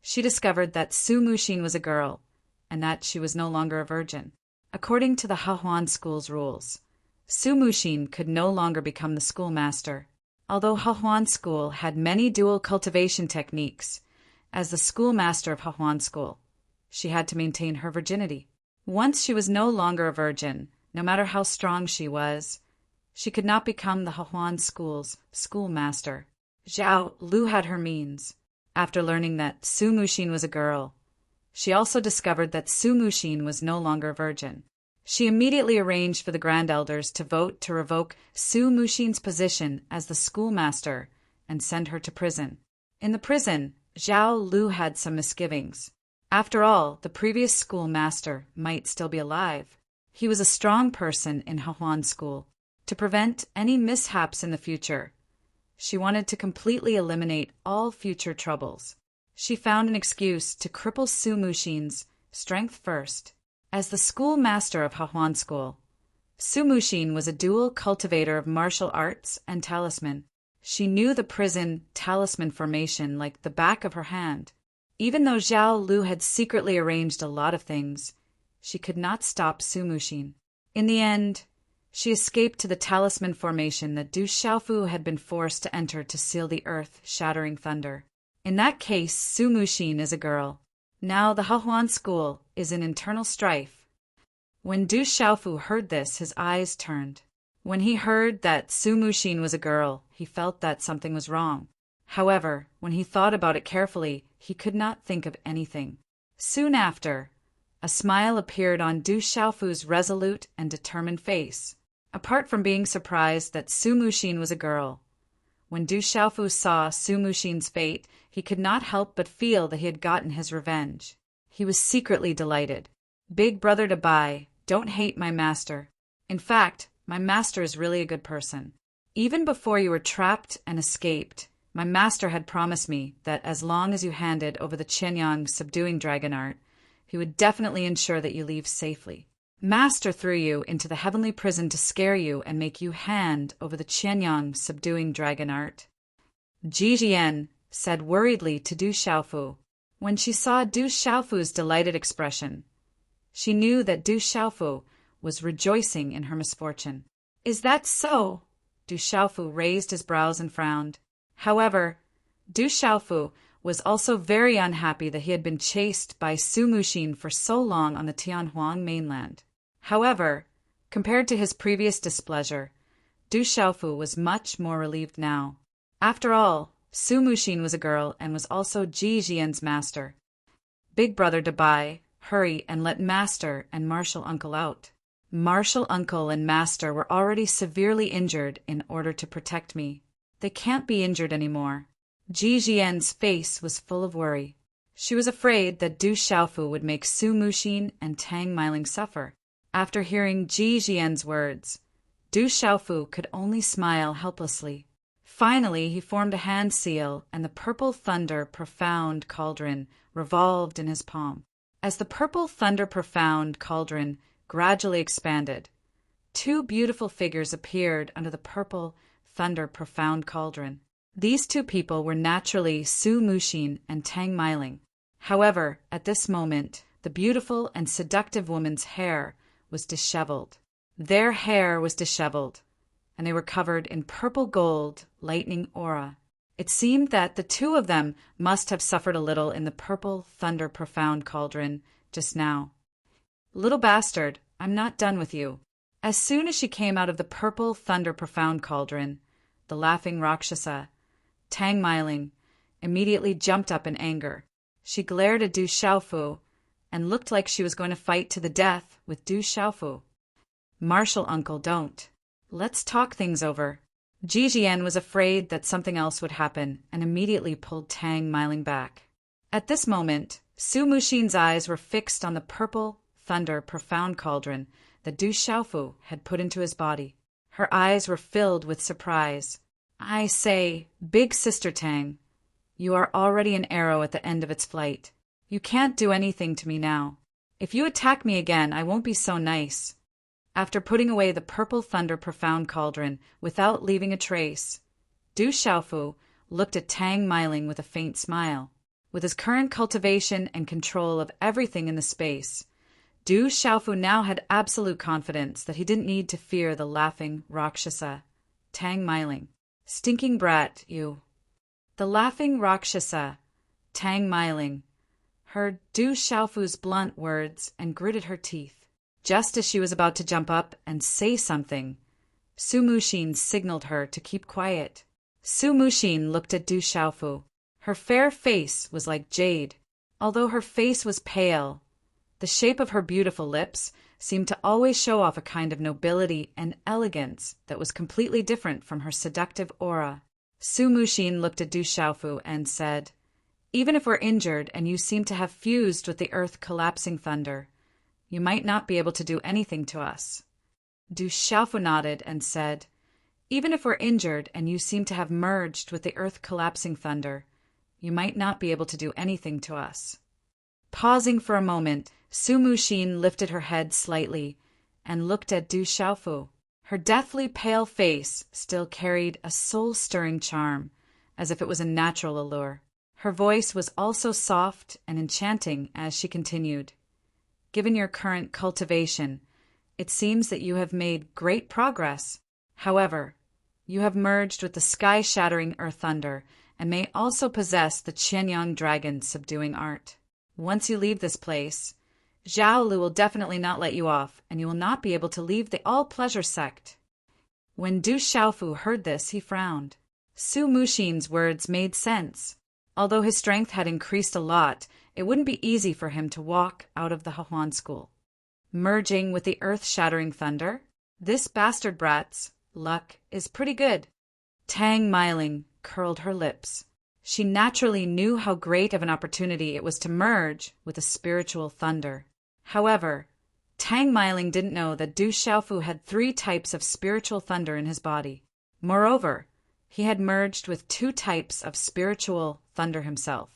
S1: she discovered that Su Muxin was a girl and that she was no longer a virgin. According to the Hahuan school's rules, Su Muxin could no longer become the schoolmaster. Although Hahuan school had many dual cultivation techniques, as the schoolmaster of Hahuan school, she had to maintain her virginity. Once she was no longer a virgin, no matter how strong she was, she could not become the Hahuan school's schoolmaster. Zhao Lu had her means. After learning that Su Muxin was a girl, she also discovered that Su Muxin was no longer a virgin. She immediately arranged for the grand elders to vote to revoke Su Muxin's position as the schoolmaster and send her to prison. In the prison, Zhao Lu had some misgivings. After all, the previous schoolmaster might still be alive. He was a strong person in Hahuan school. To prevent any mishaps in the future, she wanted to completely eliminate all future troubles. She found an excuse to cripple Su Muxin's strength first. As the schoolmaster of Hahuan school, Su Muxin was a dual cultivator of martial arts and talisman. She knew the prison talisman formation like the back of her hand. Even though Zhao Lu had secretly arranged a lot of things, she could not stop Su Muxin. In the end, she escaped to the talisman formation that Du Xiaofu had been forced to enter to seal the earth-shattering thunder. In that case, Su Muxin is a girl. Now the Hahuan school is in internal strife. When Du Xiaofu heard this, his eyes turned. When he heard that Su Muxin was a girl, he felt that something was wrong. However, when he thought about it carefully, he could not think of anything. Soon after, a smile appeared on Du Xiaofu's resolute and determined face. Apart from being surprised that Su Muxin was a girl, when Du Xiaofu saw Su Muxin's fate, he could not help but feel that he had gotten his revenge. He was secretly delighted. Big brother to Bai, don't hate my master. In fact, my master is really a good person. Even before you were trapped and escaped, my master had promised me that as long as you handed over the Qianyang subduing dragon art, he would definitely ensure that you leave safely. Master threw you into the heavenly prison to scare you and make you hand over the Qianyang subduing dragon art. Ji Jian said worriedly to Du Xiaofu. When she saw Du Xiaofu's delighted expression, she knew that Du Xiaofu was rejoicing in her misfortune. Is that so? Du Xiaofu raised his brows and frowned. However, Du Xiaofu was also very unhappy that he had been chased by Su Muxin for so long on the Tianhuang mainland. However, compared to his previous displeasure, Du Xiaofu was much more relieved now. After all, Su Muxin was a girl and was also Ji Jian's master. Big brother Dabai, hurry and let master and martial uncle out. Martial uncle and master were already severely injured in order to protect me. They can't be injured anymore. Ji Jian's face was full of worry. She was afraid that Du Xiaofu would make Su Muxin and Tang Mailing suffer. After hearing Ji Jian's words, Du Xiaofu could only smile helplessly. Finally, he formed a hand seal, and the purple thunder profound cauldron revolved in his palm. As the purple thunder profound cauldron gradually expanded, two beautiful figures appeared under the purple thunder profound cauldron. These two people were naturally Su Muxin and Tang Mailing. However, at this moment, the beautiful and seductive woman's hair was disheveled. Their hair was disheveled, and they were covered in purple gold lightning aura. It seemed that the two of them must have suffered a little in the purple thunder profound cauldron just now. Little bastard, I'm not done with you. As soon as she came out of the purple thunder profound cauldron, the laughing Rakshasa, Tang Mailing, immediately jumped up in anger. She glared at Du Xiaofu and looked like she was going to fight to the death with Du Xiaofu. Martial uncle, don't. Let's talk things over. Ji Jian was afraid that something else would happen and immediately pulled Tang Mailing back. At this moment, Su Muxin's eyes were fixed on the purple thunder profound cauldron that Du Xiaofu had put into his body. Her eyes were filled with surprise. I say, big sister Tang, you are already an arrow at the end of its flight. You can't do anything to me now. If you attack me again, I won't be so nice. After putting away the purple thunder profound cauldron without leaving a trace, Du Xiaofu looked at Tang Meiling with a faint smile. With his current cultivation and control of everything in the space, Du Xiaofu now had absolute confidence that he didn't need to fear the laughing Rakshasa, Tang Meiling. Stinking brat, you. The laughing Rakshasa, Tang Meiling, heard Du Xiaofu's blunt words and gritted her teeth. Just as she was about to jump up and say something, Su Muxin signaled her to keep quiet. Su Muxin looked at Du Xiaofu. Her fair face was like jade. Although her face was pale, the shape of her beautiful lips seemed to always show off a kind of nobility and elegance that was completely different from her seductive aura. Su Muxin looked at Du Xiaofu and said, "Even if we're injured and you seem to have fused with the earth collapsing thunder, you might not be able to do anything to us." Du Xiaofu nodded and said, "Even if we're injured and you seem to have merged with the earth collapsing thunder, you might not be able to do anything to us." Pausing for a moment, Su Muxin lifted her head slightly and looked at Du Xiaofu. Her deathly pale face still carried a soul-stirring charm, as if it was a natural allure. Her voice was also soft and enchanting as she continued, "Given your current cultivation, it seems that you have made great progress. However, you have merged with the sky-shattering earth thunder and may also possess the Qianyang dragon's subduing art. Once you leave this place, Zhao Lu will definitely not let you off, and you will not be able to leave the all-pleasure sect." When Du Xiaofu heard this, he frowned. Su Muxin's words made sense. Although his strength had increased a lot, it wouldn't be easy for him to walk out of the Hahuan school. Merging with the earth-shattering thunder? This bastard brat's luck is pretty good. Tang Meiling curled her lips. She naturally knew how great of an opportunity it was to merge with the spiritual thunder. However, Tang Meiling didn't know that Du Xiaofu had 3 types of spiritual thunder in his body. Moreover, he had merged with 2 types of spiritual thunder himself.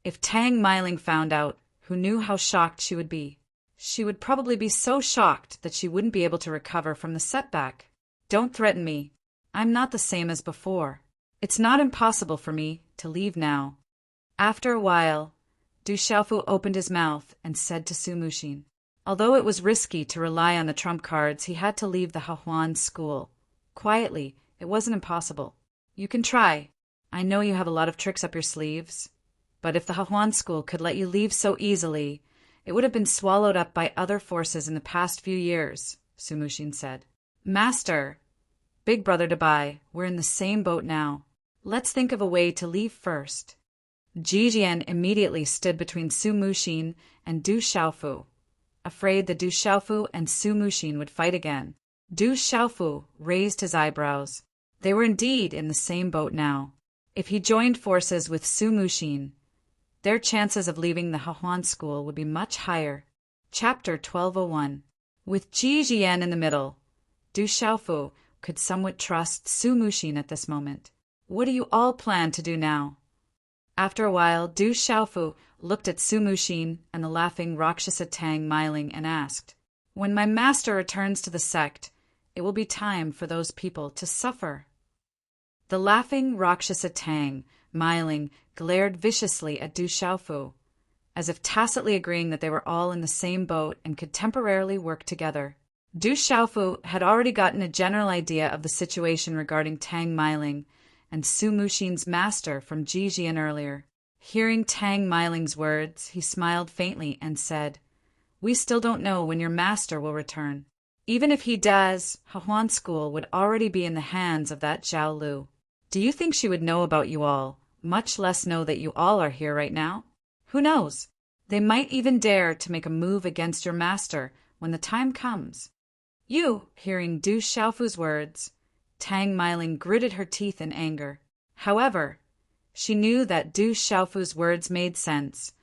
S1: If Tang Meiling found out, who knew how shocked she would be? She would probably be so shocked that she wouldn't be able to recover from the setback. "Don't threaten me. I'm not the same as before. It's not impossible for me to leave now." After a while, Du Xiaofu opened his mouth and said to Su Muxin, although it was risky to rely on the trump cards, he had to leave the Hahuan school. Quietly, it wasn't impossible. "You can try. I know you have a lot of tricks up your sleeves. But if the Hahuan school could let you leave so easily, it would have been swallowed up by other forces in the past few years," Su Muxin said. "Master, big brother Dabai, we're in the same boat now. Let's think of a way to leave first." Ji Jian immediately stood between Su Muxin and Du Xiaofu, afraid that Du Xiaofu and Su Muxin would fight again. Du Xiaofu raised his eyebrows. They were indeed in the same boat now. If he joined forces with Su Muxin, their chances of leaving the Hahuan school would be much higher. Chapter 1201. With Ji Jian in the middle, Du Xiaofu could somewhat trust Su Muxin at this moment. "What do you all plan to do now?" After a while, Du Xiaofu looked at Su Muxin and the laughing Rakshasa Tang Meiling and asked, "When my master returns to the sect, it will be time for those people to suffer." The laughing Rakshasa Tang Meiling glared viciously at Du Xiaofu, as if tacitly agreeing that they were all in the same boat and could temporarily work together. Du Xiaofu had already gotten a general idea of the situation regarding Tang Meiling and Su Muxin's master from Ji Jian earlier. Hearing Tang Meiling's words, he smiled faintly and said, "We still don't know when your master will return. Even if he does, Hahuan school would already be in the hands of that Zhao Lu. Do you think she would know about you all, much less know that you all are here right now? Who knows? They might even dare to make a move against your master when the time comes." Hearing Du Xiaofu's words, Tang Meiling gritted her teeth in anger. However, she knew that Du Xiaofu's words made sense,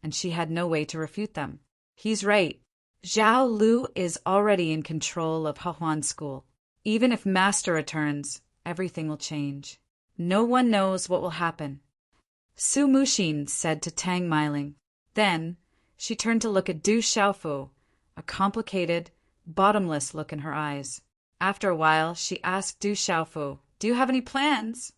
S1: and she had no way to refute them. He's right. Zhao Lu is already in control of Hahuan school. Even if master returns, everything will change. No one knows what will happen, Su Muxin said to Tang Meiling. Then, she turned to look at Du Xiaofu, a complicated, bottomless look in her eyes. After a while, she asked Du Xiaofu, "Do you have any plans?"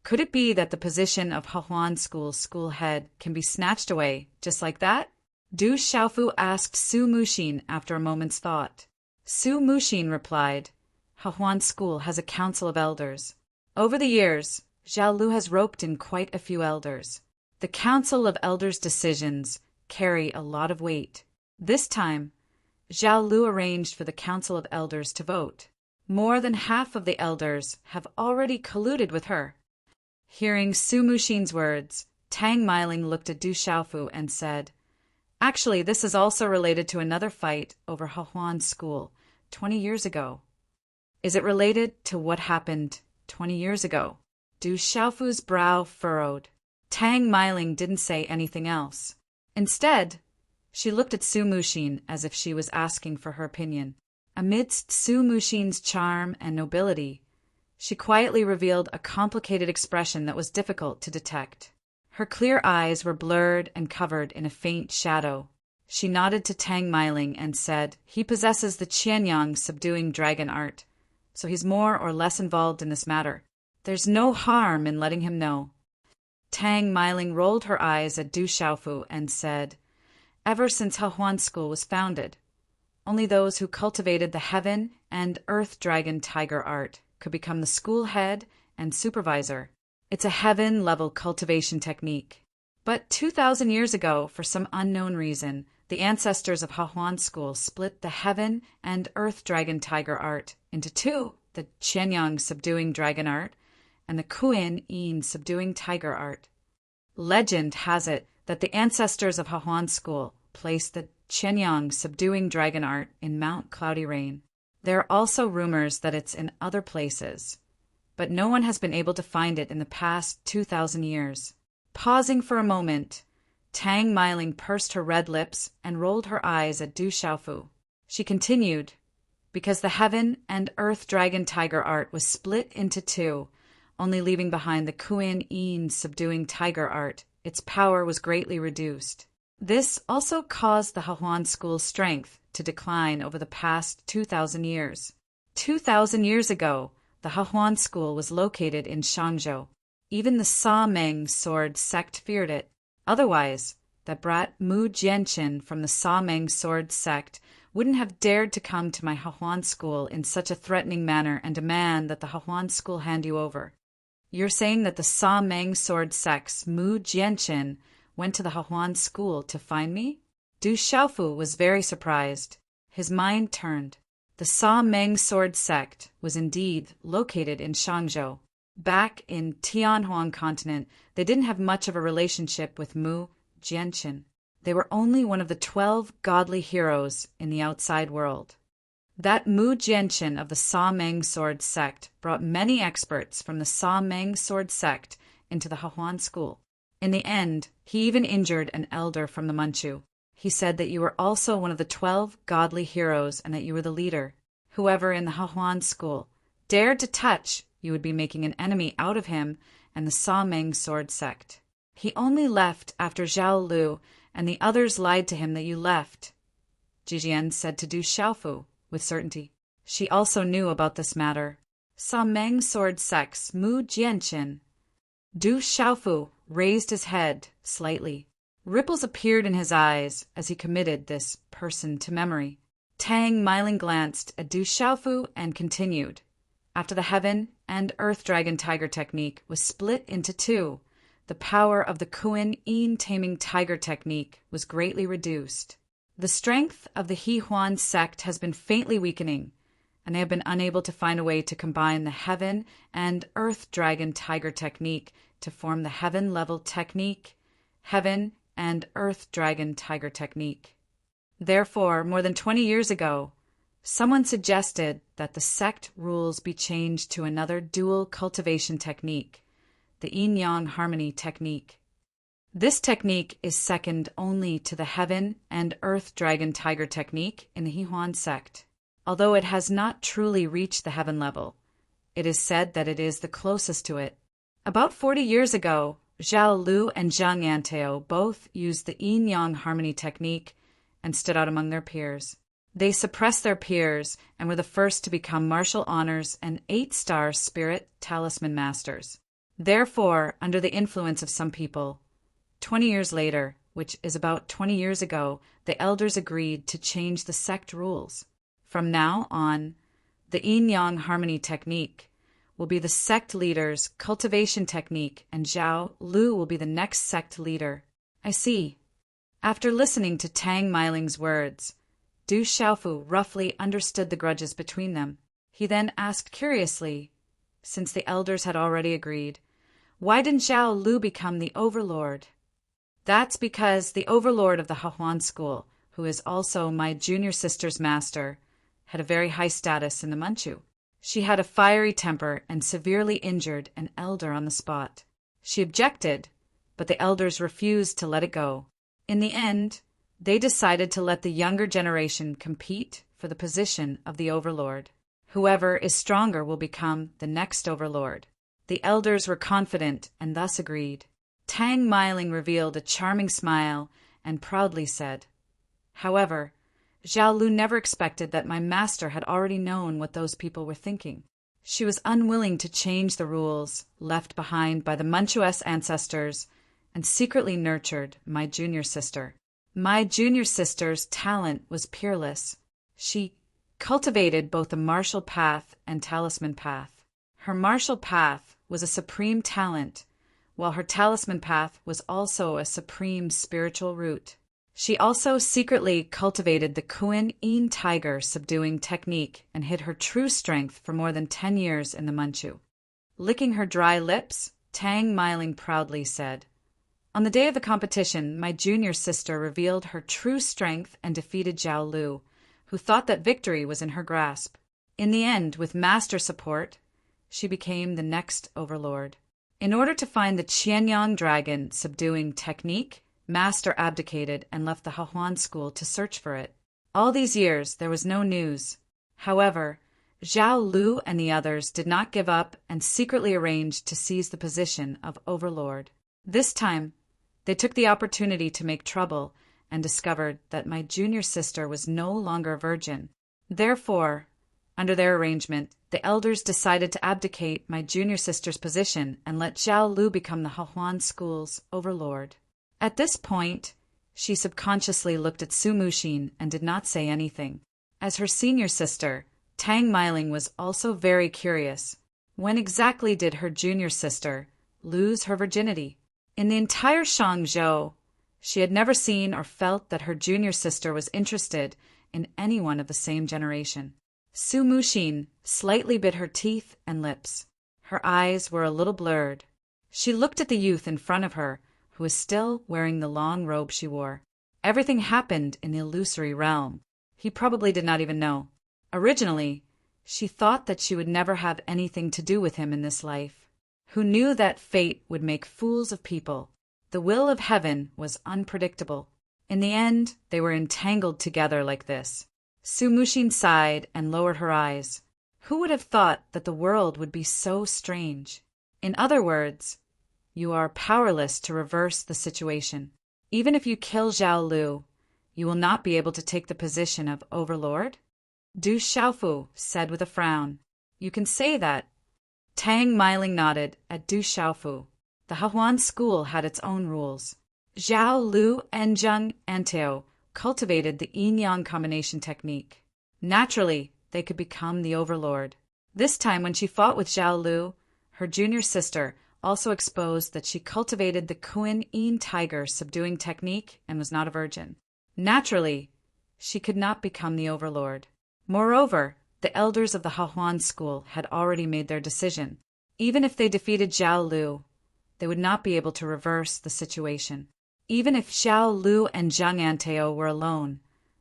S1: Could it be that the position of Hahuan School's school head can be snatched away just like that? Du Xiaofu asked Su Muxin after a moment's thought. Su Muxin replied, "Hahuan School has a council of elders. Over the years, Zhao Lu has roped in quite a few elders. The council of elders' decisions carry a lot of weight. This time, Zhao Lu arranged for the council of elders to vote. More than half of the elders have already colluded with her." Hearing Su Muxin's words, Tang Meiling looked at Du Xiaofu and said, "Actually, this is also related to another fight over Hahuan School 20 years ago." "Is it related to what happened 20 years ago?" Du Xiaofu's brow furrowed. Tang Meiling didn't say anything else. Instead, she looked at Su Muxin as if she was asking for her opinion. Amidst Su Muxin's charm and nobility, she quietly revealed a complicated expression that was difficult to detect. Her clear eyes were blurred and covered in a faint shadow. She nodded to Tang Meiling and said, "He possesses the Qianyang subduing dragon art, so he's more or less involved in this matter. There's no harm in letting him know." Tang Meiling rolled her eyes at Du Xiaofu and said, "Ever since Hahuan School was founded, only those who cultivated the heaven and earth dragon tiger art could become the school head and supervisor. It's a heaven-level cultivation technique. But 2,000 years ago, for some unknown reason, the ancestors of Hahuan School split the heaven and earth dragon tiger art into two, the Qianyang subduing dragon art and the Kuin Yin subduing tiger art. Legend has it that the ancestors of Hahuan School placed the Qianyang subduing dragon art in Mount Cloudy Rain. There are also rumors that it's in other places, but no one has been able to find it in the past 2,000 years." Pausing for a moment, Tang Meiling pursed her red lips and rolled her eyes at Du Xiaofu. She continued, "Because the heaven and earth dragon tiger art was split into two, only leaving behind the Kuin Yin subduing tiger art, its power was greatly reduced. This also caused the Hahuan School's strength to decline over the past 2,000 years. 2,000 years ago, the Hahuan School was located in Shangzhou. Even the Sa Meng sword sect feared it. Otherwise, that brat Mu Jianqin from the Sa Meng sword sect wouldn't have dared to come to my Hahuan School in such a threatening manner and demand that the Hahuan School hand you over. You're saying that the Sa Meng sword sect's Mu Jianqin went to the Hahuan School to find me?" Du Xiaofu was very surprised. His mind turned. The Sa Meng sword sect was indeed located in Shangzhou. Back in Tianhuang continent, they didn't have much of a relationship with Mu Jianqin. They were only one of the 12 godly heroes in the outside world. That Mu Jianqin of the Sa Meng sword sect brought many experts from the Sa Meng sword sect into the Hahuan School. In the end, he even injured an elder from the Manchu. He said that you were also one of the 12 godly heroes and that you were the leader. Whoever in the Hahuan School dared to touch, you would be making an enemy out of him and the Sa Meng sword sect. He only left after Zhao Lu and the others lied to him that you left, Jijian said to Du Xiaofu with certainty. She also knew about this matter. Sa Meng sword sect's Mu Jianqin. Du Xiaofu raised his head slightly. Ripples appeared in his eyes as he committed this person to memory. Tang Meiling glanced at Du Xiaofu and continued. After the heaven and earth dragon tiger technique was split into two, the power of the Kuin Yin taming tiger technique was greatly reduced. The strength of the Hehuan sect has been faintly weakening, and they have been unable to find a way to combine the heaven and earth dragon tiger technique to form the heaven-level technique, heaven and earth dragon tiger technique. Therefore, more than 20 years ago, someone suggested that the sect rules be changed to another dual cultivation technique, the yin-yang harmony technique. This technique is second only to the heaven and earth dragon tiger technique in the Hehuan sect. Although it has not truly reached the heaven level, it is said that it is the closest to it. About 40 years ago, Zhao Lu and Zhang Anteo both used the yin-yang harmony technique and stood out among their peers. They suppressed their peers and were the first to become martial honors and 8-star spirit talisman masters. Therefore, under the influence of some people, 20 years later, which is about 20 years ago, the elders agreed to change the sect rules. From now on, the yin-yang harmony technique will be the sect leader's cultivation technique, and Zhao Lu will be the next sect leader. I see. After listening to Tang Miling's words, Du Xiaofu roughly understood the grudges between them. He then asked curiously, since the elders had already agreed, why didn't Zhao Lu become the overlord? That's because the overlord of the Hahuan school, who is also my junior sister's master, had a very high status in the Manchu. She had a fiery temper and severely injured an elder on the spot. She objected, but the elders refused to let it go. In the end, they decided to let the younger generation compete for the position of the overlord. Whoever is stronger will become the next overlord. The elders were confident and thus agreed. Tang Miling revealed a charming smile and proudly said, "However, Zhao Lu never expected that my master had already known what those people were thinking. She was unwilling to change the rules left behind by the Manchuese ancestors and secretly nurtured my junior sister. My junior sister's talent was peerless. She cultivated both the martial path and talisman path. Her martial path was a supreme talent, while her talisman path was also a supreme spiritual root. She also secretly cultivated the Kuan Yin tiger subduing technique and hid her true strength for more than 10 years in the Manchu." Licking her dry lips, Tang Miling proudly said, "On the day of the competition, my junior sister revealed her true strength and defeated Zhao Lu, who thought that victory was in her grasp. In the end, with master support, she became the next overlord. In order to find the Qianyang dragon subduing technique, Master abdicated and left the Hahuan school to search for it. All these years there was no news. However, Zhao Lu and the others did not give up and secretly arranged to seize the position of overlord. This time, they took the opportunity to make trouble and discovered that my junior sister was no longer a virgin. Therefore, under their arrangement, the elders decided to abdicate my junior sister's position and let Zhao Lu become the Hahuan school's overlord. At this point, she subconsciously looked at Su Muxin and did not say anything. As her senior sister, Tang Miling was also very curious. When exactly did her junior sister lose her virginity? In the entire Shangzhou, she had never seen or felt that her junior sister was interested in anyone of the same generation. Su Muxin slightly bit her teeth and lips. Her eyes were a little blurred. She looked at the youth in front of her, who was still wearing the long robe she wore. Everything happened in the illusory realm. He probably did not even know. Originally, she thought that she would never have anything to do with him in this life. Who knew that fate would make fools of people? The will of heaven was unpredictable. In the end, they were entangled together like this. Su Muxin sighed and lowered her eyes. Who would have thought that the world would be so strange? In other words, you are powerless to reverse the situation. Even if you kill Zhao Lu, you will not be able to take the position of overlord? Du Xiaofu said with a frown. You can say that. Tang Miling nodded at Du Xiaofu. The Hahuan school had its own rules. Zhao Lu and Zhang Anteo cultivated the yin-yang combination technique. Naturally, they could become the overlord. This time when she fought with Zhao Lu, her junior sister also exposed that she cultivated the Kuan Yin tiger subduing technique and was not a virgin. Naturally, she could not become the overlord. Moreover, the elders of the Hahuan school had already made their decision. Even if they defeated Zhao Lu, they would not be able to reverse the situation. Even if Zhao Lu and Zhang Anteo were alone,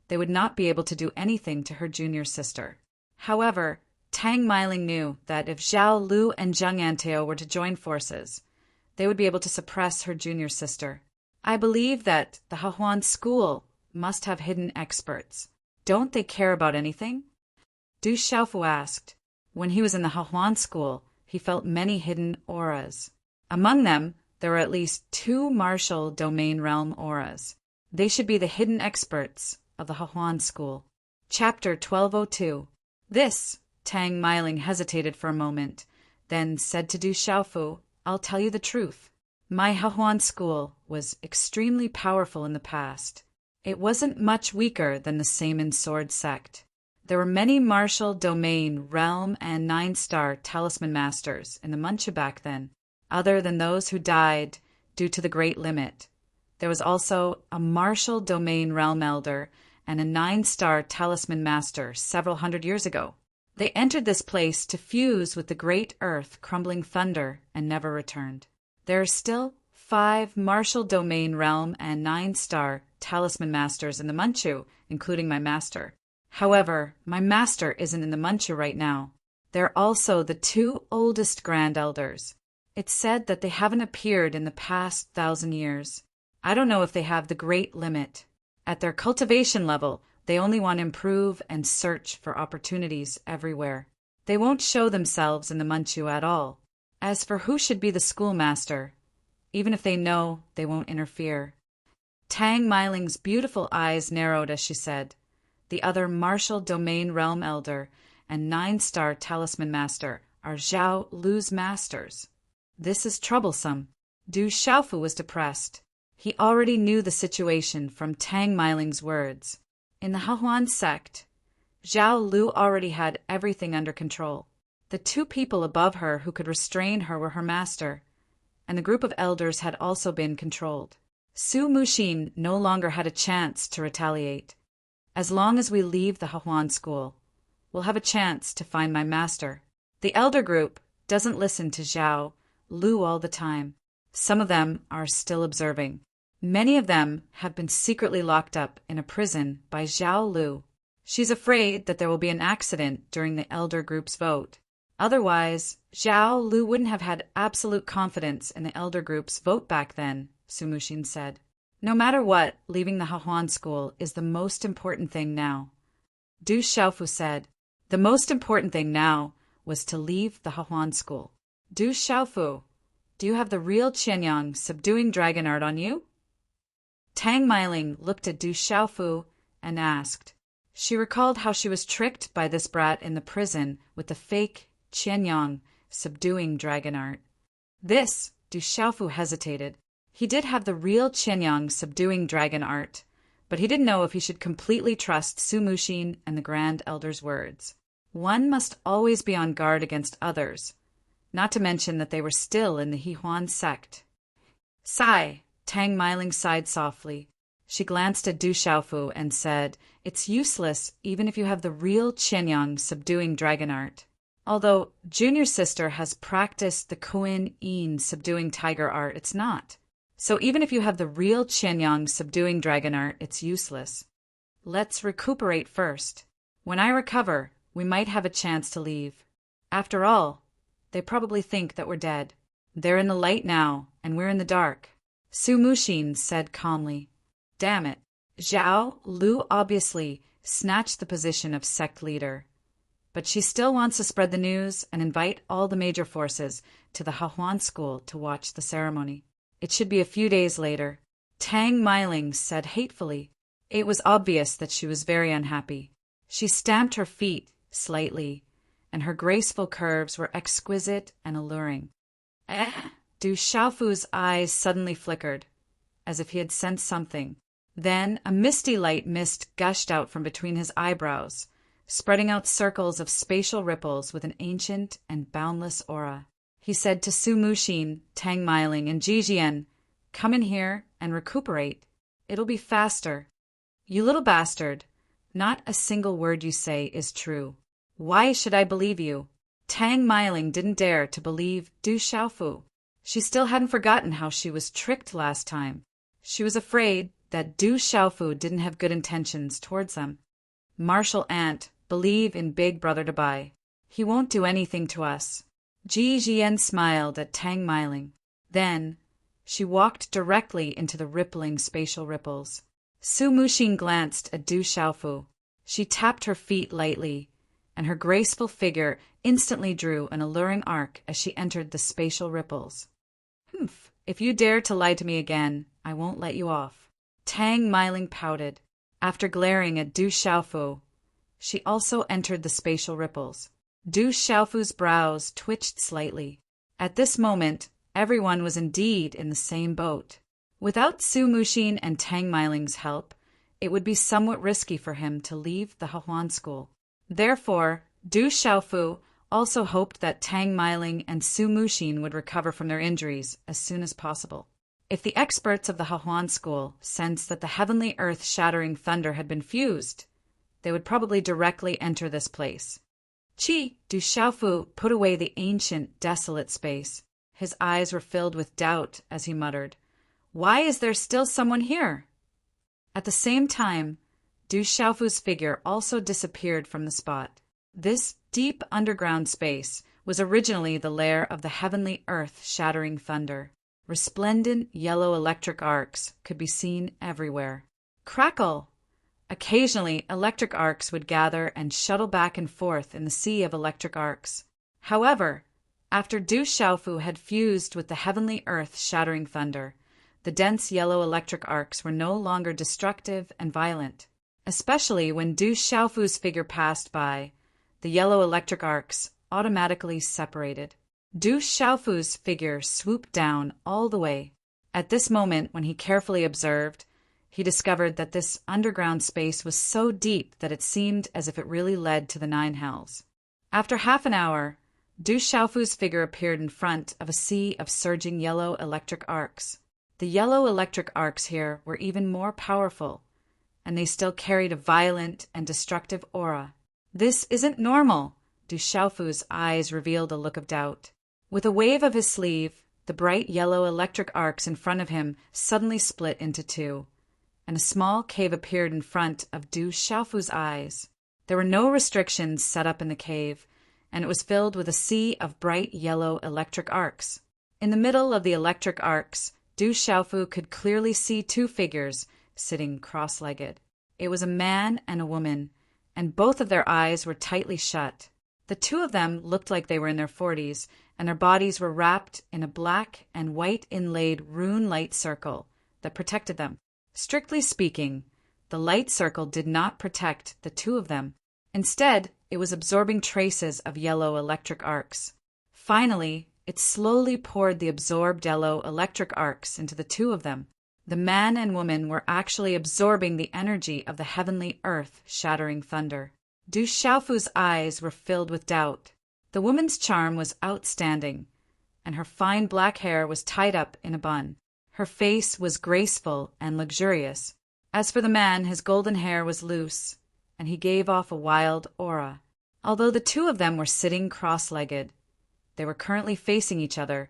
S1: they would not be able to do anything to her junior sister. However, Tang Miling knew that if Zhao Lu and Zhang Anteo were to join forces, they would be able to suppress her junior sister. I believe that the Hahuan school must have hidden experts. Don't they care about anything? Du Xiaofu asked. When he was in the Hahuan school, he felt many hidden auras. Among them, there were at least 2 martial domain realm auras. They should be the hidden experts of the Hahuan school. Chapter 1202. This, Tang Meiling hesitated for a moment, then said to Du Xiaofu, "I'll tell you the truth. My Hahuan school was extremely powerful in the past. It wasn't much weaker than the Saman Sword sect. There were many martial domain, realm, and 9-star talisman masters in the Manchu back then, other than those who died due to the Great Limit. There was also a martial domain realm elder and a 9-star talisman master several hundred years ago. They entered this place to fuse with the great earth crumbling thunder and never returned. There are still 5 martial domain realm and 9-star talisman masters in the Manchu, including my master. However, my master isn't in the Manchu right now. They're also the 2 oldest grand elders. It's said that they haven't appeared in the past 1,000 years. I don't know if they have the Great Limit. At their cultivation level, they only want to improve and search for opportunities everywhere. They won't show themselves in the Manchu at all. As for who should be the schoolmaster, even if they know, they won't interfere." Tang Meiling's beautiful eyes narrowed as she said, "The other martial domain realm elder and 9-star talisman master are Zhao Lu's masters. This is troublesome." Du Xiaofu was depressed. He already knew the situation from Tang Meiling's words. In the Hahuan sect, Zhao Lu already had everything under control. The 2 people above her who could restrain her were her master, and the group of elders had also been controlled. Su Muxin no longer had a chance to retaliate. As long as we leave the Hahuan school, we'll have a chance to find my master. The elder group doesn't listen to Zhao Lu all the time. Some of them are still observing. Many of them have been secretly locked up in a prison by Zhao Lu. She's afraid that there will be an accident during the elder group's vote. Otherwise, Zhao Lu wouldn't have had absolute confidence in the elder group's vote back then, Su Muxin said. No matter what, leaving the Hahuan school is the most important thing now. Du Xiaofu said, the most important thing now was to leave the Hahuan school. Du Xiaofu, do you have the real Qianyang subduing dragon art on you? Tang Meiling looked at Du Xiaofu and asked. She recalled how she was tricked by this brat in the prison with the fake Qianyang subduing dragon art. This, Du Xiaofu hesitated. He did have the real Qianyang subduing dragon art, but he didn't know if he should completely trust Su Muxin and the Grand Elder's words. One must always be on guard against others, not to mention that they were still in the Hahuan sect. Sigh. Tang Meiling sighed softly. She glanced at Du Xiaofu and said, "It's useless even if you have the real Qianyang subduing dragon art. Although Junior Sister has practiced the Kuan Yin subduing tiger art, it's not. So even if you have the real Qianyang subduing dragon art, it's useless. Let's recuperate first. When I recover, we might have a chance to leave. After all, they probably think that we're dead. They're in the light now, and we're in the dark." Su Muxin said calmly. Damn it. Zhao Lu obviously snatched the position of sect leader, but she still wants to spread the news and invite all the major forces to the Hahuan school to watch the ceremony. It should be a few days later. Tang Meiling said hatefully. It was obvious that she was very unhappy. She stamped her feet slightly, and her graceful curves were exquisite and alluring. Du Xiaofu's eyes suddenly flickered, as if he had sensed something. Then a misty light mist gushed out from between his eyebrows, spreading out circles of spatial ripples with an ancient and boundless aura. He said to Su Muxin, Tang Meiling, and Jijian, "Come in here and recuperate. It'll be faster. You little bastard, not a single word you say is true. Why should I believe you?" Tang Meiling didn't dare to believe Du Xiaofu. She still hadn't forgotten how she was tricked last time. She was afraid that Du Xiaofu didn't have good intentions towards them. Martial Ant, believe in Big Brother Dabai. He won't do anything to us. Ji Jian smiled at Tang Meiling. Then she walked directly into the rippling spatial ripples. Su Muxin glanced at Du Xiaofu. She tapped her feet lightly, and her graceful figure instantly drew an alluring arc as she entered the spatial ripples. Humph, if you dare to lie to me again, I won't let you off. Tang Meiling pouted, after glaring at Du Xiaofu. She also entered the spatial ripples. Du Xiaofu's brows twitched slightly. At this moment, everyone was indeed in the same boat. Without Su Muxin and Tang Meiling's help, it would be somewhat risky for him to leave the Hehuan school. Therefore, Du Xiaofu also hoped that Tang Meiling and Su Muxin would recover from their injuries as soon as possible. If the experts of the Hehuan school sensed that the heavenly earth-shattering thunder had been fused, they would probably directly enter this place. Du Xiaofu put away the ancient, desolate space. His eyes were filled with doubt as he muttered, "Why is there still someone here?" At the same time, Du Xiaofu's figure also disappeared from the spot. This deep underground space was originally the lair of the heavenly earth-shattering thunder. Resplendent yellow electric arcs could be seen everywhere. Crackle! Occasionally, electric arcs would gather and shuttle back and forth in the sea of electric arcs. However, after Du Xiaofu had fused with the heavenly earth-shattering thunder, the dense yellow electric arcs were no longer destructive and violent. Especially when Du Xiaofu's figure passed by, the yellow electric arcs automatically separated. Du Xiaofu's figure swooped down all the way. At this moment, when he carefully observed, he discovered that this underground space was so deep that it seemed as if it really led to the nine hells. After half an hour, Du Xiaofu's figure appeared in front of a sea of surging yellow electric arcs. The yellow electric arcs here were even more powerful, and they still carried a violent and destructive aura. "This isn't normal," Du Xiaofu's eyes revealed a look of doubt. With a wave of his sleeve, the bright yellow electric arcs in front of him suddenly split into two, and a small cave appeared in front of Du Xiaofu's eyes. There were no restrictions set up in the cave, and it was filled with a sea of bright yellow electric arcs. In the middle of the electric arcs, Du Xiaofu could clearly see two figures sitting cross-legged. It was a man and a woman, and both of their eyes were tightly shut. The two of them looked like they were in their 40s, and their bodies were wrapped in a black and white inlaid rune light circle that protected them. Strictly speaking, the light circle did not protect the two of them. Instead, it was absorbing traces of yellow electric arcs. Finally, it slowly poured the absorbed yellow electric arcs into the two of them. The man and woman were actually absorbing the energy of the heavenly earth-shattering thunder. Du Xiaofu's eyes were filled with doubt. The woman's charm was outstanding, and her fine black hair was tied up in a bun. Her face was graceful and luxurious. As for the man, his golden hair was loose, and he gave off a wild aura. Although the two of them were sitting cross-legged, they were currently facing each other,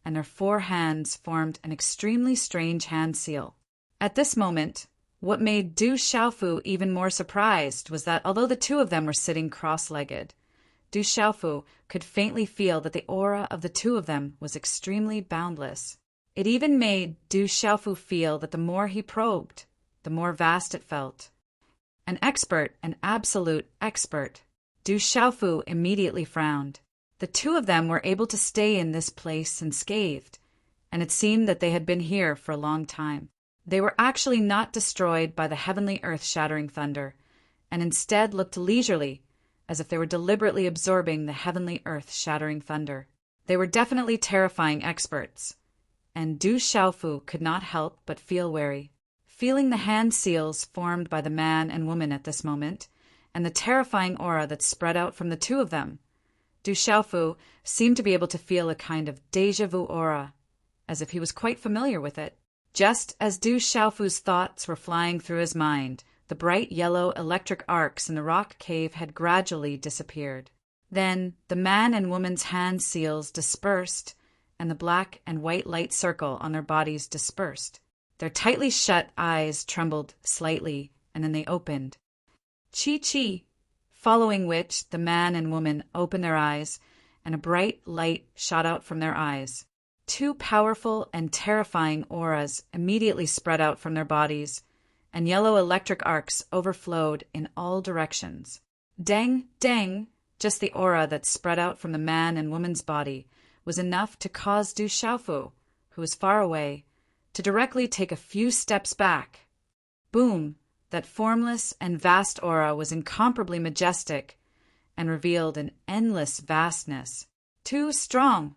S1: and their four hands formed an extremely strange hand seal. At this moment, what made Du Xiaofu even more surprised was that although the two of them were sitting cross-legged, Du Xiaofu could faintly feel that the aura of the two of them was extremely boundless. It even made Du Xiaofu feel that the more he probed, the more vast it felt. An absolute expert. Du Xiaofu immediately frowned. The two of them were able to stay in this place unscathed, and it seemed that they had been here for a long time. They were actually not destroyed by the heavenly earth-shattering thunder, and instead looked leisurely, as if they were deliberately absorbing the heavenly earth-shattering thunder. They were definitely terrifying experts, and Du Xiaofu could not help but feel wary. Feeling the hand seals formed by the man and woman at this moment, and the terrifying aura that spread out from the two of them, Du Xiaofu seemed to be able to feel a kind of déjà vu aura, as if he was quite familiar with it. Just as Du Xiaofu's thoughts were flying through his mind, the bright yellow electric arcs in the rock cave had gradually disappeared. Then the man and woman's hand seals dispersed, and the black and white light circle on their bodies dispersed. Their tightly shut eyes trembled slightly, and then they opened. Chi-chi! Following which, the man and woman opened their eyes, and a bright light shot out from their eyes. Two powerful and terrifying auras immediately spread out from their bodies, and yellow electric arcs overflowed in all directions. Dang, dang! Just the aura that spread out from the man and woman's body was enough to cause Du Xiaofu, who was far away, to directly take a few steps back. Boom! That formless and vast aura was incomparably majestic and revealed an endless vastness. Too strong!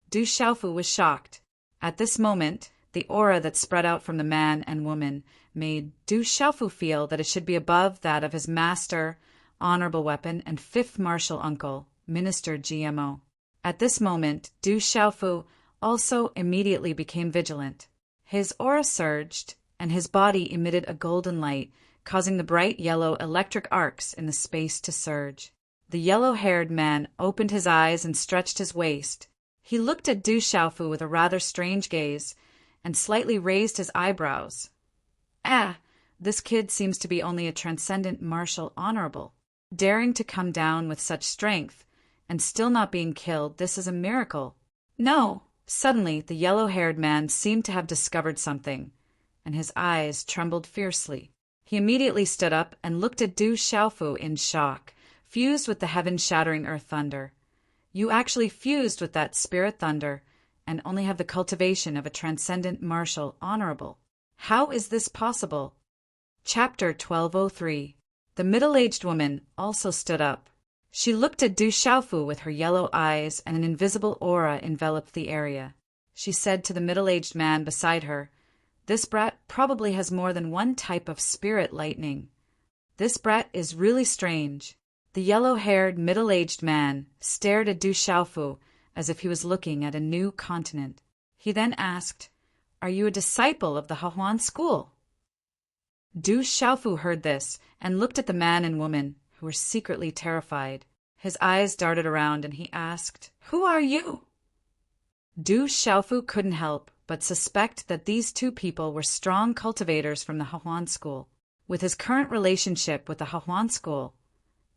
S1: Du Xiaofu was shocked. At this moment, the aura that spread out from the man and woman made Du Xiaofu feel that it should be above that of his master, honorable weapon, and fifth martial uncle, Minister GMO. At this moment, Du Xiaofu also immediately became vigilant. His aura surged, and his body emitted a golden light, causing the bright yellow electric arcs in the space to surge. The yellow-haired man opened his eyes and stretched his waist. He looked at Du Xiaofu with a rather strange gaze and slightly raised his eyebrows. This kid seems to be only a transcendent martial honorable. Daring to come down with such strength and still not being killed, this is a miracle. No! Suddenly, the yellow-haired man seemed to have discovered something, and his eyes trembled fiercely. He immediately stood up and looked at Du Xiaofu in shock, fused with the heaven-shattering earth thunder. You actually fused with that spirit thunder, and only have the cultivation of a transcendent martial honorable. How is this possible? Chapter 1203. The middle-aged woman also stood up. She looked at Du Xiaofu with her yellow eyes, and an invisible aura enveloped the area. She said to the middle-aged man beside her, "This brat probably has more than one type of spirit lightning. This brat is really strange." The yellow-haired, middle-aged man stared at Du Xiaofu as if he was looking at a new continent. He then asked, "Are you a disciple of the Hahuan school?" Du Xiaofu heard this and looked at the man and woman, who were secretly terrified. His eyes darted around and he asked, "Who are you?" Du Xiaofu couldn't help but suspect that these two people were strong cultivators from the Hahuan school. With his current relationship with the Hahuan school,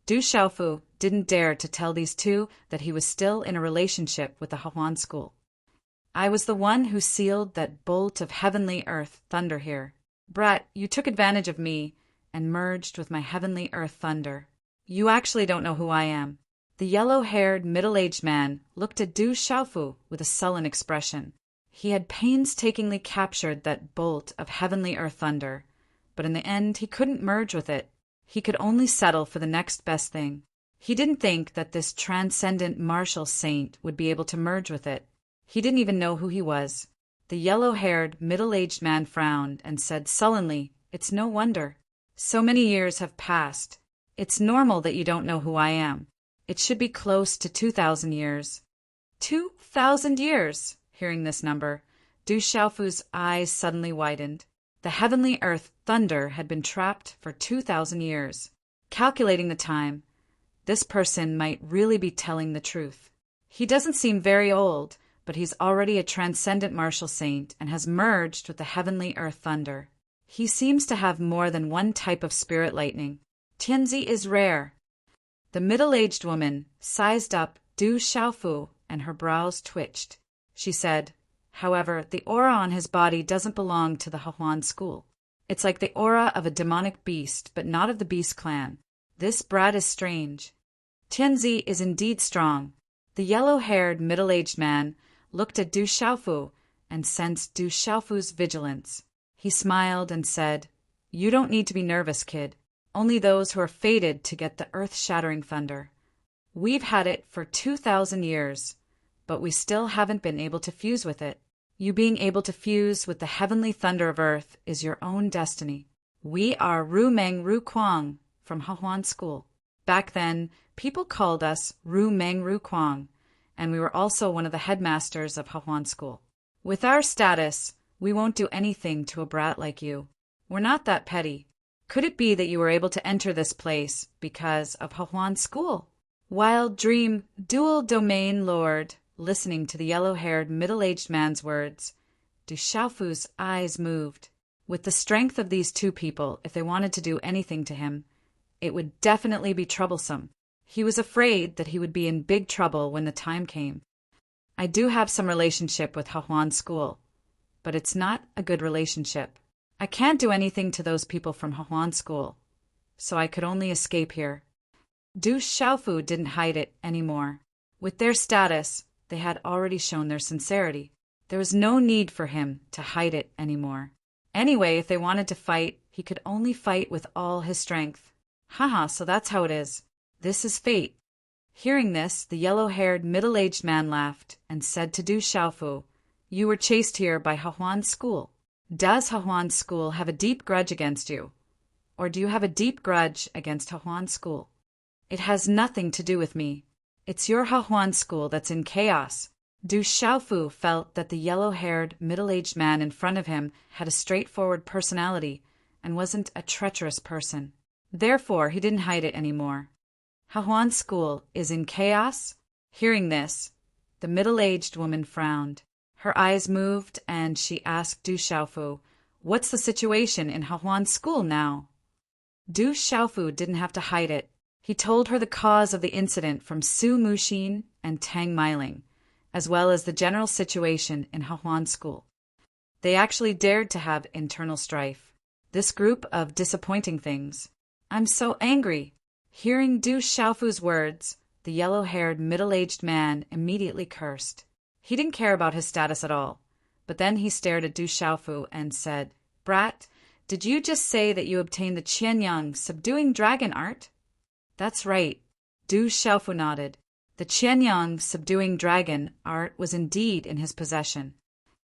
S1: Du Xiaofu didn't dare to tell these two that he was still in a relationship with the Hahuan school. "I was the one who sealed that bolt of heavenly earth thunder here. Brat, you took advantage of me and merged with my heavenly earth thunder. You actually don't know who I am." The yellow-haired, middle-aged man looked at Du Xiaofu with a sullen expression. He had painstakingly captured that bolt of heavenly earth thunder, but in the end he couldn't merge with it. He could only settle for the next best thing. He didn't think that this transcendent martial saint would be able to merge with it. He didn't even know who he was. The yellow-haired, middle-aged man frowned and said sullenly, "It's no wonder. So many years have passed. It's normal that you don't know who I am. It should be close to 2,000 years. 2,000 years! Hearing this number, Du Xiaofu's eyes suddenly widened. The heavenly earth thunder had been trapped for 2,000 years. Calculating the time, this person might really be telling the truth. He doesn't seem very old, but he's already a transcendent martial saint and has merged with the heavenly earth thunder. He seems to have more than one type of spirit lightning. Tianzi is rare." The middle-aged woman sized up Du Xiaofu and her brows twitched. She said, "However, the aura on his body doesn't belong to the Hahuan school. It's like the aura of a demonic beast, but not of the beast clan. This brat is strange." Tianzi is indeed strong. The yellow-haired, middle-aged man looked at Du Xiaofu and sensed Du Xiaofu's vigilance. He smiled and said, "You don't need to be nervous, kid. Only those who are fated to get the earth-shattering thunder. We've had it for 2,000 years, but we still haven't been able to fuse with it. You being able to fuse with the heavenly thunder of earth is your own destiny. We are Ru Meng Ru Kuang from Hahuan School. Back then, people called us Ru Meng Ru Kuang, and we were also one of the headmasters of Hahuan School. With our status, we won't do anything to a brat like you. We're not that petty. Could it be that you were able to enter this place because of Hahuan School?" Wild Dream, Dual Domain Lord, listening to the yellow-haired, middle-aged man's words, Du Xiaofu's eyes moved. With the strength of these two people, if they wanted to do anything to him, it would definitely be troublesome. He was afraid that he would be in big trouble when the time came. "I do have some relationship with Hahuan School, but it's not a good relationship. I can't do anything to those people from Hahuan School, so I could only escape here." Du Xiaofu didn't hide it anymore. With their status, they had already shown their sincerity. There was no need for him to hide it anymore. Anyway, if they wanted to fight, he could only fight with all his strength. Haha, so that's how it is. This is fate. Hearing this, the yellow-haired, middle-aged man laughed and said to Du Xiaofu, "You were chased here by Hahuan's school. Does Hahuan's school have a deep grudge against you? Or do you have a deep grudge against Hahuan's school? It has nothing to do with me. It's your Hahuan school that's in chaos." Du Xiaofu felt that the yellow-haired, middle-aged man in front of him had a straightforward personality and wasn't a treacherous person. Therefore, he didn't hide it anymore. Hahuan's school is in chaos? Hearing this, the middle-aged woman frowned. Her eyes moved, and she asked Du Xiaofu, "What's the situation in Hahuan's school now?" Du Xiaofu didn't have to hide it. He told her the cause of the incident from Su Muxin and Tang Meiling, as well as the general situation in Hahuan's school. They actually dared to have internal strife. This group of disappointing things. I'm so angry. Hearing Du Xiaofu's words, the yellow-haired, middle-aged man immediately cursed. He didn't care about his status at all. But then he stared at Du Xiaofu and said, "Brat, did you just say that you obtained the Qianyang subduing dragon art?" "That's right." Du Xiaofu nodded. The Qianyang subduing dragon art was indeed in his possession.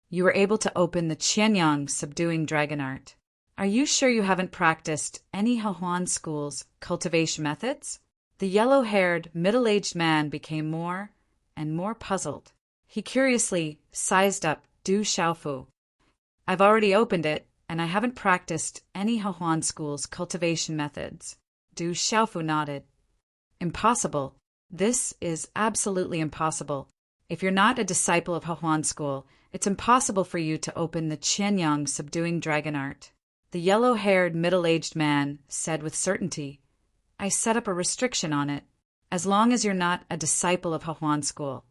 S1: You were able to open the Qianyang subduing dragon art. Are you sure you haven't practiced any Hahuan school's cultivation methods? The yellow-haired, middle-aged man became more and more puzzled. He curiously sized up Du Xiaofu. "I've already opened it, and I haven't practiced any Hahuan school's cultivation methods." Du Xiaofu nodded. "Impossible. This is absolutely impossible. If you're not a disciple of Hahuan school, it's impossible for you to open the Qianyang subduing dragon art." The yellow-haired, middle-aged man said with certainty, "I set up a restriction on it. As long as you're not a disciple of Hahuan school,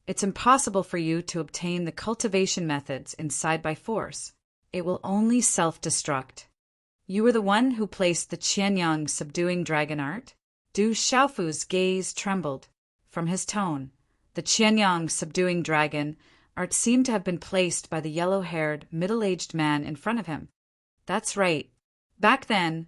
S1: it's impossible for you to obtain the cultivation methods inside by force. It will only self-destruct." "You were the one who placed the Qianyang subduing dragon art?" Du Xiaofu's gaze trembled. From his tone, the Qianyang subduing dragon art seemed to have been placed by the yellow-haired, middle-aged man in front of him. "That's right. Back then,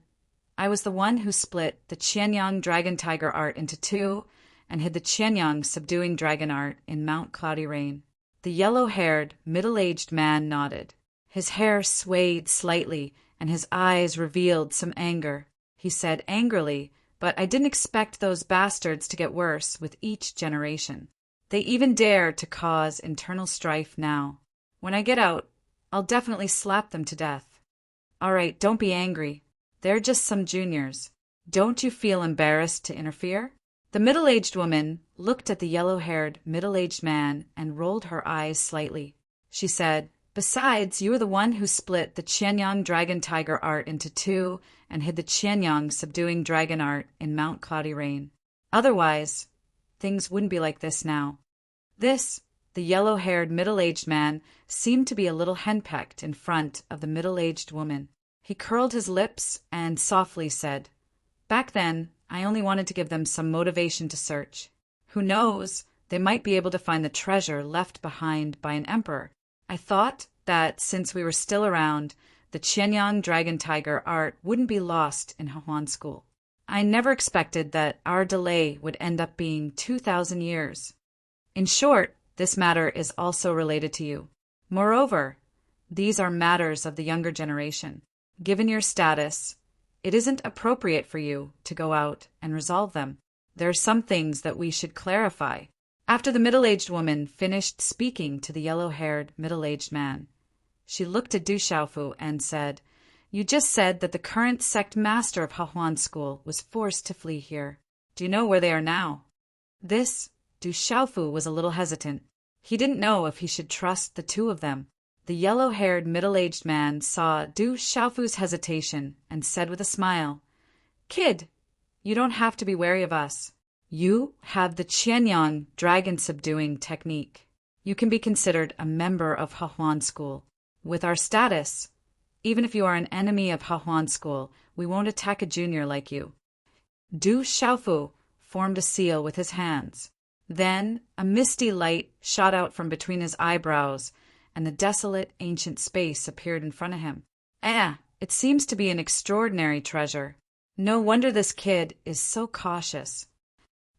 S1: I was the one who split the Qianyang dragon tiger art into two and hid the Qianyang subduing dragon art in Mount Cloudy Rain." The yellow-haired, middle-aged man nodded. His hair swayed slightly, and his eyes revealed some anger. He said angrily, "But I didn't expect those bastards to get worse with each generation. They even dare to cause internal strife now. When I get out, I'll definitely slap them to death." "All right, don't be angry. They're just some juniors. Don't you feel embarrassed to interfere?" The middle-aged woman looked at the yellow-haired, middle-aged man and rolled her eyes slightly. She said, "Besides, you were the one who split the Qianyang dragon tiger art into two and hid the Qianyang subduing dragon art in Mount Cloudy Rain. Otherwise, things wouldn't be like this now." The yellow-haired, middle-aged man seemed to be a little henpecked in front of the middle-aged woman. He curled his lips and softly said, "Back then, I only wanted to give them some motivation to search. Who knows, they might be able to find the treasure left behind by an emperor. I thought that since we were still around, the Qianyang dragon tiger art wouldn't be lost in Hahuan school. I never expected that our delay would end up being 2,000 years. In short, this matter is also related to you. Moreover, these are matters of the younger generation. Given your status, it isn't appropriate for you to go out and resolve them. There are some things that we should clarify." After the middle-aged woman finished speaking to the yellow-haired, middle-aged man, she looked at Du Xiaofu and said, "You just said that the current sect master of Hahuan school was forced to flee here. Do you know where they are now?" Du Xiaofu was a little hesitant. He didn't know if he should trust the two of them. The yellow-haired, middle-aged man saw Du Xiaofu's hesitation and said with a smile, "Kid, you don't have to be wary of us. You have the Qianyang dragon-subduing technique. You can be considered a member of Hahuan school. With our status, even if you are an enemy of Hahuan school, we won't attack a junior like you." Du Xiaofu formed a seal with his hands. Then a misty light shot out from between his eyebrows, and the desolate ancient space appeared in front of him. It seems to be an extraordinary treasure. No wonder this kid is so cautious.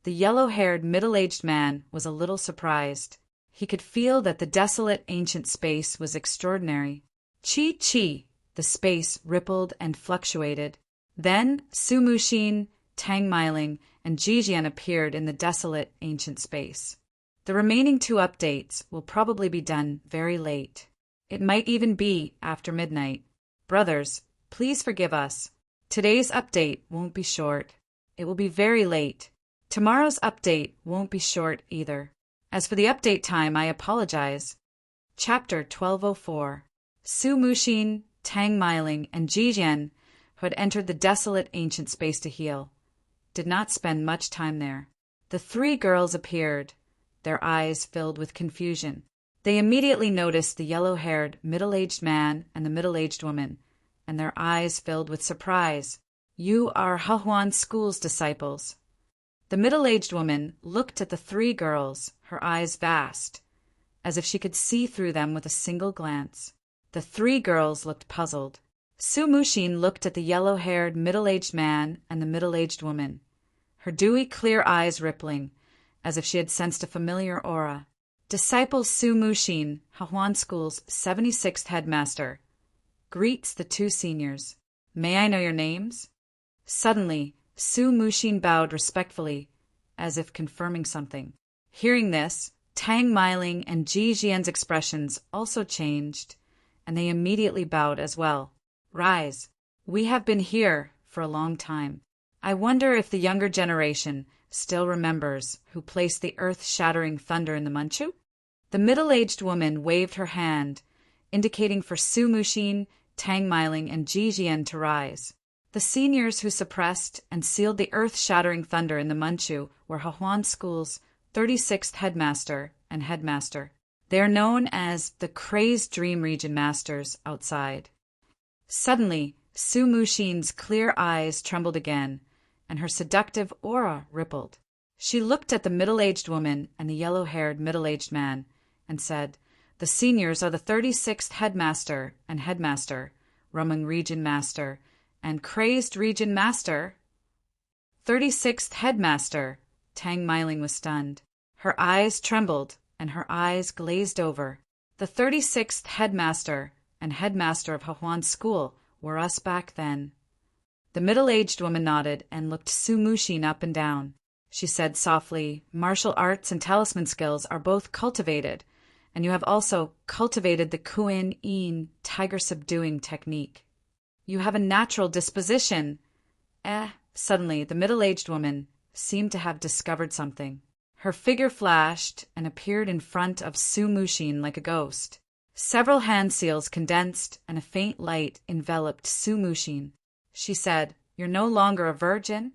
S1: The yellow-haired, middle-aged man was a little surprised. He could feel that the desolate ancient space was extraordinary. Chi, the space rippled and fluctuated. Then Su Muxin, Tang Meiling, and Jijian appeared in the desolate ancient space. The remaining 2 updates will probably be done very late. It might even be after midnight. Brothers, please forgive us. Today's update won't be short. It will be very late. Tomorrow's update won't be short either. As for the update time, I apologize. Chapter 1204. Su Muxin, Tang Meiling, and Jijian, who had entered the desolate ancient space to heal, did not spend much time there. The 3 girls appeared, their eyes filled with confusion. They immediately noticed the yellow-haired, middle-aged man and the middle-aged woman, and their eyes filled with surprise. "You are Hahuan School's disciples." The middle-aged woman looked at the 3 girls, her eyes vast, as if she could see through them with a single glance. The 3 girls looked puzzled. Su Muxin looked at the yellow-haired, middle-aged man and the middle-aged woman, her dewy, clear eyes rippling, as if she had sensed a familiar aura. Disciple Su Muxin, Hahuan School's 76th headmaster, greets the 2 seniors. "May I know your names?" Suddenly, Su Muxin bowed respectfully, as if confirming something. Hearing this, Tang Meiling and Ji Jian's expressions also changed, and they immediately bowed as well. "Rise. We have been here for a long time. I wonder if the younger generation still remembers who placed the earth-shattering thunder in the Manchu?" The middle-aged woman waved her hand, indicating for Su Muxin, Tang Meiling, and Ji Jian to rise. The seniors who suppressed and sealed the earth-shattering thunder in the Manchu were Hahuan School's 36th headmaster and headmaster. They are known as the Crazed Dream Region Masters outside. Suddenly, Su Muxin's clear eyes trembled again, and her seductive aura rippled. She looked at the middle-aged woman and the yellow-haired middle-aged man and said, "The seniors are the 36th headmaster and headmaster, Rumung Region Master, and Crazed Region Master." 36th headmaster! Tang Meiling was stunned. Her eyes trembled and her eyes glazed over. The 36th headmaster and headmaster of Hahuan School were us back then. The middle-aged woman nodded and looked Su Muxin up and down. She said softly, "Martial arts and talisman skills are both cultivated, and you have also cultivated the Kuan-Yin tiger-subduing technique. You have a natural disposition." Suddenly, the middle-aged woman seemed to have discovered something. Her figure flashed and appeared in front of Su Muxin like a ghost. Several hand seals condensed and a faint light enveloped Su Muxin. She said, "You're no longer a virgin?"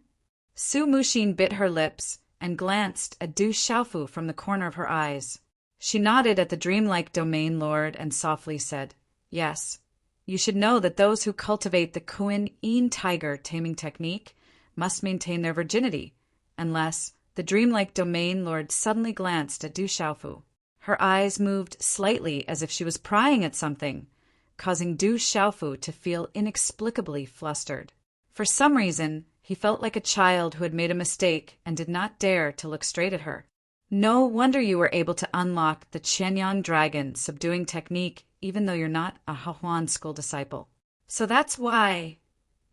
S1: Su Muxin bit her lips and glanced at Du Xiaofu from the corner of her eyes. She nodded at the dreamlike domain lord and softly said, "Yes. You should know that those who cultivate the Kuan-Yin tiger taming technique must maintain their virginity, unless..." The dreamlike domain lord suddenly glanced at Du Xiaofu. Her eyes moved slightly as if she was prying at something, causing Du Xiaofu to feel inexplicably flustered. For some reason, he felt like a child who had made a mistake and did not dare to look straight at her. "No wonder you were able to unlock the Qianyang dragon subduing technique even though you're not a Hahuan School disciple. So that's why..."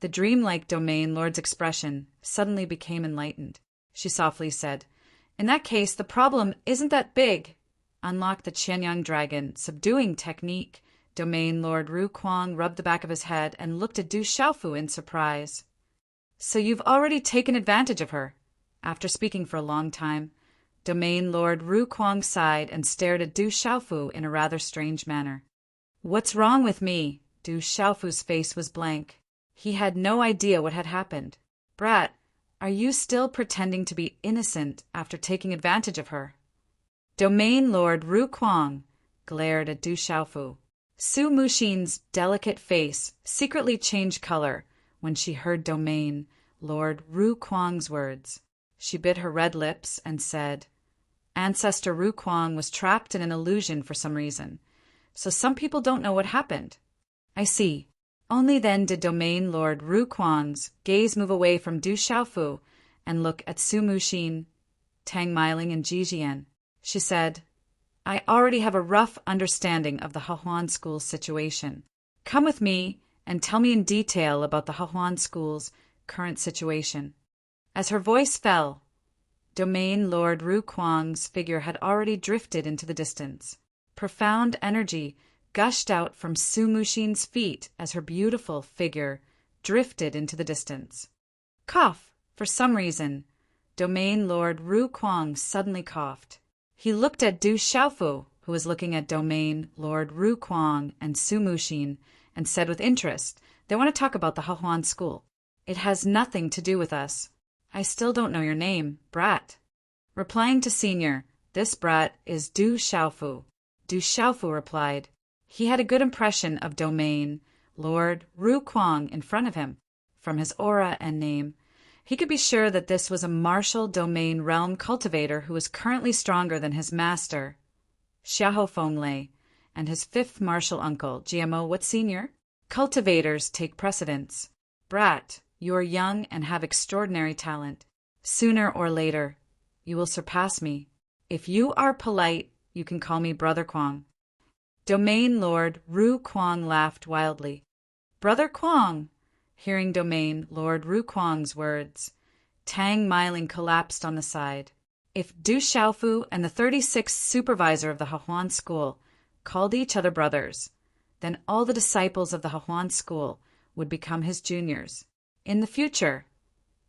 S1: The dreamlike domain lord's expression suddenly became enlightened. She softly said, "In that case, the problem isn't that big." "Unlock the Qianyang dragon subduing technique." Domain Lord Ru Kuang rubbed the back of his head and looked at Du Xiaofu in surprise. "So you've already taken advantage of her?" After speaking for a long time, Domain Lord Ru Kuang sighed and stared at Du Xiaofu in a rather strange manner. "What's wrong with me?" Du Xiaofu's face was blank. He had no idea what had happened. "Brat, are you still pretending to be innocent after taking advantage of her?" Domain Lord Ru Kuang glared at Du Xiaofu. Su Muxin's delicate face secretly changed color when she heard Domain Lord Ru Kuang's words. She bit her red lips and said, "Ancestor Ru Kuang was trapped in an illusion for some reason. so some people don't know what happened. I see. Only then did Domain Lord Ru Kuang's gaze move away from Du Xiaofu and look at Su Muxin, Tang Meiling, and Ji Jian. She said, I already have a rough understanding of the Hahuan School's situation. Come with me and tell me in detail about the Hahuan School's current situation. As her voice fell, Domain Lord Ru Kuang's figure had already drifted into the distance. Profound energy gushed out from Su Muxin's feet as her beautiful figure drifted into the distance. Cough! For some reason, Domain Lord Ru Kuang suddenly coughed. He looked at Du Xiaofu, who was looking at Domain Lord Ru Kuang and Su Muxin, and said with interest, They want to talk about the Hahuan School. It has nothing to do with us. I still don't know your name, brat. Replying to Senior, This brat is Du Xiaofu. Du Xiaofu replied. He had a good impression of Domain Lord Ru Kuang in front of him. From his aura and name, he could be sure that this was a martial domain realm cultivator who was currently stronger than his master, Xiahou Fenglei, and his fifth martial uncle, GMO What Senior. Cultivators take precedence. Brat, you are young and have extraordinary talent. Sooner or later, you will surpass me. If you are polite, you can call me Brother Kuang. Domain Lord Ru Kuang laughed wildly. Brother Kuang! Hearing Domain Lord Ru Kuang's words, Tang Meiling collapsed on the side. If Du Xiaofu and the 36th supervisor of the Hahuan School called each other brothers, then all the disciples of the Hahuan School would become his juniors. In the future,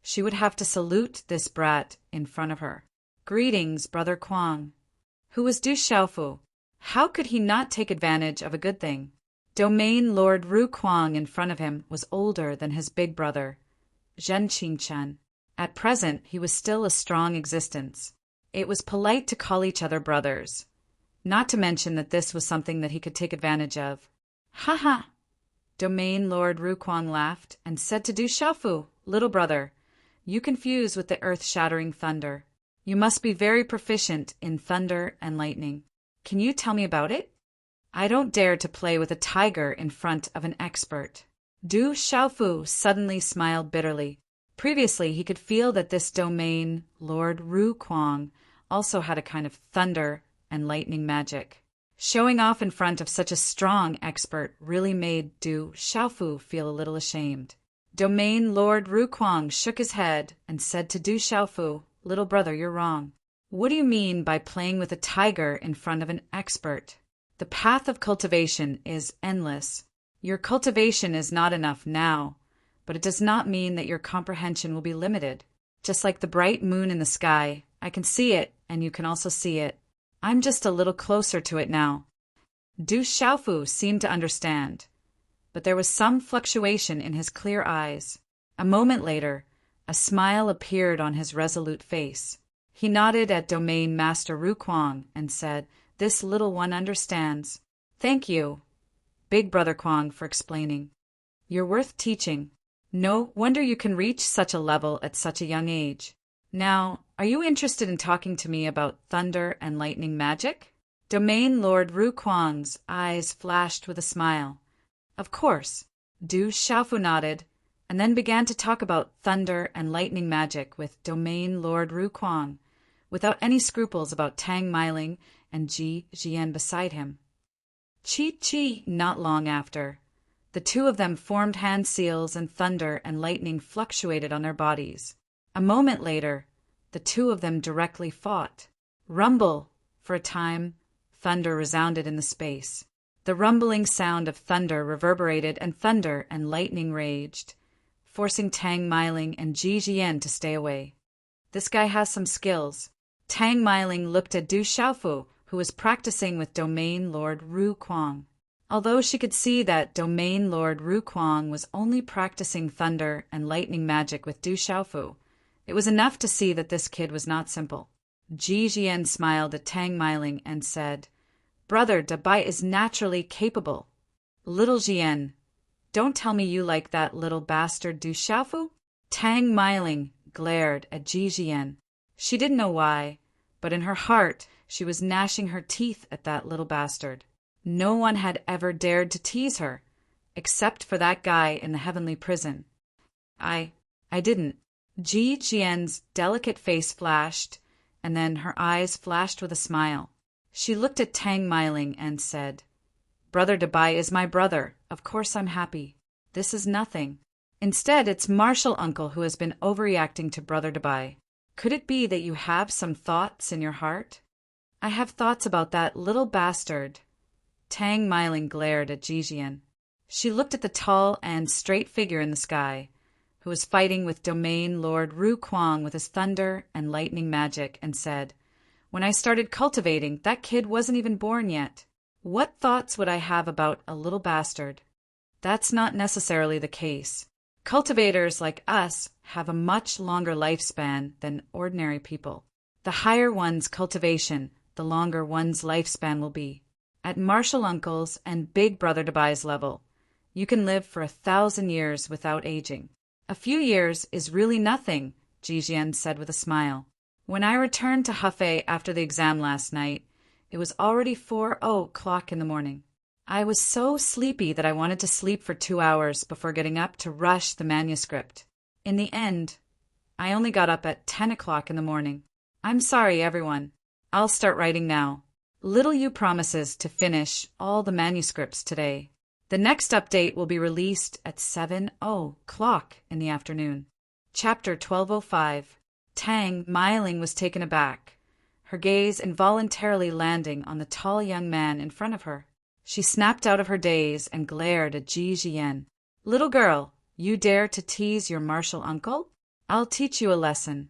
S1: she would have to salute this brat in front of her. Greetings, Brother Kuang. Who was Du Xiaofu? How could he not take advantage of a good thing? Domain Lord Ru Kuang in front of him was older than his big brother, Zhen Qingchen. At present, he was still a strong existence. It was polite to call each other brothers, not to mention that this was something that he could take advantage of. Ha ha! Domain Lord Ru Kuang laughed and said to Du Xiaofu, Little brother, you confuse with the earth-shattering thunder. You must be very proficient in thunder and lightning. Can you tell me about it? I don't dare to play with a tiger in front of an expert. Du Xiaofu suddenly smiled bitterly. Previously, he could feel that this Domain Lord Ru Kuang also had a kind of thunder and lightning magic. Showing off in front of such a strong expert really made Du Xiaofu feel a little ashamed. Domain Lord Ru Kuang shook his head and said to Du Xiaofu, Little brother, you're wrong. What do you mean by playing with a tiger in front of an expert? The path of cultivation is endless. Your cultivation is not enough now, but it does not mean that your comprehension will be limited. Just like the bright moon in the sky, I can see it, and you can also see it. I'm just a little closer to it now. Du Xiaofu seemed to understand, but there was some fluctuation in his clear eyes. A moment later, a smile appeared on his resolute face. He nodded at Domain Master Ru Kuang and said, This little one understands. Thank you, Big Brother Kuang, for explaining. You're worth teaching. No wonder you can reach such a level at such a young age. Now, are you interested in talking to me about thunder and lightning magic? Domain Lord Ru Kuang's eyes flashed with a smile. Of course. Du Xiaofu nodded, and then began to talk about thunder and lightning magic with Domain Lord Ru Kuang, without any scruples about Tang Meiling and Ji Jian beside him. Chi. Not long after, the two of them formed hand seals and thunder and lightning fluctuated on their bodies. A moment later, the two of them directly fought. Rumble! For a time, thunder resounded in the space. The rumbling sound of thunder reverberated, and thunder and lightning raged, forcing Tang Meiling and Ji Jian to stay away. This guy has some skills. Tang Meiling looked at Du Xiaofu, who was practicing with Domain Lord Ru Kuang. Although she could see that Domain Lord Ru Kuang was only practicing thunder and lightning magic with Du Xiaofu, it was enough to see that this kid was not simple. Ji Jian smiled at Tang Meiling and said, Brother Dabai is naturally capable. Little Jian, don't tell me you like that little bastard Du Xiaofu? Tang Meiling glared at Ji Jian. She didn't know why, but in her heart she was gnashing her teeth at that little bastard. No one had ever dared to tease her, except for that guy in the heavenly prison. I didn't. Ji Jian's delicate face flashed, and then her eyes flashed with a smile. She looked at Tang Meiling and said, Brother Dabai is my brother. Of course I'm happy. This is nothing. Instead, it's Marshall Uncle who has been overreacting to Brother Dabai. Could it be that you have some thoughts in your heart? I have thoughts about that little bastard. Tang Meiling glared at Jijian. She looked at the tall and straight figure in the sky, who was fighting with Domain Lord Ru Kuang with his thunder and lightning magic, and said, When I started cultivating, that kid wasn't even born yet. What thoughts would I have about a little bastard? That's not necessarily the case. Cultivators like us have a much longer lifespan than ordinary people. The higher one's cultivation, the longer one's lifespan will be. At Marshall Uncle's and Big Brother Dabai's level, you can live for 1,000 years without aging. A few years is really nothing, Jijian said with a smile. When I returned to Hefei after the exam last night, it was already 4:00 in the morning. I was so sleepy that I wanted to sleep for 2 hours before getting up to rush the manuscript. In the end, I only got up at 10:00 in the morning. I'm sorry, everyone. I'll start writing now. Little Yu promises to finish all the manuscripts today. The next update will be released at 7:00 in the afternoon. Chapter 1205. Tang Meiling was taken aback, her gaze involuntarily landing on the tall young man in front of her. She snapped out of her daze and glared at Ji Jian. Little girl, you dare to tease your Marshall Uncle? I'll teach you a lesson.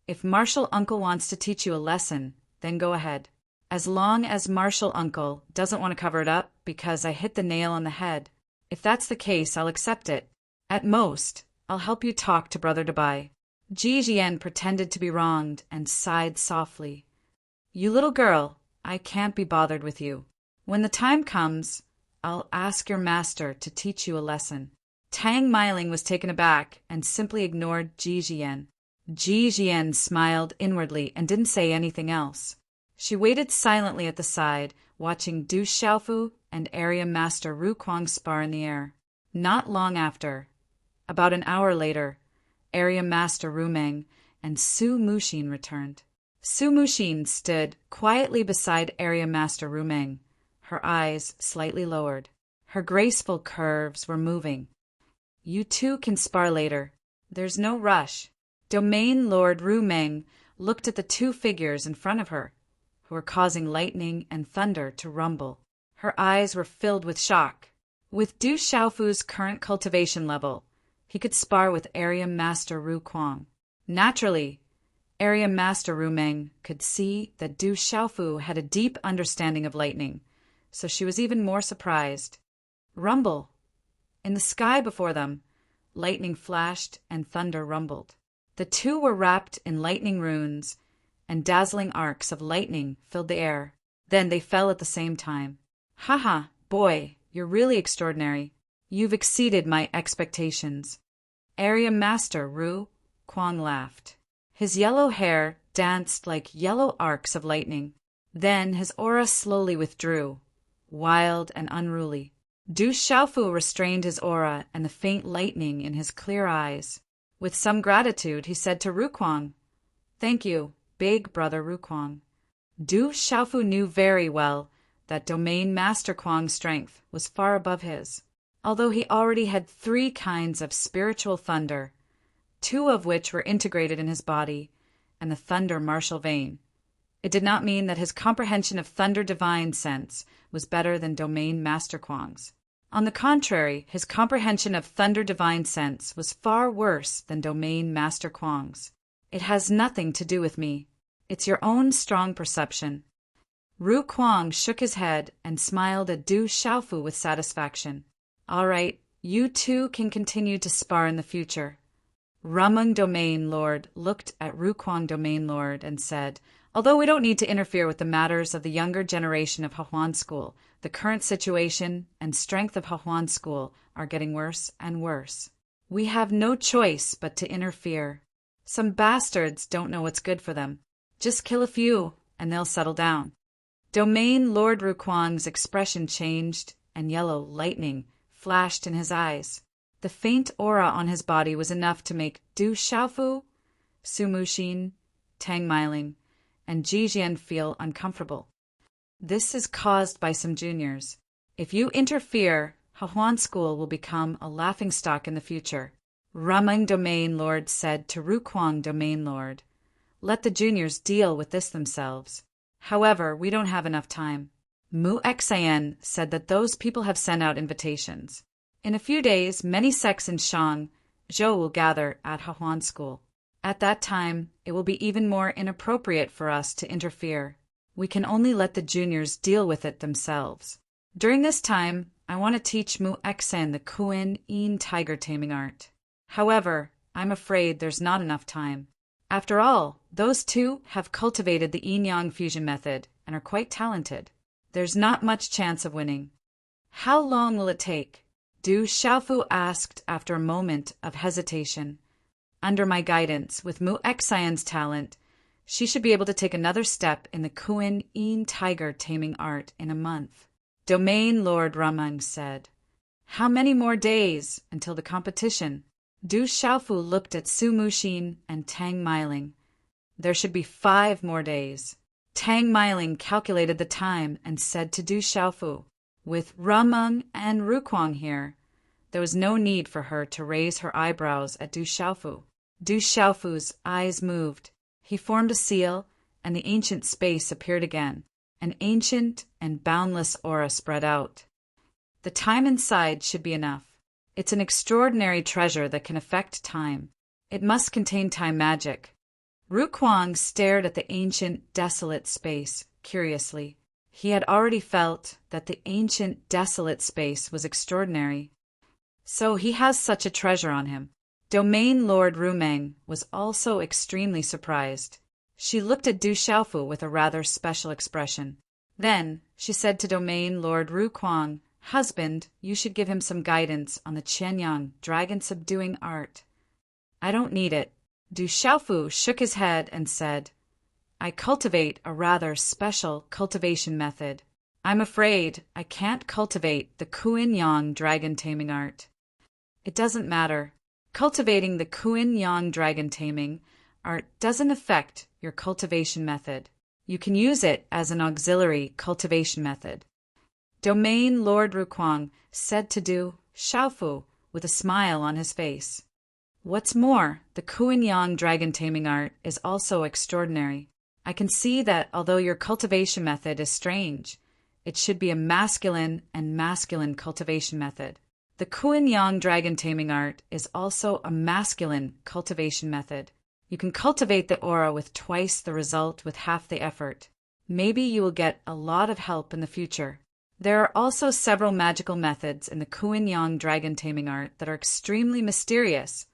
S1: If Marshall Uncle wants to teach you a lesson, then go ahead. As long as Marshall Uncle doesn't want to cover it up because I hit the nail on the head. If that's the case, I'll accept it. At most, I'll help you talk to Brother Dabai. Ji Jian pretended to be wronged and sighed softly. You little girl, I can't be bothered with you. When the time comes, I'll ask your master to teach you a lesson. Tang Meiling was taken aback and simply ignored Ji Jian. Ji Jian smiled inwardly and didn't say anything else. She waited silently at the side, watching Du Xiaofu and Area Master Ru Kuang spar in the air. Not long after, about an hour later, Area Master Ru Meng and Su Muxin returned. Su Muxin stood quietly beside Area Master Ru Meng, her eyes slightly lowered. Her graceful curves were moving. You two can spar later. There's no rush. Domain Lord Ru Meng looked at the two figures in front of her, who were causing lightning and thunder to rumble. Her eyes were filled with shock. With Du Xiaofu's current cultivation level, he could spar with Area Master Ru Kuang. Naturally, Area Master Ru Meng could see that Du Xiaofu had a deep understanding of lightning, so she was even more surprised. Rumble! In the sky before them, lightning flashed and thunder rumbled. The two were wrapped in lightning runes, and dazzling arcs of lightning filled the air. Then they fell at the same time. Haha, boy, you're really extraordinary. You've exceeded my expectations. Area Master Ru Kuang laughed. His yellow hair danced like yellow arcs of lightning. Then his aura slowly withdrew, wild and unruly. Du Xiaofu restrained his aura and the faint lightning in his clear eyes. With some gratitude, he said to Ru Kuang, Thank you, Big Brother Ru Kuang. Du Xiaofu knew very well that Domain Master Kuang's strength was far above his. Although he already had 3 kinds of spiritual thunder, 2 of which were integrated in his body, and the thunder martial vein, it did not mean that his comprehension of thunder divine sense was better than Domain Master Kuang's. On the contrary, his comprehension of thunder divine sense was far worse than Domain Master Kuang's. It has nothing to do with me. It's your own strong perception. Ru Kuang shook his head and smiled at Du Xiaofu with satisfaction. All right, you two can continue to spar in the future. Rumung Domain Lord looked at Ru Kuang Domain Lord and said, Although we don't need to interfere with the matters of the younger generation of Hahuan School, the current situation and strength of Hahuan School are getting worse and worse. We have no choice but to interfere. Some bastards don't know what's good for them. Just kill a few, and they'll settle down. Domain Lord Rukwang's expression changed, and yellow lightning flashed in his eyes. The faint aura on his body was enough to make Du Xiaofu, Su Muxin, Tang Meiling, and Jijian feel uncomfortable. This is caused by some juniors. If you interfere, Hahuan School will become a laughingstock in the future. Rumeng Domain Lord said to Rukwang Domain Lord, "Let the juniors deal with this themselves. However, we don't have enough time." Mu Xian said that those people have sent out invitations. In a few days, many sects in Shang, Zhou will gather at Hahuan School. At that time, it will be even more inappropriate for us to interfere. We can only let the juniors deal with it themselves. During this time, I want to teach Mu Xian the Kuan Yin tiger taming art. However, I'm afraid there's not enough time. After all, those two have cultivated the yin-yang fusion method and are quite talented. There's not much chance of winning. How long will it take? Du Xiaofu asked after a moment of hesitation. Under my guidance, with Mu Xian's talent, she should be able to take another step in the Kuan Yin tiger taming art in a month. Domain Lord Ramang said. How many more days until the competition? Du Xiaofu looked at Su Muxin and Tang Meiling. There should be 5 more days. Tang Meiling calculated the time and said to Du Xiaofu, with Rameng and Rukwang here, there was no need for her to raise her eyebrows at Du Xiaofu. Du Xiaofu's eyes moved. He formed a seal, and the ancient space appeared again. An ancient and boundless aura spread out. The time inside should be enough. It's an extraordinary treasure that can affect time. It must contain time magic. Rukwang stared at the ancient, desolate space, curiously. He had already felt that the ancient, desolate space was extraordinary. So he has such a treasure on him. Domain Lord Rumeng was also extremely surprised. She looked at Du Xiaofu with a rather special expression. Then she said to Domain Lord Rukwang, "Husband, you should give him some guidance on the Qianyang dragon-subduing art." "I don't need it." Du Xiaofu shook his head and said, "I cultivate a rather special cultivation method. I'm afraid I can't cultivate the Qianyang dragon-taming art." "It doesn't matter. Cultivating the Qianyang dragon-taming art doesn't affect your cultivation method. You can use it as an auxiliary cultivation method." Domain Lord Rukwang said to Du Xiaofu with a smile on his face. "What's more, the Qianyang dragon-taming art is also extraordinary. I can see that although your cultivation method is strange, it should be a masculine and masculine cultivation method. The Qianyang dragon-taming art is also a masculine cultivation method. You can cultivate the aura with twice the result with half the effort. Maybe you will get a lot of help in the future. There are also several magical methods in the Qianyang dragon-taming art that are extremely mysterious,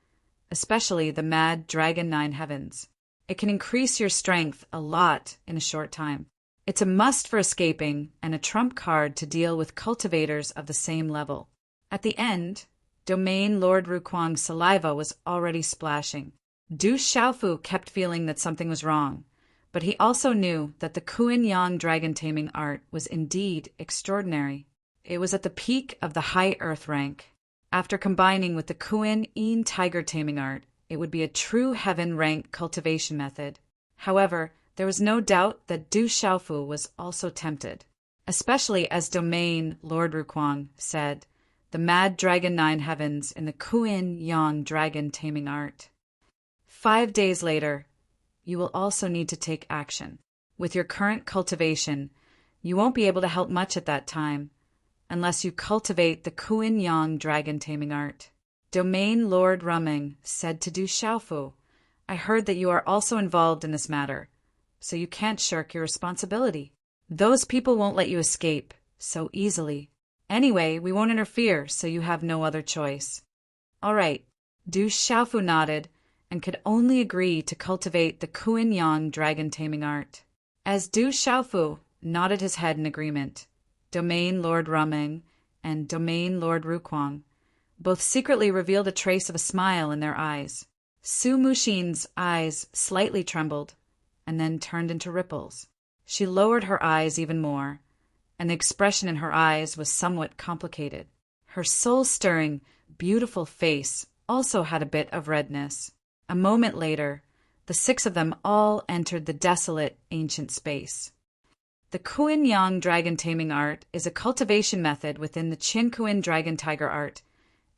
S1: especially the Mad Dragon 9 Heavens. It can increase your strength a lot in a short time. It's a must for escaping and a trump card to deal with cultivators of the same level." At the end, Domain Lord Rukwang's saliva was already splashing. Du Xiaofu kept feeling that something was wrong, but he also knew that the Qianyang dragon-taming art was indeed extraordinary. It was at the peak of the high earth rank. After combining with the Kuan Yin tiger-taming art, it would be a true heaven rank cultivation method. However, there was no doubt that Du Xiaofu was also tempted, especially as Domain Lord Rukwang said, the Mad Dragon 9 Heavens in the Qianyang dragon-taming art. 5 days later, you will also need to take action. With your current cultivation, you won't be able to help much at that time, unless you cultivate the Qianyang dragon-taming art. Domain Lord Rumeng said to Du Xiaofu, "I heard that you are also involved in this matter, so you can't shirk your responsibility. Those people won't let you escape so easily. Anyway, we won't interfere, so you have no other choice." "All right." Du Xiaofu nodded and could only agree to cultivate the Qianyang dragon-taming art. As Du Xiaofu nodded his head in agreement, Domain Lord Rumeng and Domain Lord Rukwang both secretly revealed a trace of a smile in their eyes. Su Muxin's eyes slightly trembled and then turned into ripples. She lowered her eyes even more, and the expression in her eyes was somewhat complicated. Her soul-stirring, beautiful face also had a bit of redness. A moment later, the 6 of them all entered the desolate, ancient space. The Kuin Yang dragon taming art is a cultivation method within the Chin Kuin dragon tiger art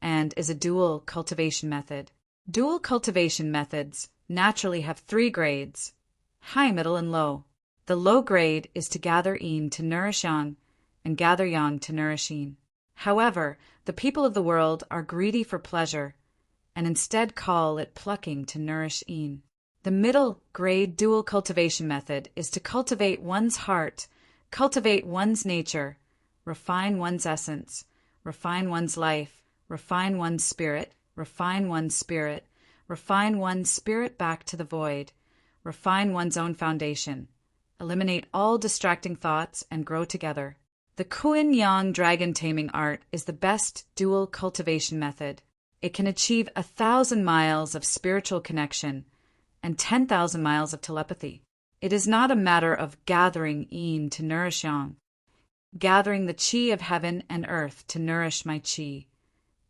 S1: and is a dual cultivation method. Dual cultivation methods naturally have 3 grades: high, middle, and low. The low grade is to gather yin to nourish yang and gather yang to nourish yin. However, the people of the world are greedy for pleasure and instead call it plucking to nourish yin. The middle grade dual cultivation method is to cultivate one's heart, cultivate one's nature, refine one's essence, refine one's life, refine one's spirit, refine one's spirit, refine one's spirit back to the void, refine one's own foundation, eliminate all distracting thoughts, and grow together. The Kuin Yang dragon taming art is the best dual cultivation method. It can achieve 1,000 miles of spiritual connection and 10,000 miles of telepathy. It is not a matter of gathering yin to nourish yang, gathering the qi of heaven and earth to nourish my qi,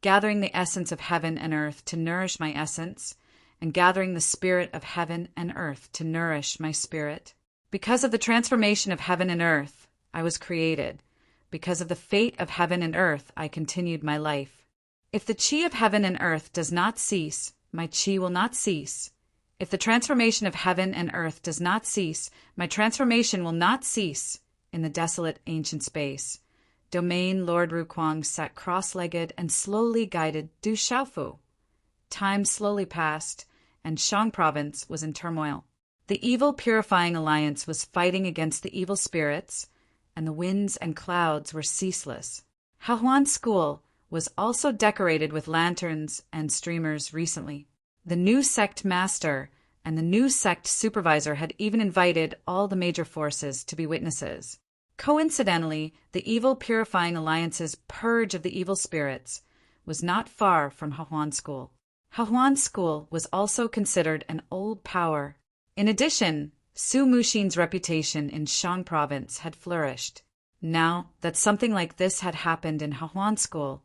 S1: gathering the essence of heaven and earth to nourish my essence, and gathering the spirit of heaven and earth to nourish my spirit. Because of the transformation of heaven and earth, I was created. Because of the fate of heaven and earth, I continued my life. If the qi of heaven and earth does not cease, my qi will not cease. If the transformation of heaven and earth does not cease, my transformation will not cease. In the desolate ancient space, Domain Lord Rukwang sat cross-legged and slowly guided Du Shaofu. Time slowly passed, and Shang province was in turmoil. The evil purifying alliance was fighting against the evil spirits, and the winds and clouds were ceaseless. Hahuan School was also decorated with lanterns and streamers recently. The new sect master and the new sect supervisor had even invited all the major forces to be witnesses. Coincidentally, the evil purifying alliance's purge of the evil spirits was not far from Hahuan School. Hahuan School was also considered an old power. In addition, Su Muxin's reputation in Shang province had flourished. Now that something like this had happened in Hahuan School,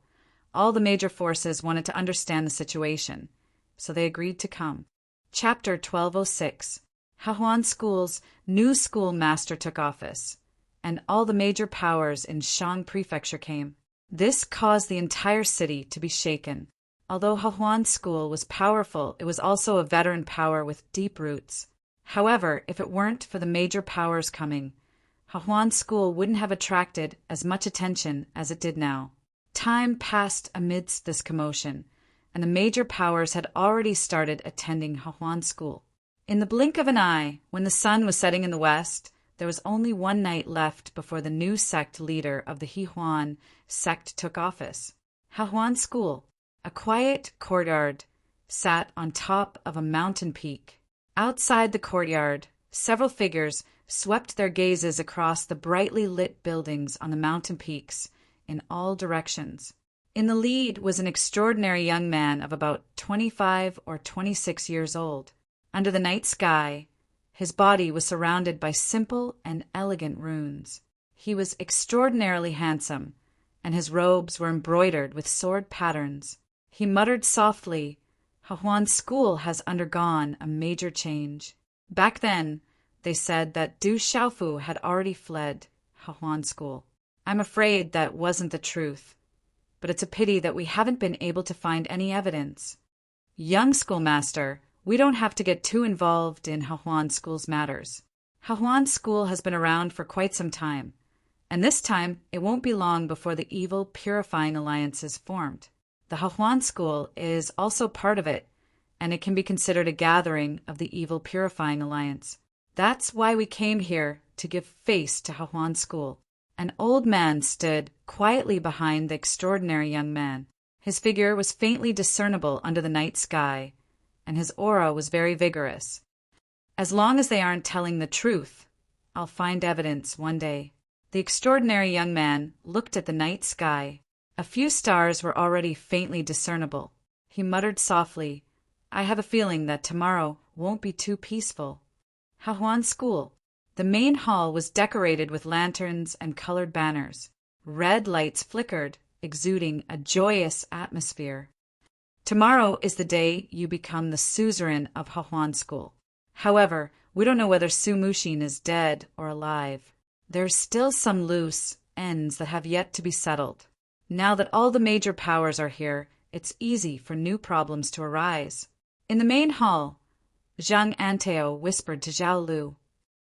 S1: all the major forces wanted to understand the situation, so they agreed to come. Chapter 1206. Hahuan School's new school master took office, and all the major powers in Shang Prefecture came. This caused the entire city to be shaken. Although Hahuan School was powerful, it was also a veteran power with deep roots. However, if it weren't for the major powers coming, Hahuan School wouldn't have attracted as much attention as it did now. Time passed amidst this commotion, and the major powers had already started attending Hahuan School. In the blink of an eye, when the sun was setting in the west, there was only one night left before the new sect leader of the Hihuan sect took office. Hahuan School, a quiet courtyard, sat on top of a mountain peak. Outside the courtyard, several figures swept their gazes across the brightly lit buildings on the mountain peaks in all directions. In the lead was an extraordinary young man of about 25 or 26 years old. Under the night sky, his body was surrounded by simple and elegant runes. He was extraordinarily handsome, and his robes were embroidered with sword patterns. He muttered softly, "Hahuan School has undergone a major change." Back then, they said that Du Shaofu had already fled Hahuan School. I'm afraid that wasn't the truth, but it's a pity that we haven't been able to find any evidence. Young schoolmaster, we don't have to get too involved in Hahuan School's matters. Hahuan School has been around for quite some time, and this time it won't be long before the evil purifying alliance is formed. The Hahuan School is also part of it, and it can be considered a gathering of the evil purifying alliance. That's why we came here, to give face to Hahuan School. An old man stood quietly behind the extraordinary young man. His figure was faintly discernible under the night sky, and his aura was very vigorous. As long as they aren't telling the truth, I'll find evidence one day. The extraordinary young man looked at the night sky. A few stars were already faintly discernible. He muttered softly, "I have a feeling that tomorrow won't be too peaceful." Hahuan School. The main hall was decorated with lanterns and colored banners. Red lights flickered, exuding a joyous atmosphere. Tomorrow is the day you become the suzerain of Hahuan School. However, we don't know whether Su Mushin is dead or alive. There's still some loose ends that have yet to be settled. Now that all the major powers are here, it's easy for new problems to arise. In the main hall, Zhang Anteo whispered to Zhao Lu,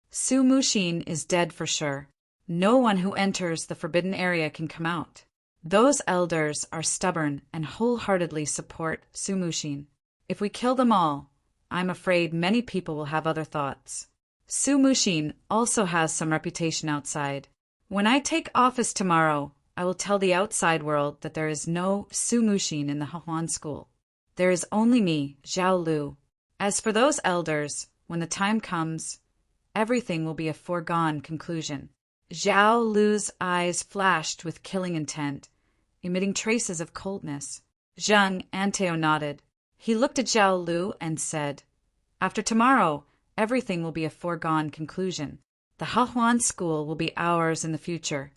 S1: Su Mushin is dead for sure. No one who enters the forbidden area can come out. Those elders are stubborn and wholeheartedly support Su Mushin. If we kill them all, I'm afraid many people will have other thoughts. Su Mushin also has some reputation outside. When I take office tomorrow, I will tell the outside world that there is no Su Mushin in the Hahuan School. There is only me, Zhao Lu. As for those elders, when the time comes, everything will be a foregone conclusion. Zhao Lu's eyes flashed with killing intent, emitting traces of coldness. Zhang Anteo nodded. He looked at Zhao Lu and said, After tomorrow, everything will be a foregone conclusion. The Hahuan School will be ours in the future.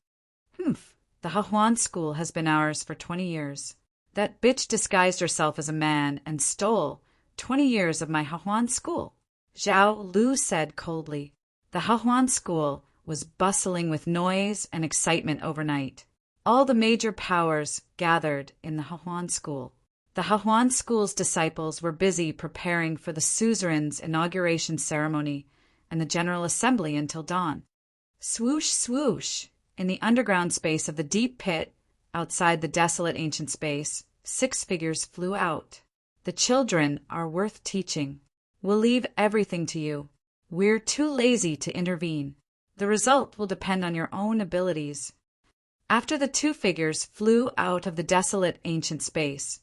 S1: The Hahuan School has been ours for 20 years. That bitch disguised herself as a man and stole 20 years of my Hahuan School. Zhao Lu said coldly. The Hahuan School was bustling with noise and excitement overnight. All the major powers gathered in the Hahuan School. The Hahuan School's disciples were busy preparing for the suzerain's inauguration ceremony and the General Assembly until dawn. Swoosh, swoosh! In the underground space of the deep pit, outside the desolate ancient space, 6 figures flew out. The children are worth teaching. We'll leave everything to you. We're too lazy to intervene. The result will depend on your own abilities. After the 2 figures flew out of the desolate ancient space,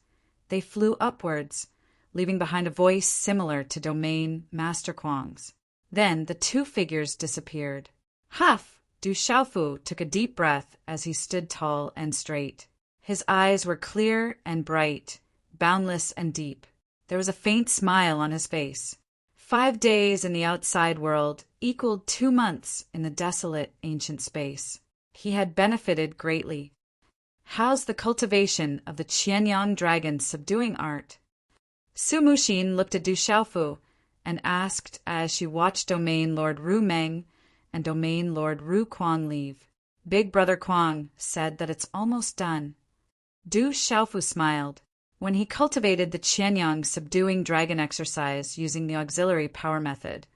S1: they flew upwards, leaving behind a voice similar to Domain Master Kuang's. Then the 2 figures disappeared. Huff! Du Xiaofu took a deep breath as he stood tall and straight. His eyes were clear and bright, boundless and deep. There was a faint smile on his face. 5 days in the outside world equaled 2 months in the desolate ancient space. He had benefited greatly. How's the cultivation of the Qianyang dragon subduing art? Su Mushin looked at Du Xiaofu and asked as she watched Domain Lord Ru Meng and Domain Lord Ru Kuang leave. Big Brother Kuang said that it's almost done. Du Xiaofu smiled. When he cultivated the Qianyang subduing dragon exercise using the auxiliary power method,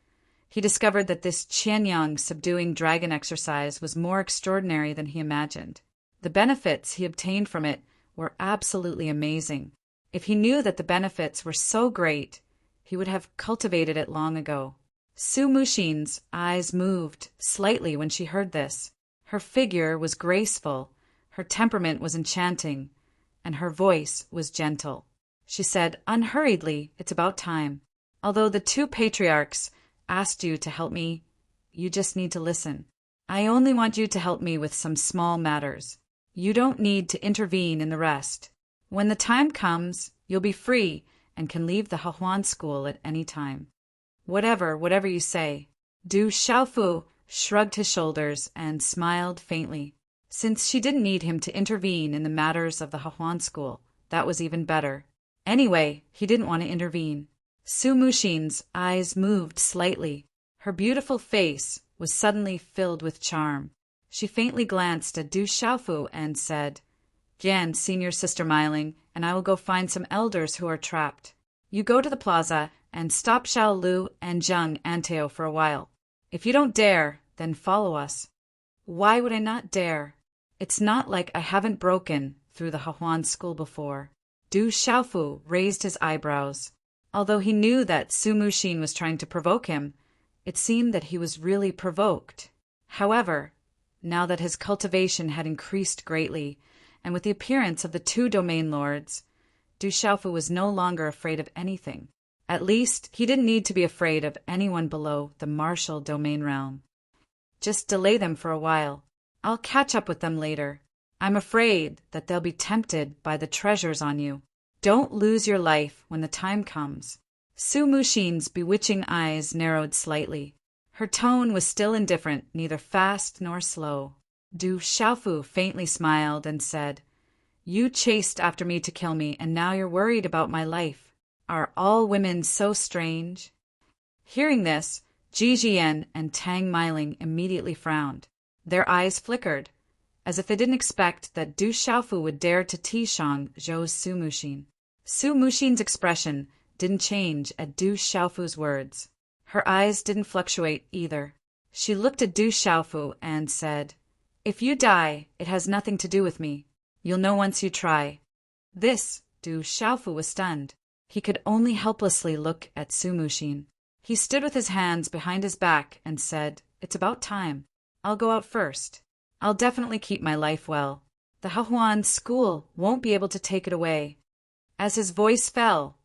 S1: he discovered that this Qianyang subduing dragon exercise was more extraordinary than he imagined. The benefits he obtained from it were absolutely amazing. If he knew that the benefits were so great, he would have cultivated it long ago. Su Mushin's eyes moved slightly when she heard this. Her figure was graceful, her temperament was enchanting, and her voice was gentle. She said unhurriedly, It's about time. Although the 2 patriarchs asked you to help me, you just need to listen. I only want you to help me with some small matters. You don't need to intervene in the rest. When the time comes, you'll be free and can leave the Hahuan School at any time. Whatever you say. Du Xiaofu shrugged his shoulders and smiled faintly. Since she didn't need him to intervene in the matters of the Hahuan School, that was even better. Anyway, he didn't want to intervene. Su Mushin's eyes moved slightly. Her beautiful face was suddenly filled with charm. She faintly glanced at Du Xiaofu and said, Yan, senior sister Miling, and I will go find some elders who are trapped. You go to the plaza and stop Zhao Lu and Zhang Anteo for a while. If you don't dare, then follow us. Why would I not dare? It's not like I haven't broken through the Hahuan School before. Du Xiaofu raised his eyebrows. Although he knew that Su Mushin was trying to provoke him, it seemed that he was really provoked. However, now that his cultivation had increased greatly, and with the appearance of the 2 domain lords, Du Xiaofu was no longer afraid of anything. At least, he didn't need to be afraid of anyone below the martial domain realm. Just delay them for a while. I'll catch up with them later. I'm afraid that they'll be tempted by the treasures on you. Don't lose your life when the time comes. Su Mushin's bewitching eyes narrowed slightly. Her tone was still indifferent, neither fast nor slow. Du Xiaofu faintly smiled and said, "You chased after me to kill me, and now you're worried about my life. Are all women so strange?" Hearing this, Ji Jian and Tang Meiling immediately frowned. Their eyes flickered, as if they didn't expect that Du Xiaofu would dare to Tishang Zhou's Su Muxin. Su Muxin's expression didn't change at Du Xiaofu's words. Her eyes didn't fluctuate either. She looked at Du Xiaofu and said, "If you die, it has nothing to do with me. You'll know once you try." This, Du Xiaofu was stunned. He could only helplessly look at Su Muxin. He stood with his hands behind his back and said, "It's about time. I'll go out first. I'll definitely keep my life well. The Hahuan school won't be able to take it away." As his voice fell,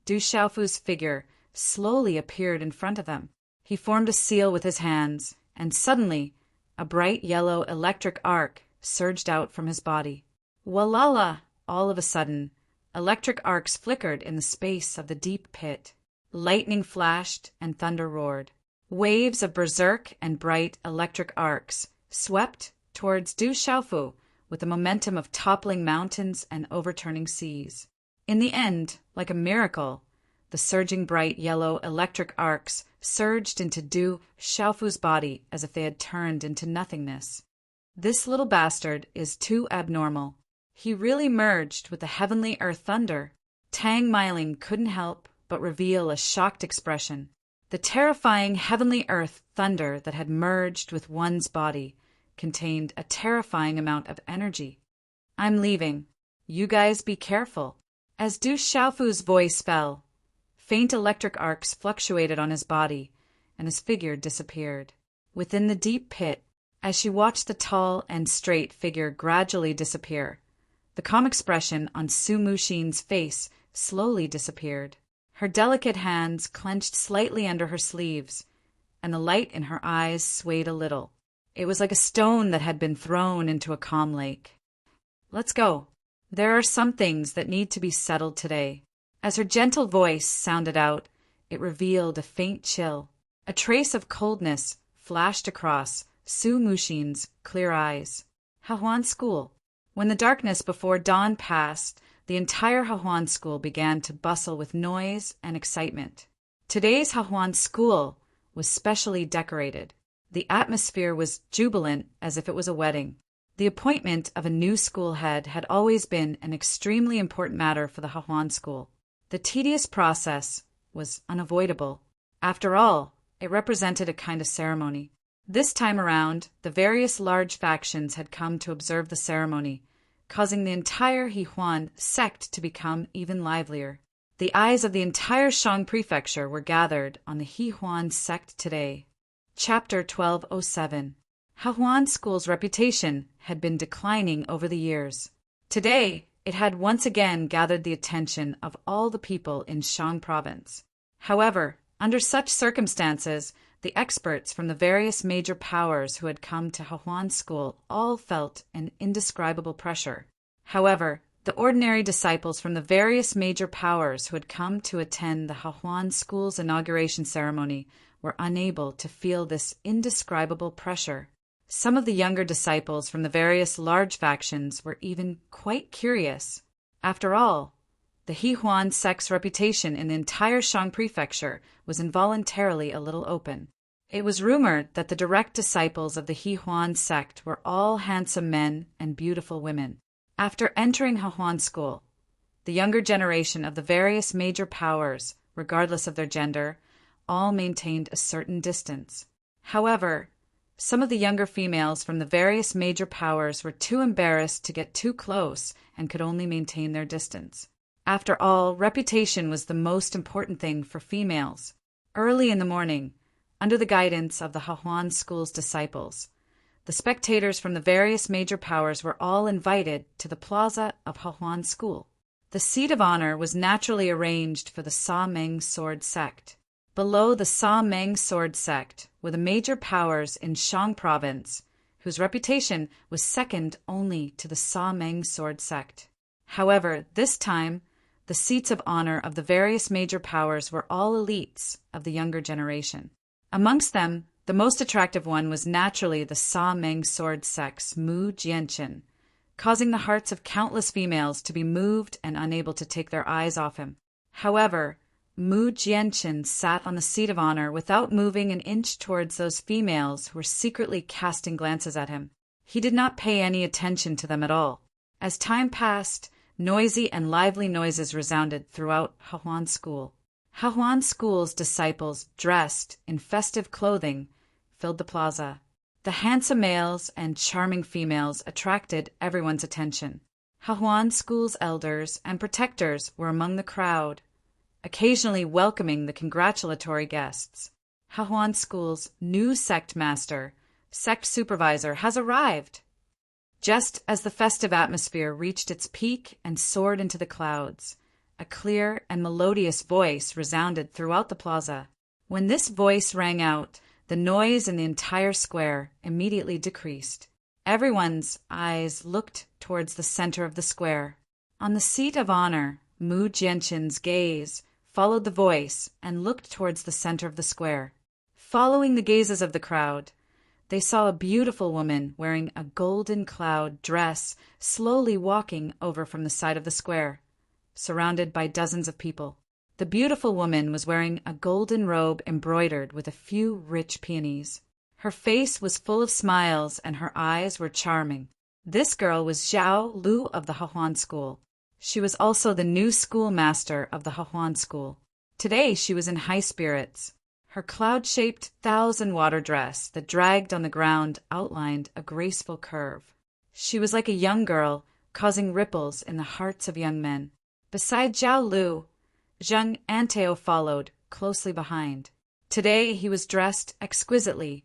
S1: Du Xiaofu's figure slowly appeared in front of them. He formed a seal with his hands, and suddenly a bright yellow electric arc surged out from his body. Walala! All of a sudden, electric arcs flickered in the space of the deep pit. Lightning flashed and thunder roared. Waves of berserk and bright electric arcs swept towards Du Xiaofu with the momentum of toppling mountains and overturning seas. In the end, like a miracle, the surging bright yellow electric arcs surged into Du Xiaofu's body as if they had turned into nothingness. This little bastard is too abnormal. He really merged with the heavenly earth thunder. Tang Meiling couldn't help but reveal a shocked expression. The terrifying heavenly earth thunder that had merged with one's body contained a terrifying amount of energy. "I'm leaving. You guys be careful." As Du Xiaofu's voice fell, faint electric arcs fluctuated on his body, and his figure disappeared. Within the deep pit, as she watched the tall and straight figure gradually disappear, the calm expression on Su Muxin's face slowly disappeared. Her delicate hands clenched slightly under her sleeves, and the light in her eyes swayed a little. It was like a stone that had been thrown into a calm lake. "Let's go. There are some things that need to be settled today." As her gentle voice sounded out, it revealed a faint chill. A trace of coldness flashed across Su Muxin's clear eyes. Hahuan School. When the darkness before dawn passed, the entire Hahuan School began to bustle with noise and excitement. Today's Hahuan School was specially decorated. The atmosphere was jubilant as if it was a wedding. The appointment of a new school head had always been an extremely important matter for the Hahuan School. The tedious process was unavoidable. After all, it represented a kind of ceremony. This time around, the various large factions had come to observe the ceremony, causing the entire Yihuan sect to become even livelier. The eyes of the entire Shang Prefecture were gathered on the Yihuan sect today. Chapter 1207. Hahuan School's reputation had been declining over the years. Today, it had once again gathered the attention of all the people in Shang Province. However, under such circumstances, the experts from the various major powers who had come to Hahuan School all felt an indescribable pressure. However, the ordinary disciples from the various major powers who had come to attend the Hahuan School's inauguration ceremony were unable to feel this indescribable pressure. Some of the younger disciples from the various large factions were even quite curious. After all, the Yihuan sect's reputation in the entire Shang Prefecture was involuntarily a little open. It was rumored that the direct disciples of the Yihuan sect were all handsome men and beautiful women. After entering Hahuan School, the younger generation of the various major powers, regardless of their gender, all maintained a certain distance. However, some of the younger females from the various major powers were too embarrassed to get too close and could only maintain their distance. After all, reputation was the most important thing for females. Early in the morning, under the guidance of the Hahuan School's disciples, the spectators from the various major powers were all invited to the plaza of Hahuan School. The seat of honor was naturally arranged for the Sa Meng sword sect. Below the Sa Meng sword sect were the major powers in Shang Province, whose reputation was second only to the Sa Meng sword sect. However, this time, the seats of honor of the various major powers were all elites of the younger generation. Amongst them, The most attractive one was naturally the Sa-Meng sword sex, Mu Jianqin, causing the hearts of countless females to be moved and unable to take their eyes off him. However, Mu Jianqin sat on the seat of honor without moving an inch towards those females who were secretly casting glances at him. He did not pay any attention to them at all. As time passed, noisy and lively noises resounded throughout Hahuan School. Hahuan School's disciples, dressed in festive clothing, filled the plaza. The handsome males and charming females attracted everyone's attention. Hahuan School's elders and protectors were among the crowd, occasionally welcoming the congratulatory guests. Hahuan School's new sect master, sect supervisor, has arrived. Just as the festive atmosphere reached its peak and soared into the clouds, a clear and melodious voice resounded throughout the plaza. When this voice rang out, the noise in the entire square immediately decreased. Everyone's eyes looked towards the center of the square. On the seat of honor, Mu Jianqin's gaze followed the voice and looked towards the center of the square. Following the gazes of the crowd, they saw a beautiful woman wearing a golden cloud dress slowly walking over from the side of the square, surrounded by dozens of people. The beautiful woman was wearing a golden robe embroidered with a few rich peonies. Her face was full of smiles and her eyes were charming. This girl was Zhao Lu of the Hahuan School. She was also the new schoolmaster of the Hahuan School. Today she was in high spirits. Her cloud-shaped thousand-water dress that dragged on the ground outlined a graceful curve. She was like a young girl, causing ripples in the hearts of young men. Beside Zhao Lu, Zheng Anteo followed, closely behind. Today he was dressed exquisitely,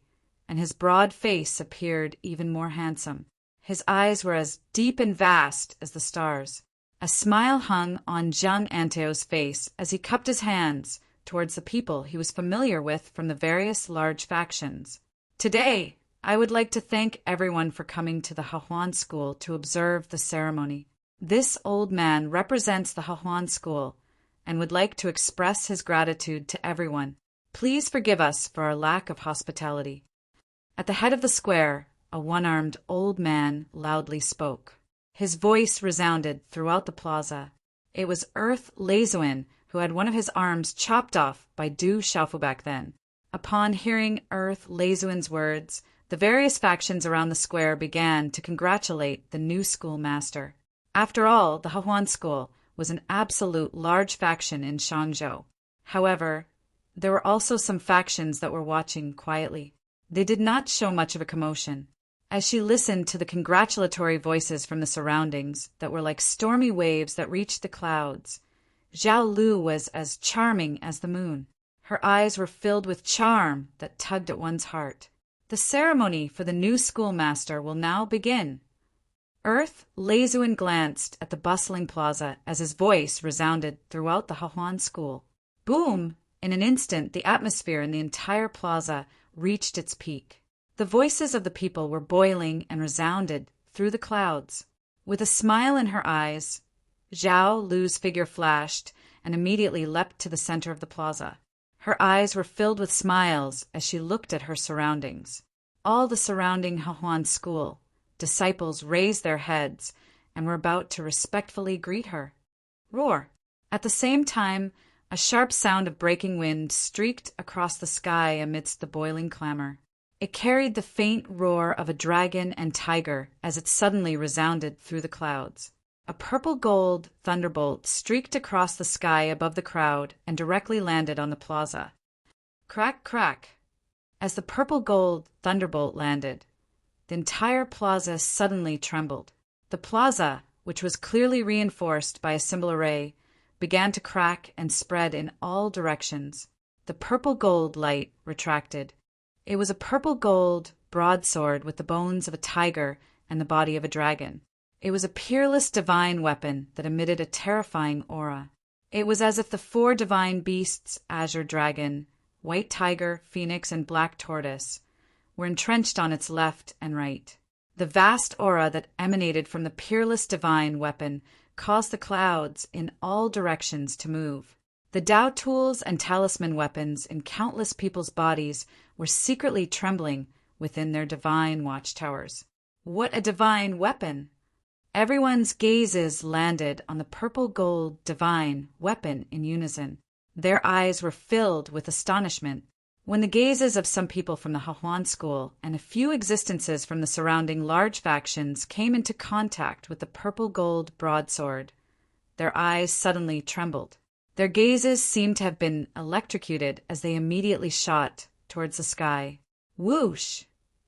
S1: and his broad face appeared even more handsome. His eyes were as deep and vast as the stars. A smile hung on Zheng Anteo's face as he cupped his hands towards the people he was familiar with from the various large factions. Today, I would like to thank everyone for coming to the Hahuan School to observe the ceremony. This old man represents the Hahuan School and would like to express his gratitude to everyone. Please forgive us for our lack of hospitality. At the head of the square, a one-armed old man loudly spoke. His voice resounded throughout the plaza. It was Earth Leizuin, who had one of his arms chopped off by Du Xiaofu back then. Upon hearing Earth Leizuin's words, the various factions around the square began to congratulate the new schoolmaster. After all, the Hahuan School was an absolute large faction in Shangzhou. However, there were also some factions that were watching quietly. They did not show much of a commotion. As she listened to the congratulatory voices from the surroundings that were like stormy waves that reached the clouds, Zhao Lu was as charming as the moon. Her eyes were filled with charm that tugged at one's heart. The ceremony for the new schoolmaster will now begin. Earth Leizuin glanced at the bustling plaza as his voice resounded throughout the Hahuan School. Boom! In an instant, the atmosphere in the entire plaza reached its peak. The voices of the people were boiling and resounded through the clouds. With a smile in her eyes, Zhao Lu's figure flashed and immediately leapt to the center of the plaza. Her eyes were filled with smiles as she looked at her surroundings. All the surrounding Hahuan School disciples raised their heads and were about to respectfully greet her. Roar! At the same time, a sharp sound of breaking wind streaked across the sky amidst the boiling clamor. It carried the faint roar of a dragon and tiger as it suddenly resounded through the clouds. A purple-gold thunderbolt streaked across the sky above the crowd and directly landed on the plaza. Crack, crack! As the purple-gold thunderbolt landed, the entire plaza suddenly trembled. The plaza, which was clearly reinforced by a symbol array, began to crack and spread in all directions. The purple-gold light retracted. It was a purple-gold broadsword with the bones of a tiger and the body of a dragon. It was a peerless divine weapon that emitted a terrifying aura. It was as if the four divine beasts, azure dragon, white tiger, phoenix, and black tortoise, were entrenched on its left and right. The vast aura that emanated from the peerless divine weapon caused the clouds in all directions to move. The Tao tools and talisman weapons in countless people's bodies were secretly trembling within their divine watchtowers. What a divine weapon! Everyone's gazes landed on the purple-gold divine weapon in unison. Their eyes were filled with astonishment. When the gazes of some people from the Hahuan school and a few existences from the surrounding large factions came into contact with the purple-gold broadsword, their eyes suddenly trembled. Their gazes seemed to have been electrocuted as they immediately shot towards the sky. Whoosh!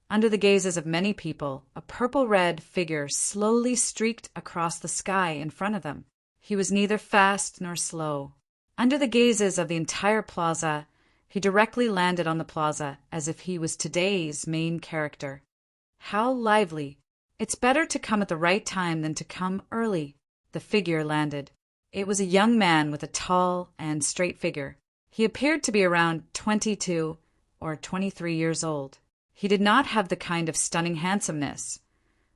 S1: Under the gazes of many people, a purple-red figure slowly streaked across the sky in front of them. He was neither fast nor slow. Under the gazes of the entire plaza, he directly landed on the plaza as if he was today's main character. How lively! It's better to come at the right time than to come early. The figure landed. It was a young man with a tall and straight figure. He appeared to be around 22 or 23 years old. He did not have the kind of stunning handsomeness,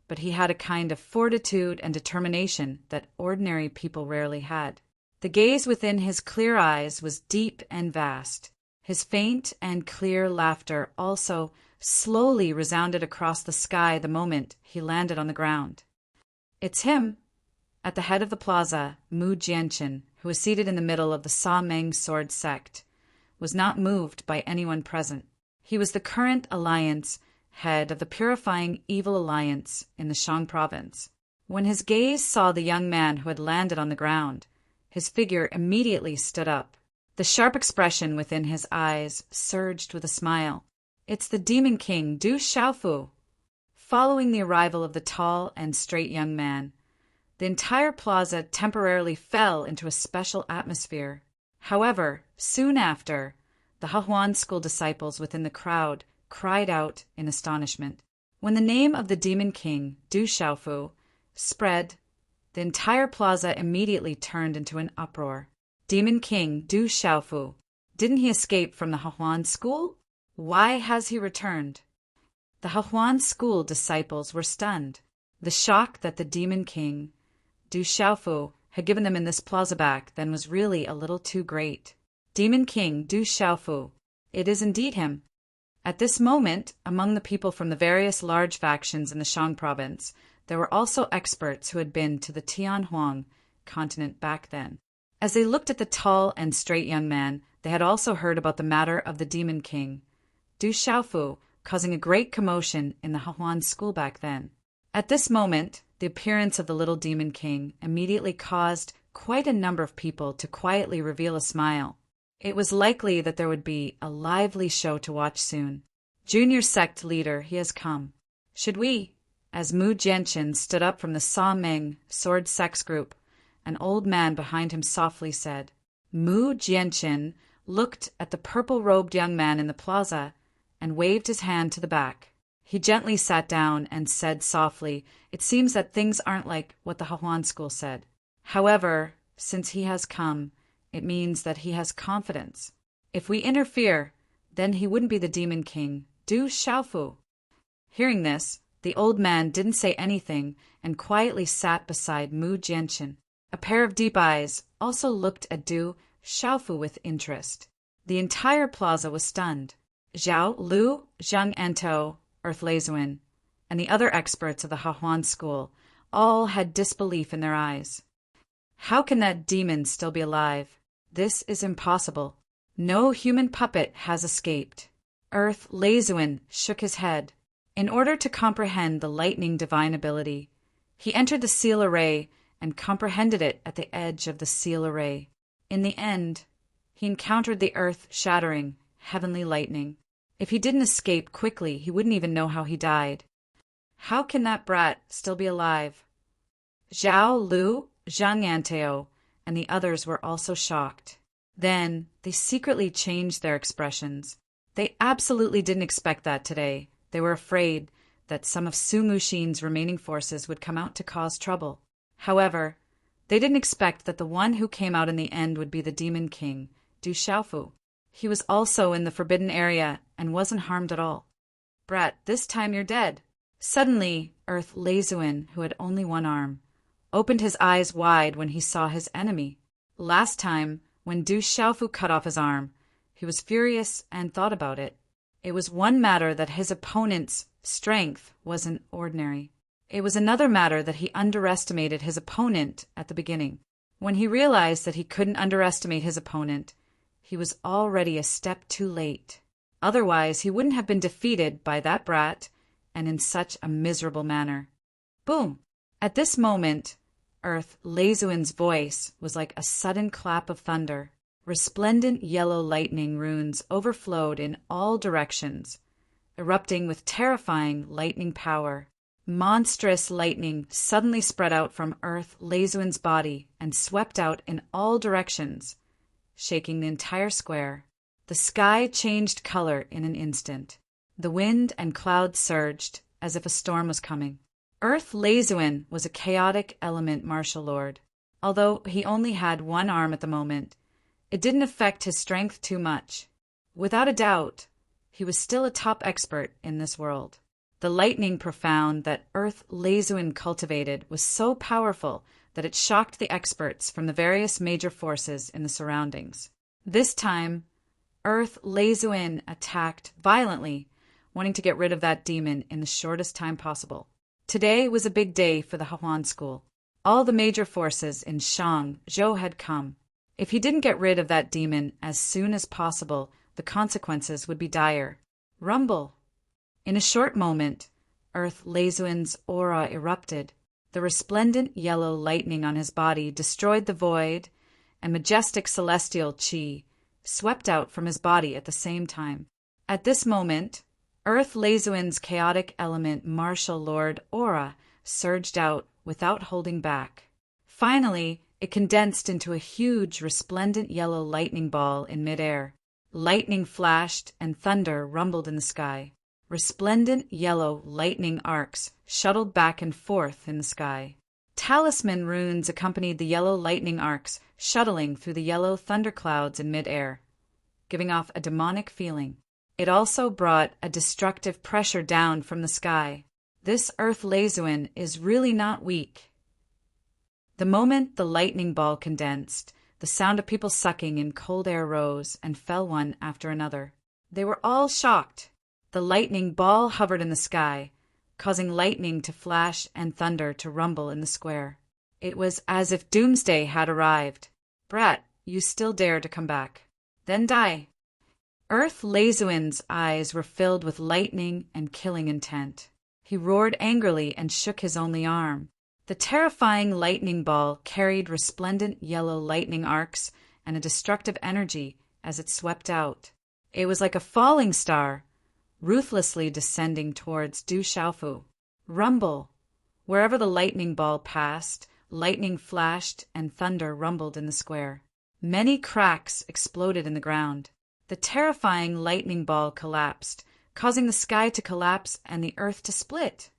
S1: but he had a kind of fortitude and determination that ordinary people rarely had. The gaze within his clear eyes was deep and vast. His faint and clear laughter also slowly resounded across the sky the moment he landed on the ground. It's him! At the head of the plaza, Mu Jianchen, who was seated in the middle of the Sa Meng sword sect, was not moved by anyone present. He was the current alliance head of the Purifying Evil Alliance in the Shang province. When his gaze saw the young man who had landed on the ground, his figure immediately stood up. The sharp expression within his eyes surged with a smile. It's the Demon King, Du Xiaofu. Following the arrival of the tall and straight young man, the entire plaza temporarily fell into a special atmosphere. However, soon after, the Hahuan school disciples within the crowd cried out in astonishment. When the name of the Demon King, Du Xiaofu, spread, the entire plaza immediately turned into an uproar. Demon King Du Xiaofu. Didn't he escape from the Hahuan school? Why has he returned? The Hahuan school disciples were stunned. The shock that the Demon King Du Xiaofu had given them in this plaza back then was really a little too great. Demon King Du Xiaofu. It is indeed him. At this moment, among the people from the various large factions in the Shang province, there were also experts who had been to the Tianhuang continent back then. As they looked at the tall and straight young man, they had also heard about the matter of the Demon King Du Xiaofu causing a great commotion in the Hahuan school back then. At this moment, the appearance of the little Demon King immediately caused quite a number of people to quietly reveal a smile. It was likely that there would be a lively show to watch soon. Junior sect leader, he has come. Should we? As Mu Jianchen stood up from the Sa Meng sword sects group, an old man behind him softly said. Mu Jianchen looked at the purple-robed young man in the plaza and waved his hand to the back. He gently sat down and said softly, "It seems that things aren't like what the Hahuan school said. However, since he has come, it means that he has confidence. If we interfere, then he wouldn't be the Demon King, Du Xiaofu." Hearing this, the old man didn't say anything and quietly sat beside Mu Jianchen. A pair of deep eyes also looked at Du Xiaofu with interest. The entire plaza was stunned. Zhao Lu, Zhang Antou, Earth Lezuan, and the other experts of the Hahuan school all had disbelief in their eyes. How can that demon still be alive? This is impossible. No human puppet has escaped. Earth Lezuan shook his head. In order to comprehend the lightning divine ability, he entered the seal array and comprehended it at the edge of the seal array. In the end, he encountered the earth-shattering, heavenly lightning. If he didn't escape quickly, he wouldn't even know how he died. How can that brat still be alive? Zhao Lu, Zhang Anteo, and the others were also shocked. Then they secretly changed their expressions. They absolutely didn't expect that today. They were afraid that some of Su Muxin's remaining forces would come out to cause trouble. However, they didn't expect that the one who came out in the end would be the Demon King, Du Xiaofu. He was also in the forbidden area and wasn't harmed at all. Brat, this time you're dead. Suddenly, Earth Lezuan, who had only one arm, opened his eyes wide when he saw his enemy. Last time, When Du Xiaofu cut off his arm, he was furious and thought about it. It was one matter that his opponent's strength wasn't ordinary. It was another matter that he underestimated his opponent at the beginning. When he realized that he couldn't underestimate his opponent, he was already a step too late. Otherwise, he wouldn't have been defeated by that brat, and in such a miserable manner. Boom! At this moment, Earth Leizuin's voice was like a sudden clap of thunder. Resplendent yellow lightning runes overflowed in all directions, erupting with terrifying lightning power. Monstrous lightning suddenly spread out from Earth Leizuin's body and swept out in all directions, shaking the entire square. The sky changed color in an instant. The wind and clouds surged as if a storm was coming. Earth Leizuin was a chaotic element martial lord. Although he only had one arm at the moment, it didn't affect his strength too much. Without a doubt, he was still a top expert in this world. The lightning profound that Earth Leizuin cultivated was so powerful that it shocked the experts from the various major forces in the surroundings. This time, Earth Leizuin attacked violently, wanting to get rid of that demon in the shortest time possible. Today was a big day for the Hahuan school. All the major forces in Shangzhou had come. If he didn't get rid of that demon as soon as possible, the consequences would be dire. Rumble! In a short moment, Earth Leizuin's aura erupted. The resplendent yellow lightning on his body destroyed the void, and majestic celestial qi swept out from his body at the same time. At this moment, Earth Leizuin's chaotic element martial lord aura surged out without holding back. Finally, it condensed into a huge resplendent yellow lightning ball in midair. Lightning flashed and thunder rumbled in the sky. Resplendent yellow lightning arcs shuttled back and forth in the sky. Talisman runes accompanied the yellow lightning arcs shuttling through the yellow thunderclouds in midair, giving off a demonic feeling. It also brought a destructive pressure down from the sky. This Earth Leizuin is really not weak. The moment the lightning ball condensed, the sound of people sucking in cold air rose and fell one after another. They were all shocked. The lightning ball hovered in the sky, causing lightning to flash and thunder to rumble in the square. It was as if doomsday had arrived. Brat, you still dare to come back. Then die. Earth Leizuin's eyes were filled with lightning and killing intent. He roared angrily and shook his only arm. The terrifying lightning ball carried resplendent yellow lightning arcs and a destructive energy as it swept out. It was like a falling star, ruthlessly descending towards Du Xiaofu. Rumble! Wherever the lightning ball passed, lightning flashed and thunder rumbled in the square. Many cracks exploded in the ground. The terrifying lightning ball collapsed, causing the sky to collapse and the earth to split.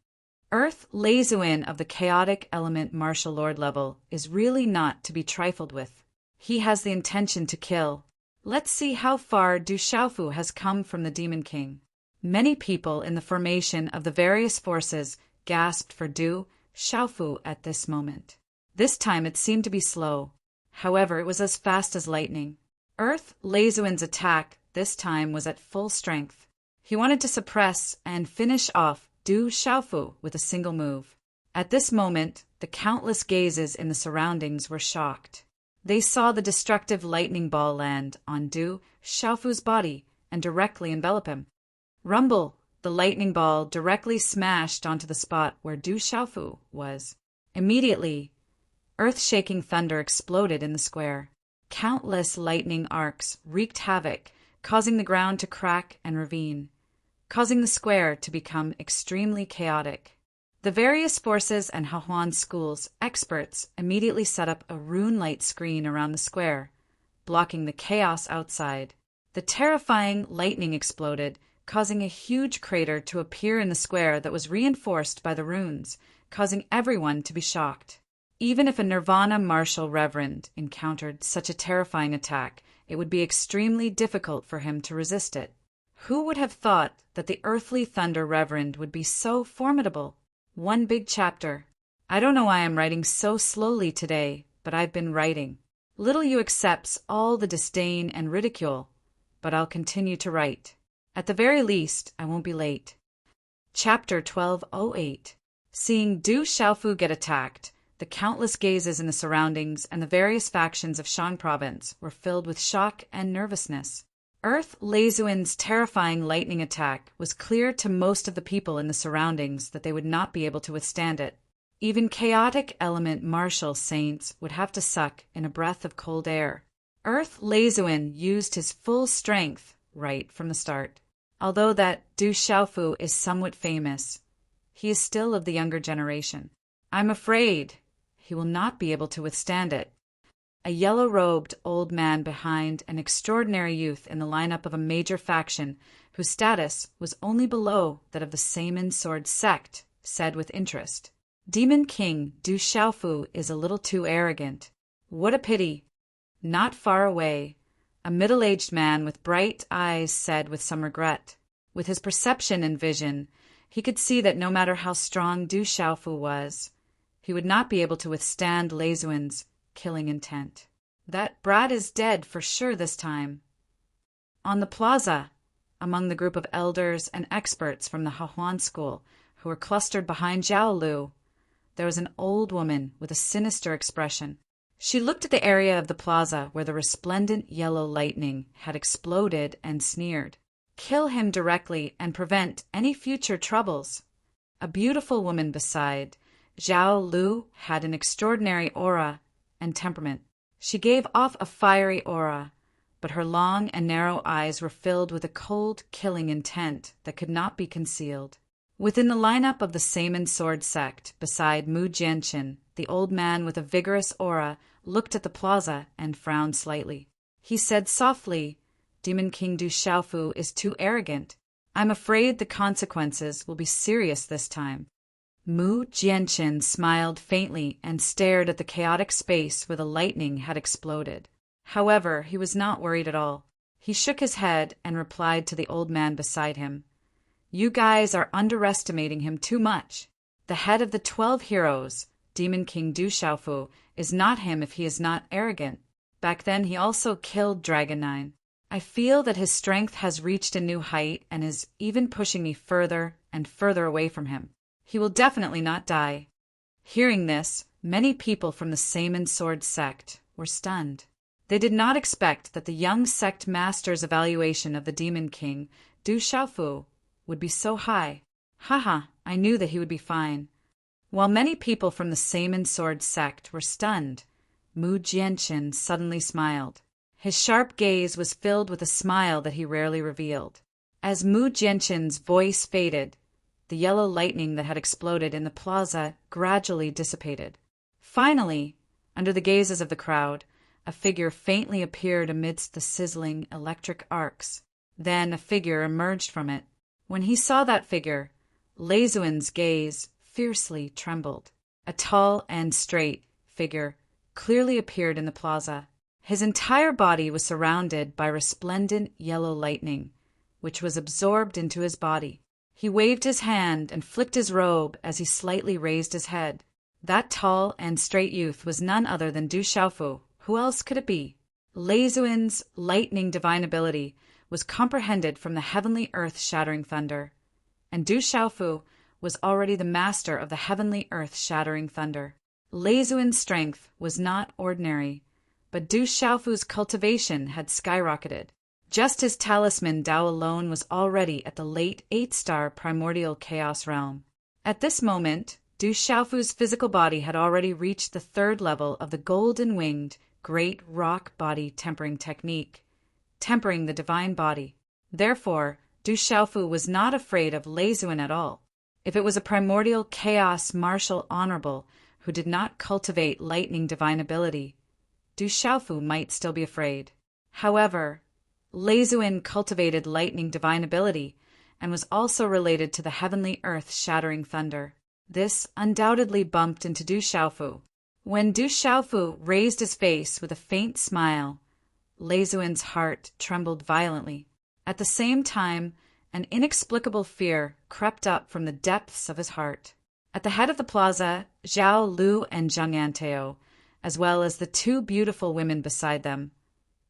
S1: Earth Leizuin of the chaotic element martial lord level is really not to be trifled with. He has the intention to kill. Let's see how far Du Xiaofu has come from the Demon King. Many people in the formation of the various forces gasped for Du Xiaofu at this moment. This time it seemed to be slow. However, it was as fast as lightning. Earth Leizuin's attack this time was at full strength. He wanted to suppress and finish off Du Xiaofu with a single move. At this moment, the countless gazes in the surroundings were shocked. They saw the destructive lightning ball land on Du Xiaofu's body and directly envelop him. Rumble! The lightning ball directly smashed onto the spot where Du Xiaofu was. Immediately, earth-shaking thunder exploded in the square. Countless lightning arcs wreaked havoc, causing the ground to crack and ravine, causing the square to become extremely chaotic. The various forces and Hahuan schools experts immediately set up a rune light screen around the square, blocking the chaos outside. The terrifying lightning exploded, causing a huge crater to appear in the square that was reinforced by the runes, causing everyone to be shocked. Even if a Nirvana martial reverend encountered such a terrifying attack, it would be extremely difficult for him to resist it. Who would have thought that the earthly thunder reverend would be so formidable? One big chapter. I don't know why I'm writing so slowly today, but I've been writing. Little Yu accepts all the disdain and ridicule, but I'll continue to write. At the very least, I won't be late. Chapter 1208. Seeing Du Xiaofu get attacked, the countless gazes in the surroundings and the various factions of Shang province were filled with shock and nervousness. Earth Leizuan's terrifying lightning attack was clear to most of the people in the surroundings that they would not be able to withstand it. Even chaotic element martial saints would have to suck in a breath of cold air. Earth Leizuan used his full strength right from the start. Although that Du Xiaofu is somewhat famous, he is still of the younger generation. I'm afraid he will not be able to withstand it. A yellow-robed old man behind an extraordinary youth in the lineup of a major faction whose status was only below that of the Saman Sword sect said with interest, Demon King Du Xiaofu is a little too arrogant. What a pity. Not far away, a middle-aged man with bright eyes said with some regret. With his perception and vision, he could see that no matter how strong Du Xiaofu was, he would not be able to withstand Leizuan's killing intent. That brat is dead for sure this time. On the plaza, among the group of elders and experts from the Hahuan school who were clustered behind Zhao Lu, there was an old woman with a sinister expression. She looked at the area of the plaza where the resplendent yellow lightning had exploded and sneered. Kill him directly and prevent any future troubles. A beautiful woman beside Zhao Lu had an extraordinary aura and temperament. She gave off a fiery aura, but her long and narrow eyes were filled with a cold, killing intent that could not be concealed. Within the lineup of the Saman Sword sect, beside Mu Jianqin, the old man with a vigorous aura looked at the plaza and frowned slightly. He said softly, Demon King Du Xiaofu is too arrogant. I'm afraid the consequences will be serious this time. Mu Jianqin smiled faintly and stared at the chaotic space where the lightning had exploded. However, he was not worried at all. He shook his head and replied to the old man beside him, You guys are underestimating him too much. The head of the 12 heroes, Demon King Du Xiaofu, is not him if he is not arrogant. Back then he also killed Dragon 9. I feel that his strength has reached a new height and is even pushing me further and further away from him. He will definitely not die. Hearing this, many people from the Saman Sword sect were stunned. They did not expect that the young sect master's evaluation of the Demon King, Du Xiaofu, would be so high. Haha, I knew that he would be fine. While many people from the Saman Sword sect were stunned, Mu Jianqin suddenly smiled. His sharp gaze was filled with a smile that he rarely revealed. As Mu Jianqin's voice faded, the yellow lightning that had exploded in the plaza gradually dissipated. Finally, under the gazes of the crowd, a figure faintly appeared amidst the sizzling electric arcs. Then a figure emerged from it. When he saw that figure, Leizuan's gaze fiercely trembled. A tall and straight figure clearly appeared in the plaza. His entire body was surrounded by resplendent yellow lightning, which was absorbed into his body. He waved his hand and flicked his robe as he slightly raised his head. That tall and straight youth was none other than Du Xiaofu. Who else could it be? Leizuan's lightning divine ability was comprehended from the heavenly earth-shattering thunder, and Du Xiaofu was already the master of the heavenly earth-shattering thunder. Leizuan's strength was not ordinary, but Du Xiaofu's cultivation had skyrocketed. Just his talisman Dao alone was already at the late 8-star primordial chaos realm. At this moment, Du Xiaofu's physical body had already reached the 3rd level of the golden-winged great rock body tempering technique, tempering the divine body. Therefore, Du Xiaofu was not afraid of Leizuan at all. If it was a primordial chaos martial honorable who did not cultivate lightning divine ability, Du Xiaofu might still be afraid. However, Leizuan cultivated lightning divine ability and was also related to the heavenly earth-shattering thunder. This undoubtedly bumped into Du Xiaofu. When Du Xiaofu raised his face with a faint smile, Leizuan's heart trembled violently. At the same time, an inexplicable fear crept up from the depths of his heart. At the head of the plaza, Zhao Lu and Zhang Yanteo, as well as the two beautiful women beside them,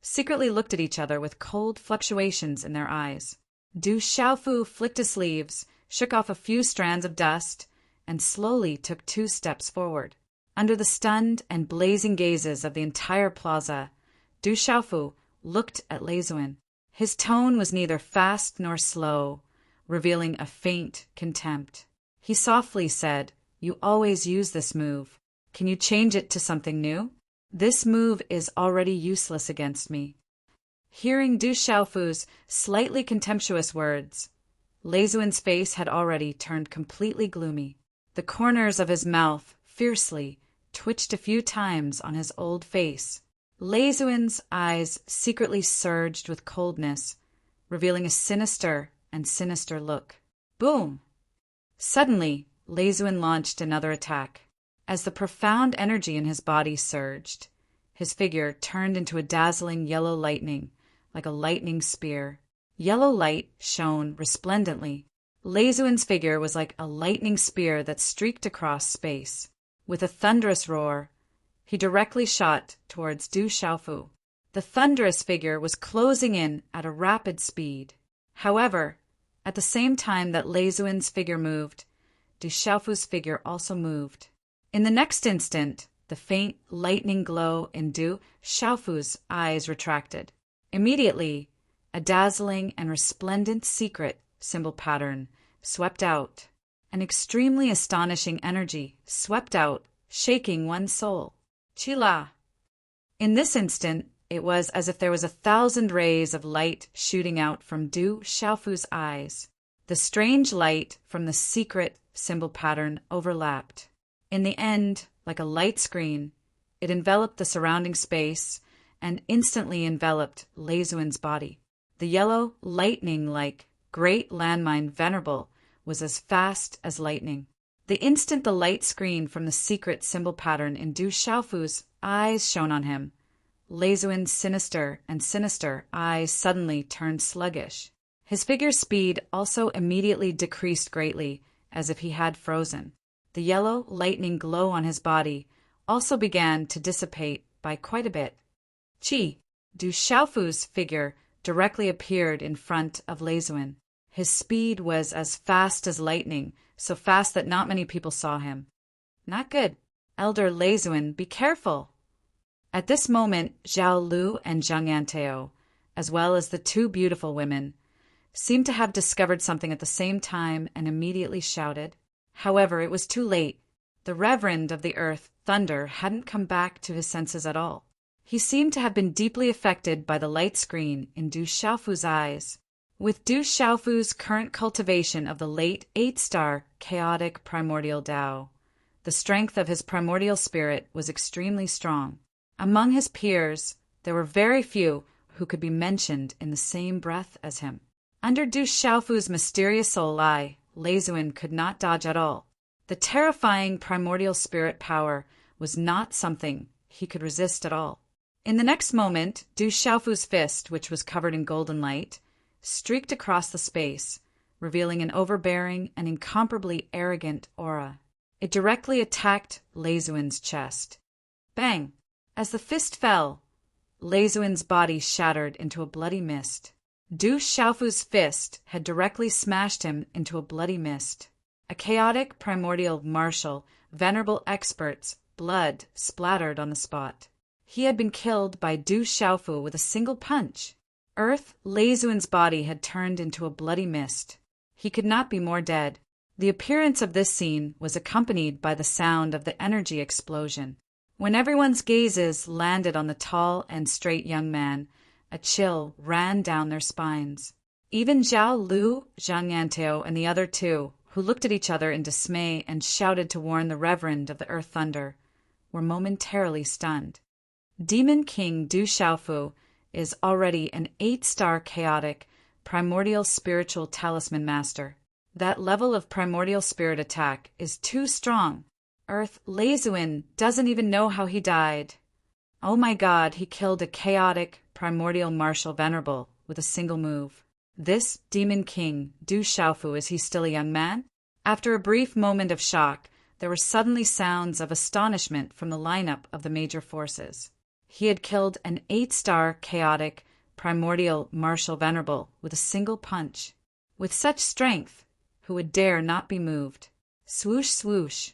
S1: secretly looked at each other with cold fluctuations in their eyes. Du Xiaofu flicked his sleeves, shook off a few strands of dust, and slowly took 2 steps forward. Under the stunned and blazing gazes of the entire plaza, Du Xiaofu looked at Lei Zuin. His tone was neither fast nor slow, revealing a faint contempt. He softly said, "You always use this move. Can you change it to something new? This move is already useless against me." Hearing Du Xiaofu's slightly contemptuous words, Lei Zuin's face had already turned completely gloomy. The corners of his mouth fiercely twitched a few times on his old face. Lei Zuin's eyes secretly surged with coldness, revealing a sinister look. Boom! Suddenly, Lei Zuin launched another attack. As the profound energy in his body surged, his figure turned into a dazzling yellow lightning, like a lightning spear. Yellow light shone resplendently. Lei Zuin's figure was like a lightning spear that streaked across space. With a thunderous roar, he directly shot towards Du Xiaofu. The thunderous figure was closing in at a rapid speed. However, at the same time that Lei Zuin's figure moved, Du Xiaofu's figure also moved. In the next instant, the faint lightning glow in Du Xiaofu's eyes retracted. Immediately, a dazzling and resplendent secret symbol pattern swept out. An extremely astonishing energy swept out, shaking one's soul. Chila! In this instant, it was as if there was 1,000 rays of light shooting out from Du Xiaofu's eyes. The strange light from the secret symbol pattern overlapped. In the end, like a light screen, it enveloped the surrounding space and instantly enveloped Lei Zuin's body. The yellow, lightning-like, great landmine Venerable was as fast as lightning. The instant the light screen from the secret symbol pattern in Du Xiaofu's eyes shone on him, Lei Zuin's sinister eyes suddenly turned sluggish. His figure's speed also immediately decreased greatly, as if he had frozen. The yellow lightning glow on his body also began to dissipate by quite a bit. Du Xiaofu's figure directly appeared in front of Lei Zuin. His speed was as fast as lightning, so fast that not many people saw him. Not good. Elder Lei Zuin, be careful. At this moment, Zhao Lu and Zhang Yanteo, as well as the two beautiful women, seemed to have discovered something at the same time and immediately shouted. However, it was too late. The Reverend of the Earth, Thunder, hadn't come back to his senses at all. He seemed to have been deeply affected by the light screen in Du Xiaofu's eyes. With Du Xiaofu's current cultivation of the late 8-star chaotic primordial Tao, the strength of his primordial spirit was extremely strong. Among his peers, there were very few who could be mentioned in the same breath as him. Under Du Xiaofu's mysterious soul eye, Lei Zuin could not dodge at all. The terrifying primordial spirit power was not something he could resist at all. In the next moment, Du Xiaofu's fist, which was covered in golden light, streaked across the space, revealing an overbearing and incomparably arrogant aura. It directly attacked Lei Zuin's chest. Bang! As the fist fell, Lei Zuin's body shattered into a bloody mist. Du Xiaofu's fist had directly smashed him into a bloody mist. A chaotic primordial martial, venerable expert's blood splattered on the spot. He had been killed by Du Xiaofu with a single punch. Lei Zuin's body had turned into a bloody mist. He could not be more dead. The appearance of this scene was accompanied by the sound of the energy explosion. When everyone's gazes landed on the tall and straight young man, a chill ran down their spines. Even Zhao Lu, Zhang Yanteo, and the other two, who looked at each other in dismay and shouted to warn the Reverend of the Earth Thunder, were momentarily stunned. Demon King Du Xiaofu is already an 8-star chaotic, primordial spiritual talisman master. That level of primordial spirit attack is too strong. Lei Zuin doesn't even know how he died. Oh my God, he killed a chaotic, primordial martial venerable with a single move. This Demon King, Du Xiaofu, is he still a young man? After a brief moment of shock, there were suddenly sounds of astonishment from the lineup of the major forces. He had killed an 8-star chaotic, primordial martial venerable with a single punch. With such strength, who would dare not be moved? Swoosh, swoosh.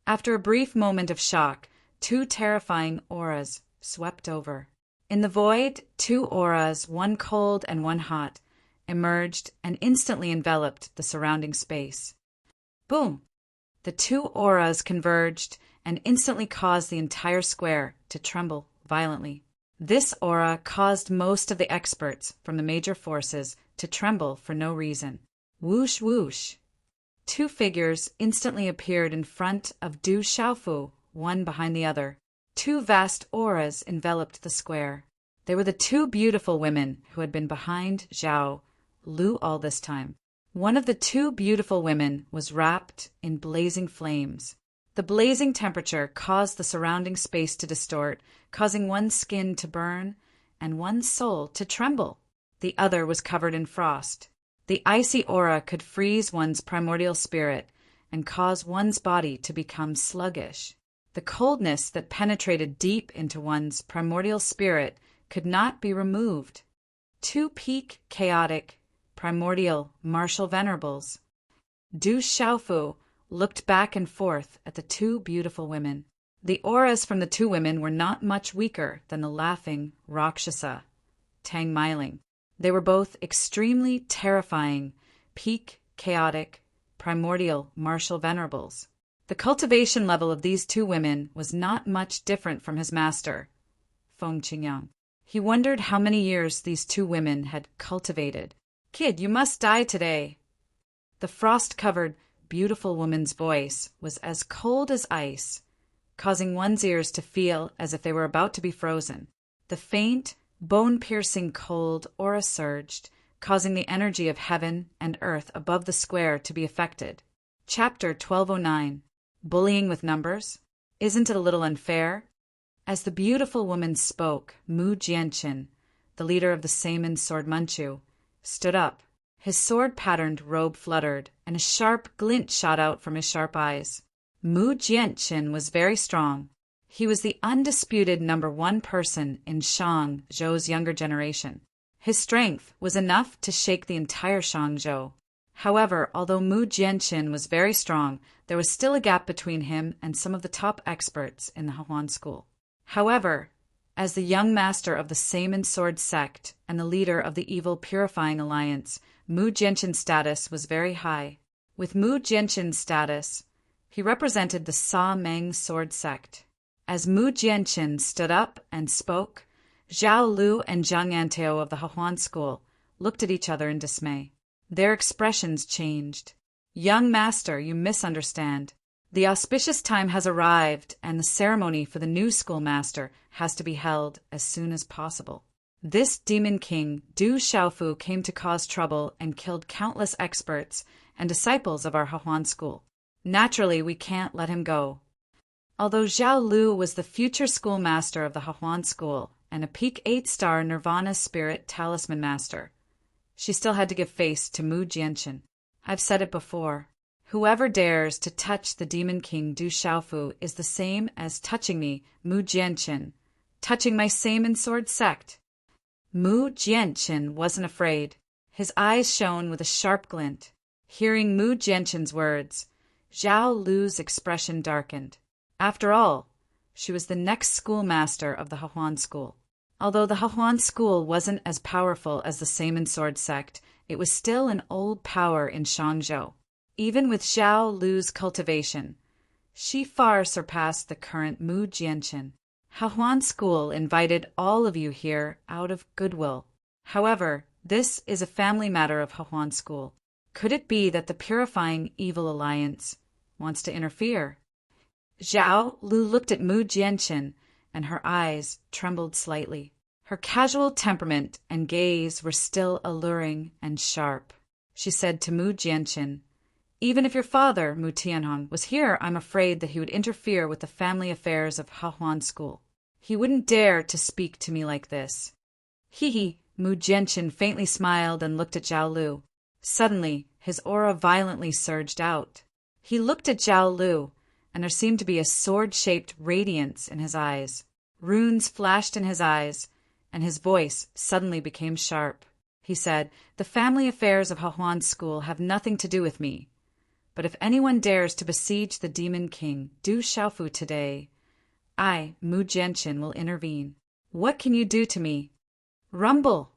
S1: After a brief moment of shock, 2 terrifying auras swept over. In the void, 2 auras, one cold and one hot, emerged and instantly enveloped the surrounding space. Boom! The 2 auras converged and instantly caused the entire square to tremble violently. This aura caused most of the experts from the major forces to tremble for no reason. Whoosh, whoosh. 2 figures instantly appeared in front of Du Xiaofu, one behind the other. 2 vast auras enveloped the square. They were the 2 beautiful women who had been behind Zhao Lu all this time. One of the 2 beautiful women was wrapped in blazing flames. The blazing temperature caused the surrounding space to distort, causing one's skin to burn and one's soul to tremble. The other was covered in frost. The icy aura could freeze one's primordial spirit and cause one's body to become sluggish. The coldness that penetrated deep into one's primordial spirit could not be removed. 2 peak, chaotic, primordial, martial venerables. Du Xiaofu looked back and forth at the 2 beautiful women. The auras from the 2 women were not much weaker than the laughing Rakshasa, Tang Meiling. They were both extremely terrifying, peak, chaotic, primordial, martial venerables. The cultivation level of these 2 women was not much different from his master, Feng Qingyang. He wondered how many years these 2 women had cultivated. "Kid, you must die today." The frost-covered, beautiful woman's voice was as cold as ice, causing one's ears to feel as if they were about to be frozen. The faint, bone-piercing cold aura surged, causing the energy of heaven and earth above the square to be affected. Chapter 1209. Bullying with Numbers? Isn't it a little unfair? As the beautiful woman spoke, Mu Jianqin, the leader of the Saman Sword Manchu, stood up. His sword-patterned robe fluttered, and a sharp glint shot out from his sharp eyes. Mu Jianqin was very strong. He was the undisputed number 1 person in Shang Zhou's younger generation. His strength was enough to shake the entire Shangzhou. However, although Mu Jianqin was very strong, there was still a gap between him and some of the top experts in the Hahuan school. However, as the young master of the Saman Sword sect and the leader of the Evil Purifying Alliance, Mu Jianqin's status was very high. With Mu Jianqin's status, he represented the Sa Meng Sword sect. As Mu Jianqin stood up and spoke, Zhao Lu and Zhang Anteo of the Hahuan school looked at each other in dismay. Their expressions changed. "Young master, you misunderstand. The auspicious time has arrived, and the ceremony for the new schoolmaster has to be held as soon as possible. This demon king, Du Xiaofu, came to cause trouble and killed countless experts and disciples of our Hahuan school. Naturally, we can't let him go." Although Zhao Lu was the future schoolmaster of the Hahuan school and a peak 8-star Nirvana Spirit Talisman master, she still had to give face to Mu Jianqin. "I've said it before. Whoever dares to touch the Demon King Du Xiaofu is the same as touching me, Mu Jianqin, touching my Saman Sword sect." Mu Jianqin wasn't afraid. His eyes shone with a sharp glint. Hearing Mu Jianqin's words, Zhao Lu's expression darkened. After all, she was the next schoolmaster of the Hahuan school. Although the Hahuan school wasn't as powerful as the Saman Sword sect, it was still an old power in Shangzhou. Even with Zhao Lu's cultivation, she far surpassed the current Mu Jianqin. Hahuan school invited all of you here out of goodwill. However, this is a family matter of Hahuan school. Could it be that the Purifying Evil Alliance wants to interfere? Zhao Lu looked at Mu Jianqin, and her eyes trembled slightly. Her casual temperament and gaze were still alluring and sharp. She said to Mu Jianqin, "Even if your father, Mu Tianhong, was here, I'm afraid that he would interfere with the family affairs of Hahuan school. He wouldn't dare to speak to me like this." "Hee." Mu Jianqin faintly smiled and looked at Zhao Lu. Suddenly, his aura violently surged out. He looked at Zhao Lu, and there seemed to be a sword-shaped radiance in his eyes. Runes flashed in his eyes, and his voice suddenly became sharp. He said, "The family affairs of Hahuan School have nothing to do with me. But if anyone dares to besiege the Demon King, Du Xiaofu, today, I, Mu Jianqin, will intervene. What can you do to me?" Rumble!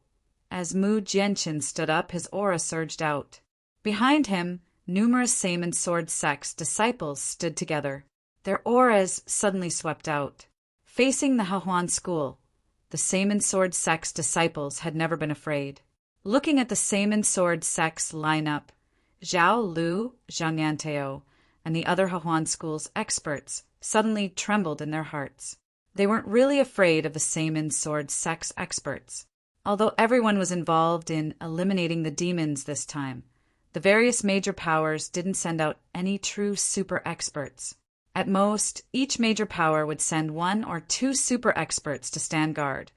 S1: As Mu Jianqin stood up, his aura surged out. Behind him, numerous Saman Sword Sect's disciples stood together. Their auras suddenly swept out. Facing the Hahuan School, the Saman Sword Sect's disciples had never been afraid. Looking at the Saman Sword Sect's lineup, Zhao Lu, Zhang Yanteo, and the other Hahuan School's experts suddenly trembled in their hearts. They weren't really afraid of the Saman Sword Sect's experts. Although everyone was involved in eliminating the demons this time, the various major powers didn't send out any true super experts. At most, each major power would send 1 or 2 super experts to stand guard,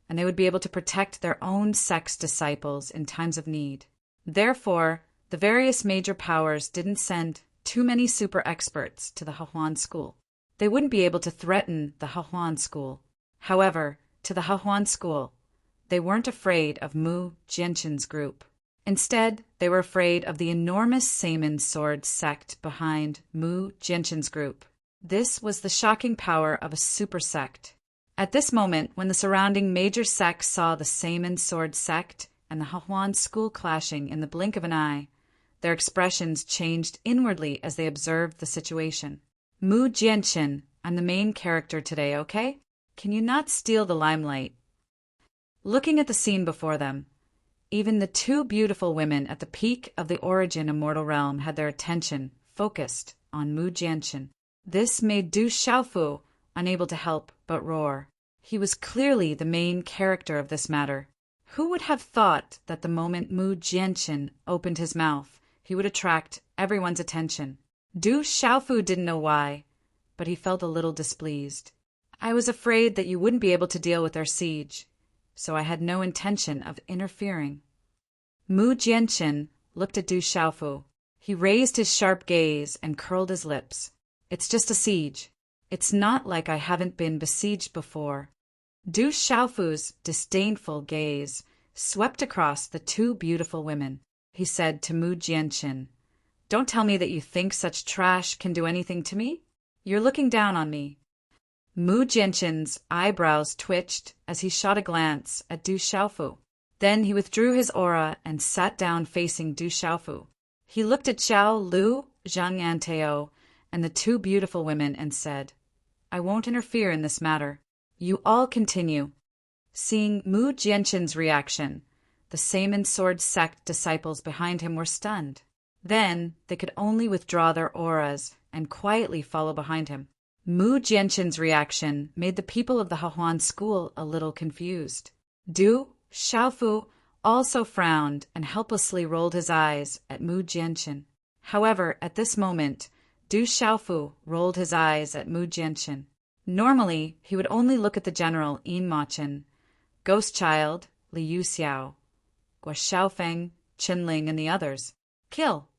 S1: and they would be able to protect their own sect's disciples in times of need. Therefore, the various major powers didn't send too many super experts to the Hahuan School. They wouldn't be able to threaten the Hahuan School. However, to the Hahuan School, they weren't afraid of Mu Jianqin's group. Instead, they were afraid of the enormous Saman Sword Sect behind Mu Jianqin's group. This was the shocking power of a super sect. At this moment, when the surrounding major sects saw the Saman Sword Sect and the Hahuan School clashing in the blink of an eye, their expressions changed inwardly as they observed the situation. Mu Jianqin, I'm the main character today, okay? Can you not steal the limelight? Looking at the scene before them, even the 2 beautiful women at the peak of the origin immortal realm had their attention focused on Mu Jianqin. This made Du Xiaofu unable to help but roar. He was clearly the main character of this matter. Who would have thought that the moment Mu Jianqin opened his mouth, he would attract everyone's attention? Du Xiaofu didn't know why, but he felt a little displeased. I was afraid that you wouldn't be able to deal with their siege, so I had no intention of interfering. Mu Jianqin looked at Du Xiaofu. He raised his sharp gaze and curled his lips. It's just a siege. It's not like I haven't been besieged before. Du Xiaofu's disdainful gaze swept across the 2 beautiful women. He said to Mu Jianqin, "Don't tell me that you think such trash can do anything to me? You're looking down on me." Mu Jianqin's eyebrows twitched as he shot a glance at Du Xiaofu. Then he withdrew his aura and sat down facing Du Xiaofu. He looked at Zhao Lu, Zhang Yanteo, and the 2 beautiful women and said, "I won't interfere in this matter. You all continue." Seeing Mu Jianqin's reaction, the Saman Sword Sect disciples behind him were stunned. Then they could only withdraw their auras and quietly follow behind him. Mu Jianqin's reaction made the people of the Hahuan School a little confused. Du Xiaofu also frowned and helplessly rolled his eyes at Mu Jianqin. However, at this moment, Du Xiaofu rolled his eyes at Mu Jianqin. Normally, he would only look at the general Yin Machun, Ghost Child, Li Yuxiao, Guo Xiaofeng, Qinling, and the others. Kill!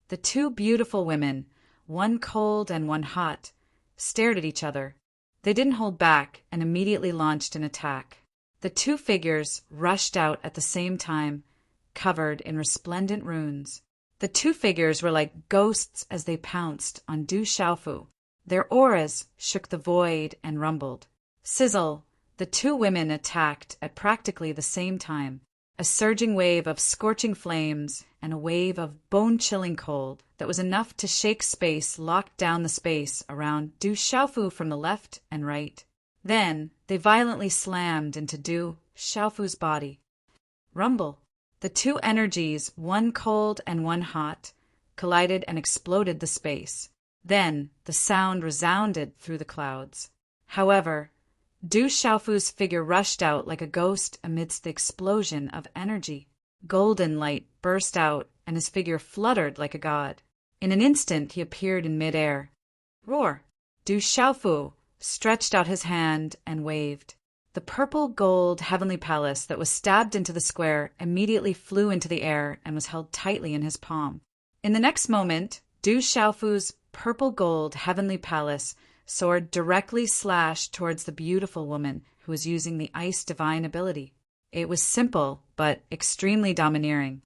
S1: The 2 beautiful women, one cold and one hot, stared at each other. They didn't hold back and immediately launched an attack. The 2 figures rushed out at the same time, covered in resplendent runes. The 2 figures were like ghosts as they pounced on Du Xiaofu. Their auras shook the void and rumbled. Sizzle! The 2 women attacked at practically the same time. A surging wave of scorching flames and a wave of bone-chilling cold that was enough to shake space locked down the space around Du Xiaofu from the left and right. Then they violently slammed into Du Xiaofu's body. Rumble! The 2 energies, one cold and one hot, collided and exploded the space. Then the sound resounded through the clouds. However, Du Xiaofu's figure rushed out like a ghost amidst the explosion of energy. Golden light burst out, and his figure fluttered like a god. In an instant, he appeared in midair. Roar! Du Xiaofu stretched out his hand and waved. The purple-gold heavenly palace that was stabbed into the square immediately flew into the air and was held tightly in his palm. In the next moment, Du Xiaofu's purple-gold heavenly palace sword directly slashed towards the beautiful woman who was using the ice divine ability. It was simple, but extremely domineering.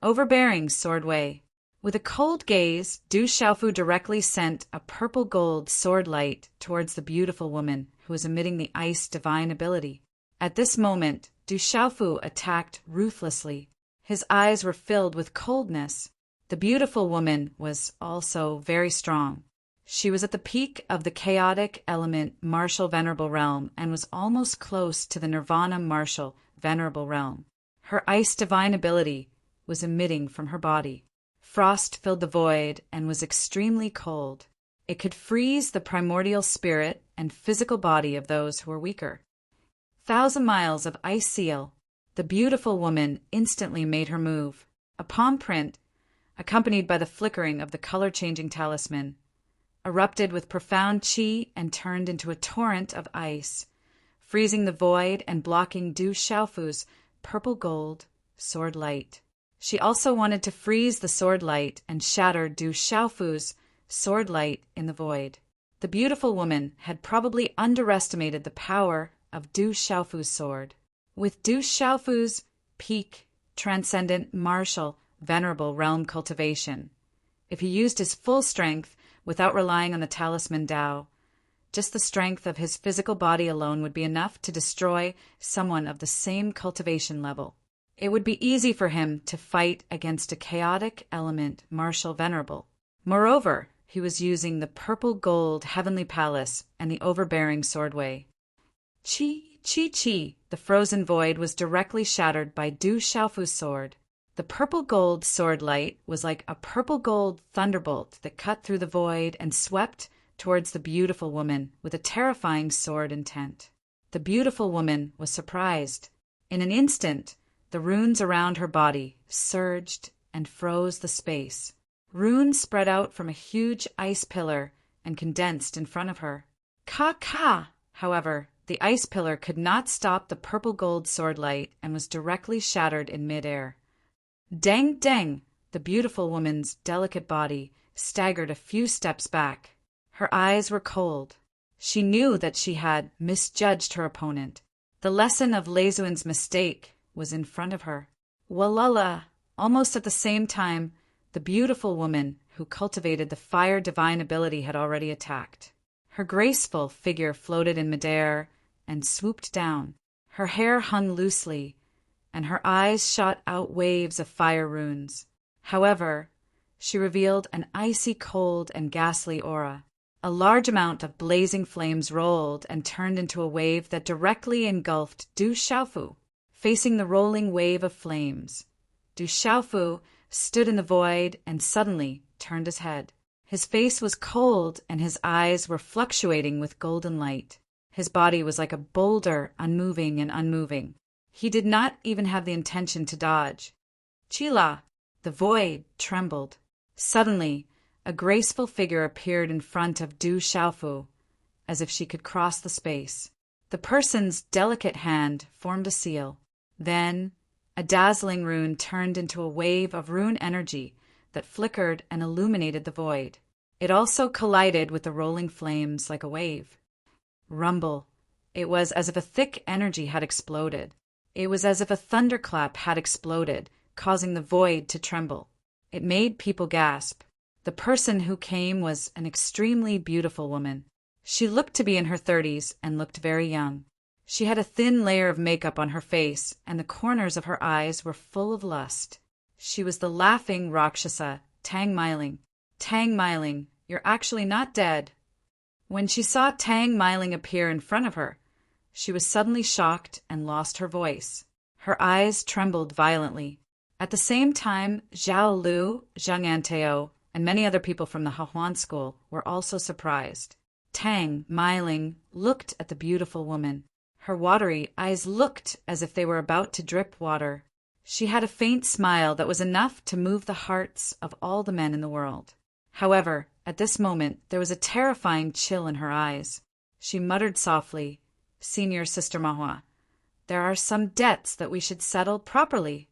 S1: Overbearing sword way. With a cold gaze, Du Xiaofu directly sent a purple-gold sword light towards the beautiful woman who was emitting the ice divine ability. At this moment, Du Xiaofu attacked ruthlessly. His eyes were filled with coldness. The beautiful woman was also very strong. She was at the peak of the chaotic element martial venerable realm and was almost close to the nirvana martial venerable realm. Her ice divine ability was emitting from her body. Frost filled the void and was extremely cold. It could freeze the primordial spirit and physical body of those who were weaker. 1,000 miles of ice seal. The beautiful woman instantly made her move. A palm print, accompanied by the flickering of the color-changing talisman, erupted with profound qi and turned into a torrent of ice, freezing the void and blocking Du Xiaofu's purple-gold sword light. She also wanted to freeze the sword light and shatter Du Xiaofu's sword light in the void. The beautiful woman had probably underestimated the power of Du Xiaofu's sword. With Du Xiaofu's peak, transcendent, martial, venerable realm cultivation, if he used his full strength without relying on the talisman Dao, just the strength of his physical body alone would be enough to destroy someone of the same cultivation level. It would be easy for him to fight against a chaotic element martial venerable. Moreover, he was using the purple-gold heavenly palace and the overbearing swordway. Chi. The frozen void was directly shattered by Du Xiaofu's sword. The purple-gold sword light was like a purple-gold thunderbolt that cut through the void and swept towards the beautiful woman with a terrifying sword intent. The beautiful woman was surprised. In an instant, the runes around her body surged and froze the space. Runes spread out from a huge ice pillar and condensed in front of her. Ka! However, the ice pillar could not stop the purple-gold sword light and was directly shattered in midair. Dang! The beautiful woman's delicate body staggered a few steps back. Her eyes were cold. She knew that she had misjudged her opponent. The lesson of Lei Zuin's mistake was in front of her. Walala! Almost at the same time, the beautiful woman who cultivated the fire divine ability had already attacked. Her graceful figure floated in midair and swooped down. Her hair hung loosely, and her eyes shot out waves of fire runes. However, she revealed an icy cold and ghastly aura. A large amount of blazing flames rolled and turned into a wave that directly engulfed Du Xiaofu. Facing the rolling wave of flames, Du Xiaofu stood in the void and suddenly turned his head. His face was cold and his eyes were fluctuating with golden light. His body was like a boulder, unmoving and unmoving. He did not even have the intention to dodge. Chila! The void trembled. Suddenly, a graceful figure appeared in front of Du Xiaofu, as if she could cross the space. The person's delicate hand formed a seal. Then, a dazzling rune turned into a wave of rune energy that flickered and illuminated the void. It also collided with the rolling flames like a wave. Rumble. It was as if a thick energy had exploded. It was as if a thunderclap had exploded, causing the void to tremble. It made people gasp. The person who came was an extremely beautiful woman. She looked to be in her 30s and looked very young. She had a thin layer of makeup on her face, and the corners of her eyes were full of lust. She was the laughing Rakshasa, Tang Meiling. Tang Meiling, you're actually not dead. When she saw Tang Meiling appear in front of her, she was suddenly shocked and lost her voice. Her eyes trembled violently. At the same time, Zhao Lu, Zhang Anteo, and many other people from the Hahuan school were also surprised. Tang Meiling looked at the beautiful woman. Her watery eyes looked as if they were about to drip water. She had a faint smile that was enough to move the hearts of all the men in the world. However, at this moment, there was a terrifying chill in her eyes. She muttered softly, "Senior Sister Mahua, there are some debts that we should settle properly.